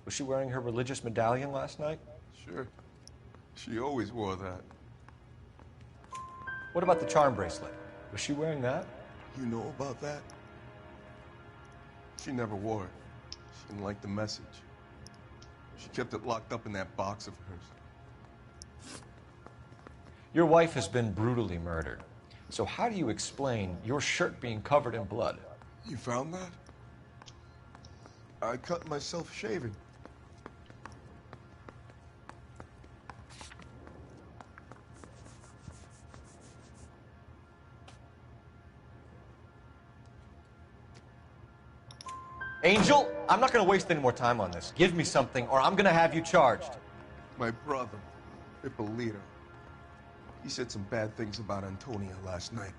Was she wearing her religious medallion last night? Sure. She always wore that. What about the charm bracelet? Was she wearing that? You know about that? She never wore it. She didn't like the message. She kept it locked up in that box of hers. Your wife has been brutally murdered. So how do you explain your shirt being covered in blood? You found that? I cut myself shaving. Angel, I'm not going to waste any more time on this. Give me something or I'm going to have you charged. My brother, Ippolito, he said some bad things about Antonia last night.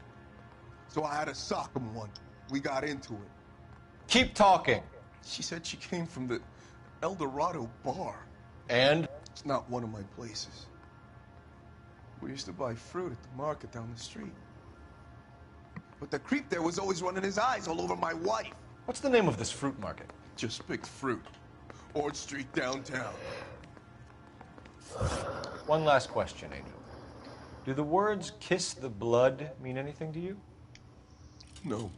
So I had to sock him one. We got into it. Keep talking. She said she came from the El Dorado bar. And? It's not one of my places. We used to buy fruit at the market down the street. But the creep there was always running his eyes all over my wife. What's the name of this fruit market? Just picked fruit. Ord Street downtown. One last question, Angel. Do the words kiss the blood mean anything to you? No.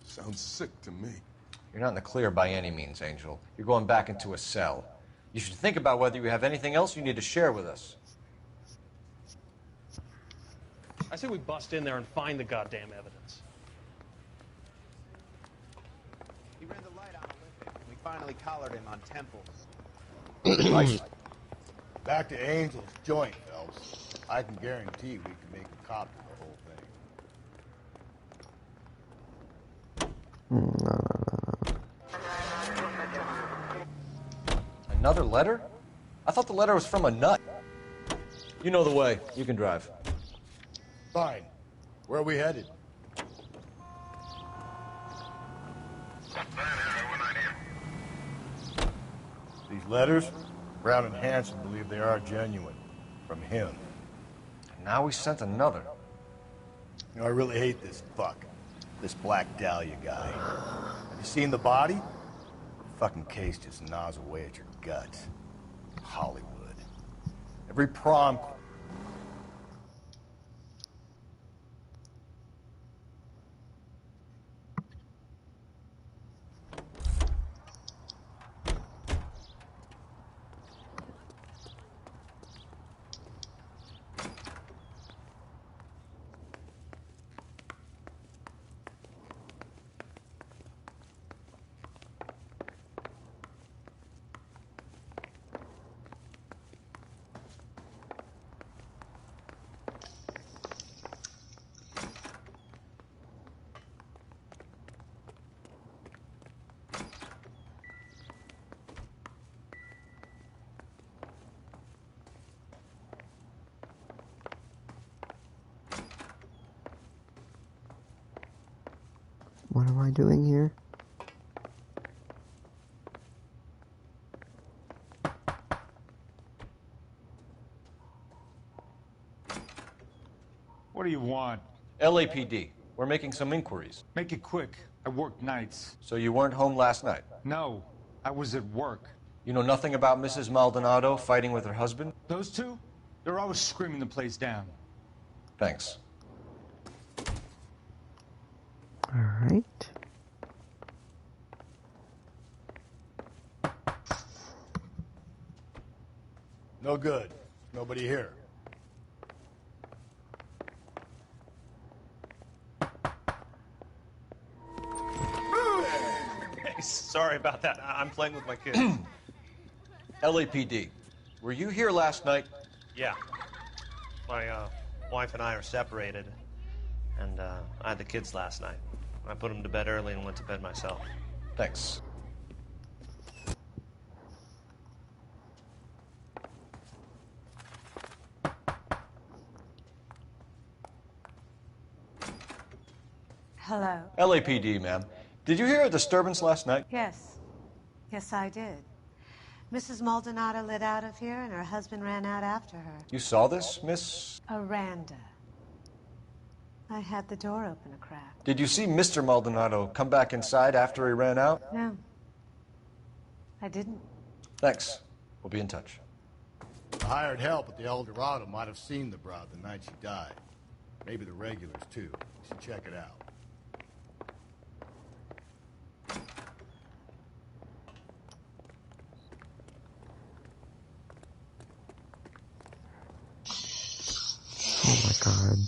Sounds sick to me. You're not in the clear by any means, Angel. You're going back into a cell. You should think about whether you have anything else you need to share with us. I say we bust in there and find the goddamn evidence. He ran the light on Olympic, and we finally collared him on Temple. Back to Angel's joint, Phelps. I can guarantee we can make a copy of the whole thing. Another letter? I thought the letter was from a nut. You know the way. You can drive. Fine. Where are we headed? These letters, Brown and Hanson believe they are genuine. From him. Now we sent another. You know, I really hate this fuck. This Black Dahlia guy. Have you seen the body? The fucking case just gnaws away at your guts. Hollywood. Every prom... What am I doing here? What do you want? LAPD. We're making some inquiries. Make it quick. I work nights. So you weren't home last night? No, I was at work. You know nothing about Mrs. Maldonado fighting with her husband? Those two? They're always screaming the place down. Thanks. All right. No good. Nobody here. Hey, sorry about that. I'm playing with my kids. LAPD. Were you here last night? Yeah. My wife and I are separated, and I had the kids last night. I put them to bed early and went to bed myself. Thanks. Hello. LAPD, ma'am. Did you hear a disturbance last night? Yes. Yes, I did. Mrs. Maldonado lit out of here, and her husband ran out after her. You saw this, Miss? Aranda. I had the door open a crack. Did you see Mr. Maldonado come back inside after he ran out? No. I didn't. Thanks. We'll be in touch. The hired help at the El Dorado might have seen the broad the night she died. Maybe the regulars, too. You should check it out. Oh my god.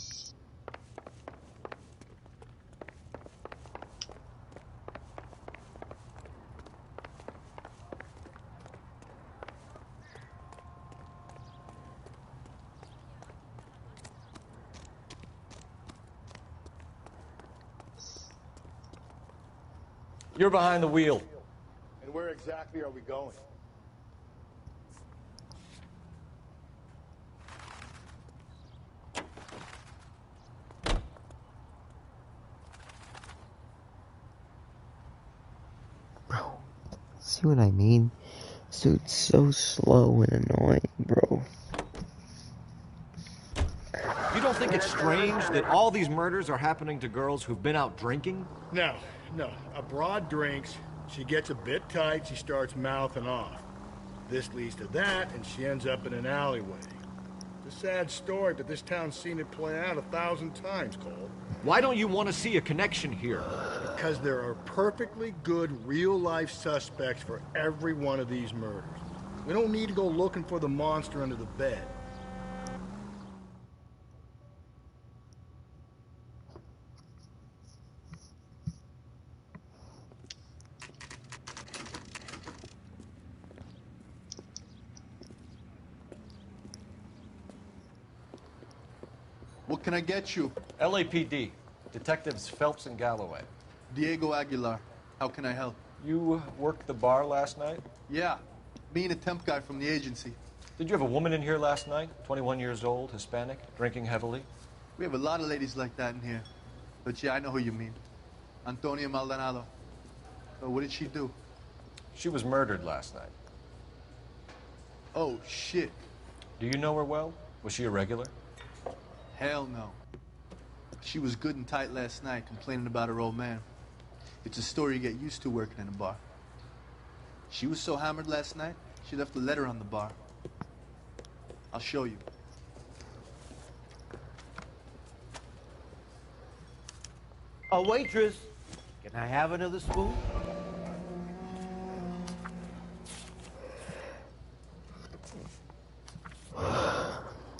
You're behind the wheel. And where exactly are we going? Bro, see what I mean? This dude's so slow and annoying, bro. You don't think it's strange that all these murders are happening to girls who've been out drinking? No. A broad drinks, she gets a bit tight, she starts mouthing off. This leads to that, and she ends up in an alleyway. It's a sad story, but this town's seen it play out 1,000 times, Cole. Why don't you want to see a connection here? Because there are perfectly good real-life suspects for every one of these murders. We don't need to go looking for the monster under the bed. What can I get you? LAPD. Detectives Phelps and Galloway. Diego Aguilar. How can I help? You worked the bar last night? Yeah. Me and a temp guy from the agency. Did you have a woman in here last night? 21 years old, Hispanic, drinking heavily? We have a lot of ladies like that in here. But yeah, I know who you mean. Antonia Maldonado. So what did she do? She was murdered last night. Oh, shit. Do you know her well? Was she a regular? Hell no. She was good and tight last night, complaining about her old man. It's a story you get used to working in a bar. She was so hammered last night, she left a letter on the bar. I'll show you. A waitress, can I have another spoon?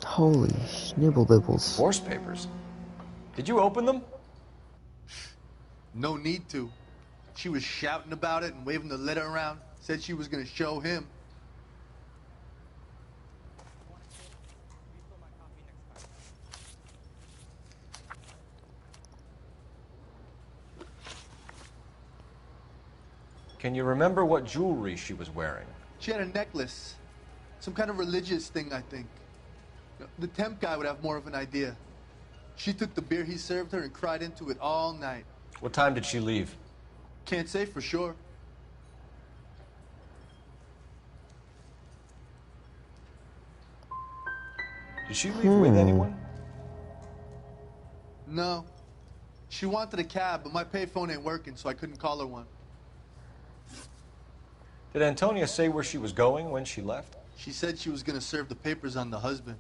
Holy schnibble bibbles. Divorce papers. Did you open them? No need to. She was shouting about it and waving the letter around. Said she was gonna show him. Can you remember what jewelry she was wearing? She had a necklace. Some kind of religious thing, I think. The temp guy would have more of an idea. She took the beer he served her and cried into it all night. What time did she leave? Can't say for sure. Did she leave with anyone? No. She wanted a cab, but my payphone ain't working, so I couldn't call her one. Did Antonia say where she was going when she left? She said she was gonna serve the papers on the husband.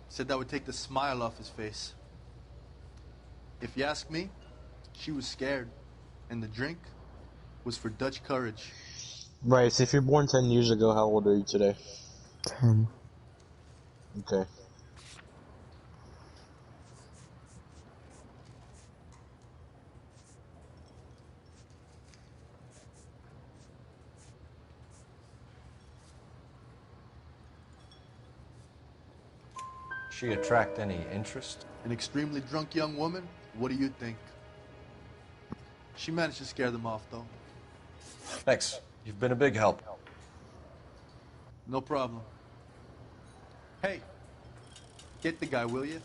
Said that would take the smile off his face. If you ask me, she was scared. And the drink was for Dutch courage. Right, so if you're born 10 years ago, how old are you today? 10. Okay. She attract any interest? An extremely drunk young woman? What do you think? She managed to scare them off, though. Thanks. You've been a big help. No problem. Hey, get the guy, will you?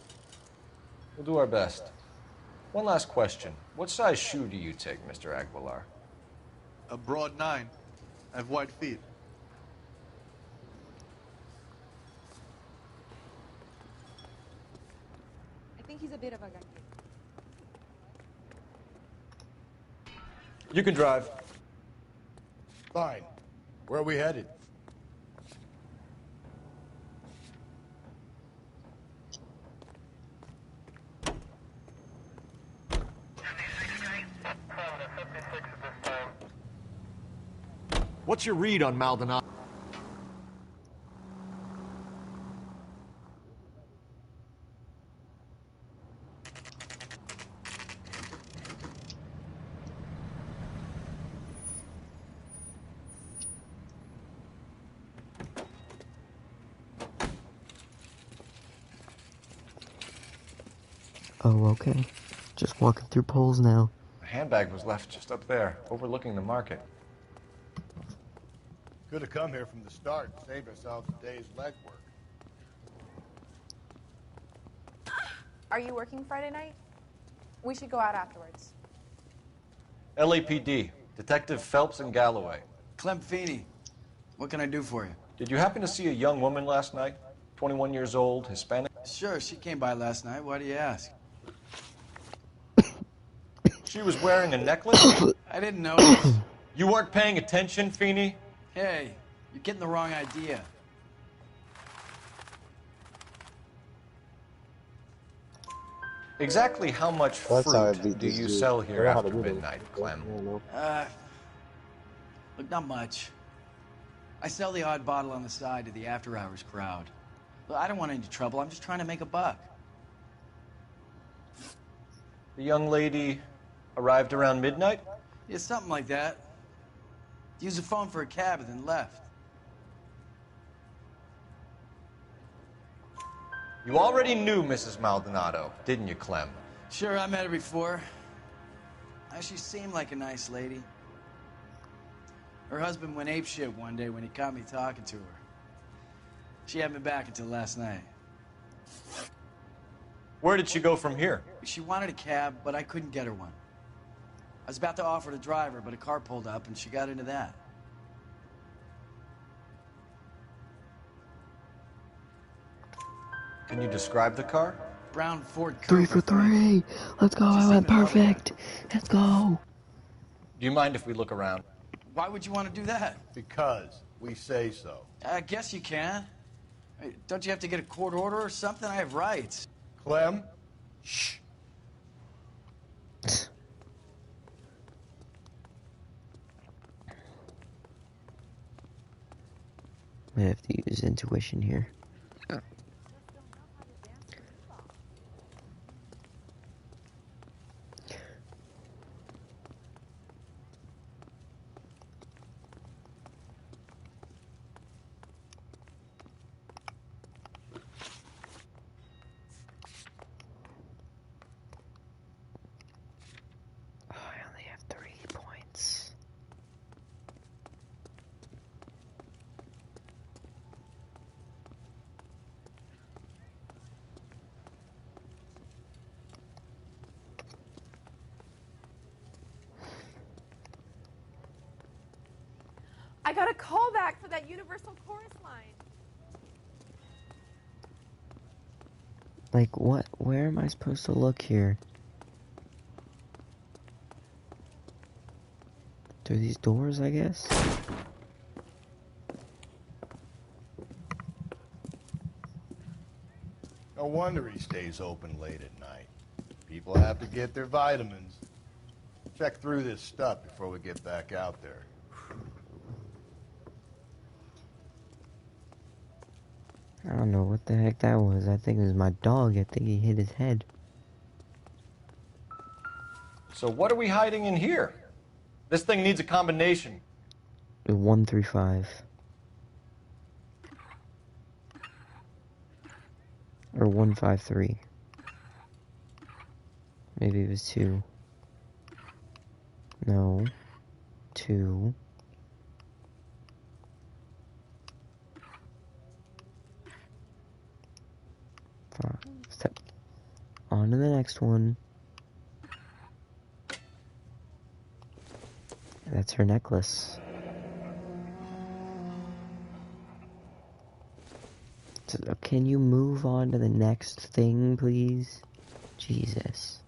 We'll do our best. One last question. What size shoe do you take, Mr. Aguilar? A broad 9. I have wide feet. I think he's a bit of a guy. You can drive. Fine. Where are we headed? What's your read on Maldonado? Oh, okay. Just walking through poles now. The handbag was left just up there, overlooking the market. Could have come here from the start and saved ourselves a day's legwork. Are you working Friday night? We should go out afterwards. LAPD, Detective Phelps and Galloway. Clem Feeney, what can I do for you? Did you happen to see a young woman last night? 21 years old, Hispanic? Sure, she came by last night. Why do you ask? She was wearing a necklace? I didn't notice. You weren't paying attention, Feeney? Hey, you're getting the wrong idea. Exactly how much That's how I fruit beat do this you dude. sell I here know how after to do it. midnight, Clem? Look, not much. I sell the odd bottle on the side to the after-hours crowd. Look, I don't want any trouble. I'm just trying to make a buck. The young lady arrived around midnight? Yeah, something like that. Used the phone for a cab and then left. You already knew Mrs. Maldonado, didn't you, Clem? Sure, I met her before. She seemed like a nice lady. Her husband went apeshit one day when he caught me talking to her. She had me back until last night. Where did she go from here? She wanted a cab, but I couldn't get her one. I was about to offer to drive her, but a car pulled up and she got into that. Can you describe the car? Brown Ford Coupe. 3 for 3. Let's go. I went perfect. Let's go. Do you mind if we look around? Why would you want to do that? Because we say so. I guess you can. Hey, don't you have to get a court order or something? I have rights. Clem? Shh. I have to use intuition here. I got a call back for that Universal Chorus line. Like, what? Where am I supposed to look here? through these doors, I guess? No wonder he stays open late at night. People have to get their vitamins. Check through this stuff before we get back out there. I don't know what the heck that was. I think it was my dog. I think he hit his head. So what are we hiding in here? This thing needs a combination. 135. Or 153. Maybe it was 2. No. 2. Step on to the next one. That's her necklace. So, can you move on to the next thing, please? Jesus.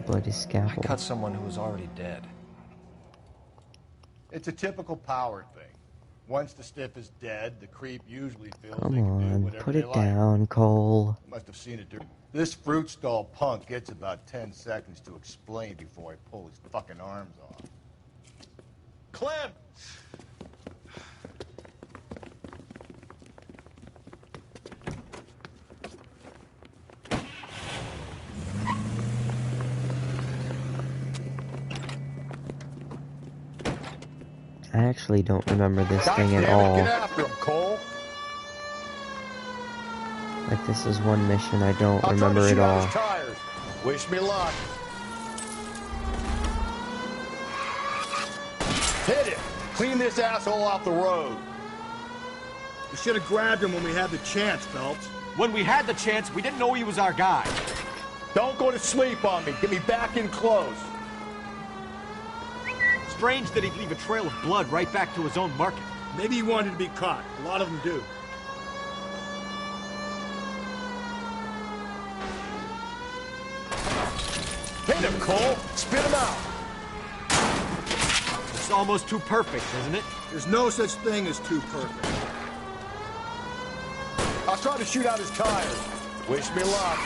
Bloody scalpel. I cut someone who was already dead. It's a typical power thing. Once the stiff is dead, the creep usually feels Come they can do on, whatever put they it like. down, Cole. Must have seen it. This fruit stall punk gets about 10 seconds to explain before I pull his fucking arms off. Clem! I actually don't remember this thing at all. Get after him, Cole. Like, this is one mission I don't I'll remember try to shoot at out all. his tires. Wish me luck. Hit it. Clean this asshole off the road. We should have grabbed him when we had the chance, Phelps. When we had the chance, we didn't know he was our guy. Don't go to sleep on me. Get me back in close. Strange that he'd leave a trail of blood right back to his own market. Maybe he wanted to be caught. A lot of them do. Hit him, Cole. Spit him out. It's almost too perfect, isn't it? There's no such thing as too perfect. I'll try to shoot out his tires. Wish me luck.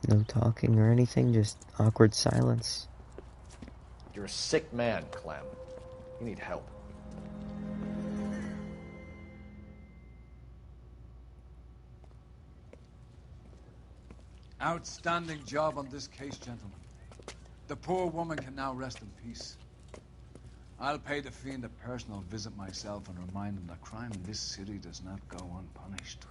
No talking or anything, just awkward silence. You're a sick man, Clem. You need help. Outstanding job on this case, gentlemen. The poor woman can now rest in peace. I'll pay the fiend a personal visit myself and remind him that crime in this city does not go unpunished.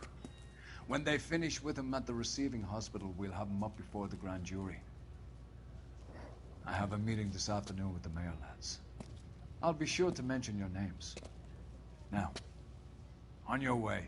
When they finish with him at the receiving hospital, we'll have him up before the grand jury. I have a meeting this afternoon with the mayor lads. I'll be sure to mention your names. Now, on your way.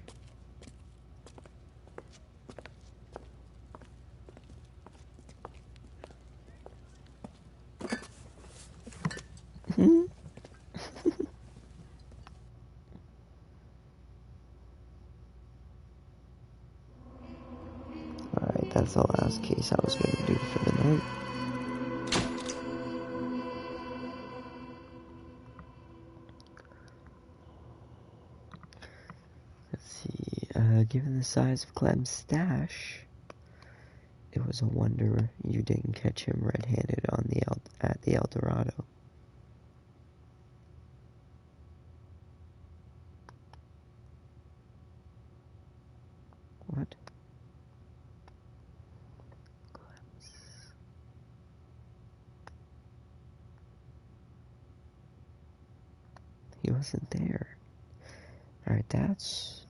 Alright, that's the last case I was going to do for the night. Let's see, given the size of Clem's stash, it was a wonder you didn't catch him red-handed on at the El Dorado. What? wasn't there. Alright, that's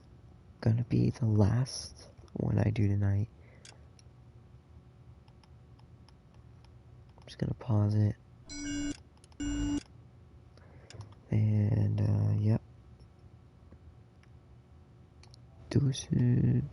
gonna be the last one I do tonight. I'm just gonna pause it. And, yep. Deuces.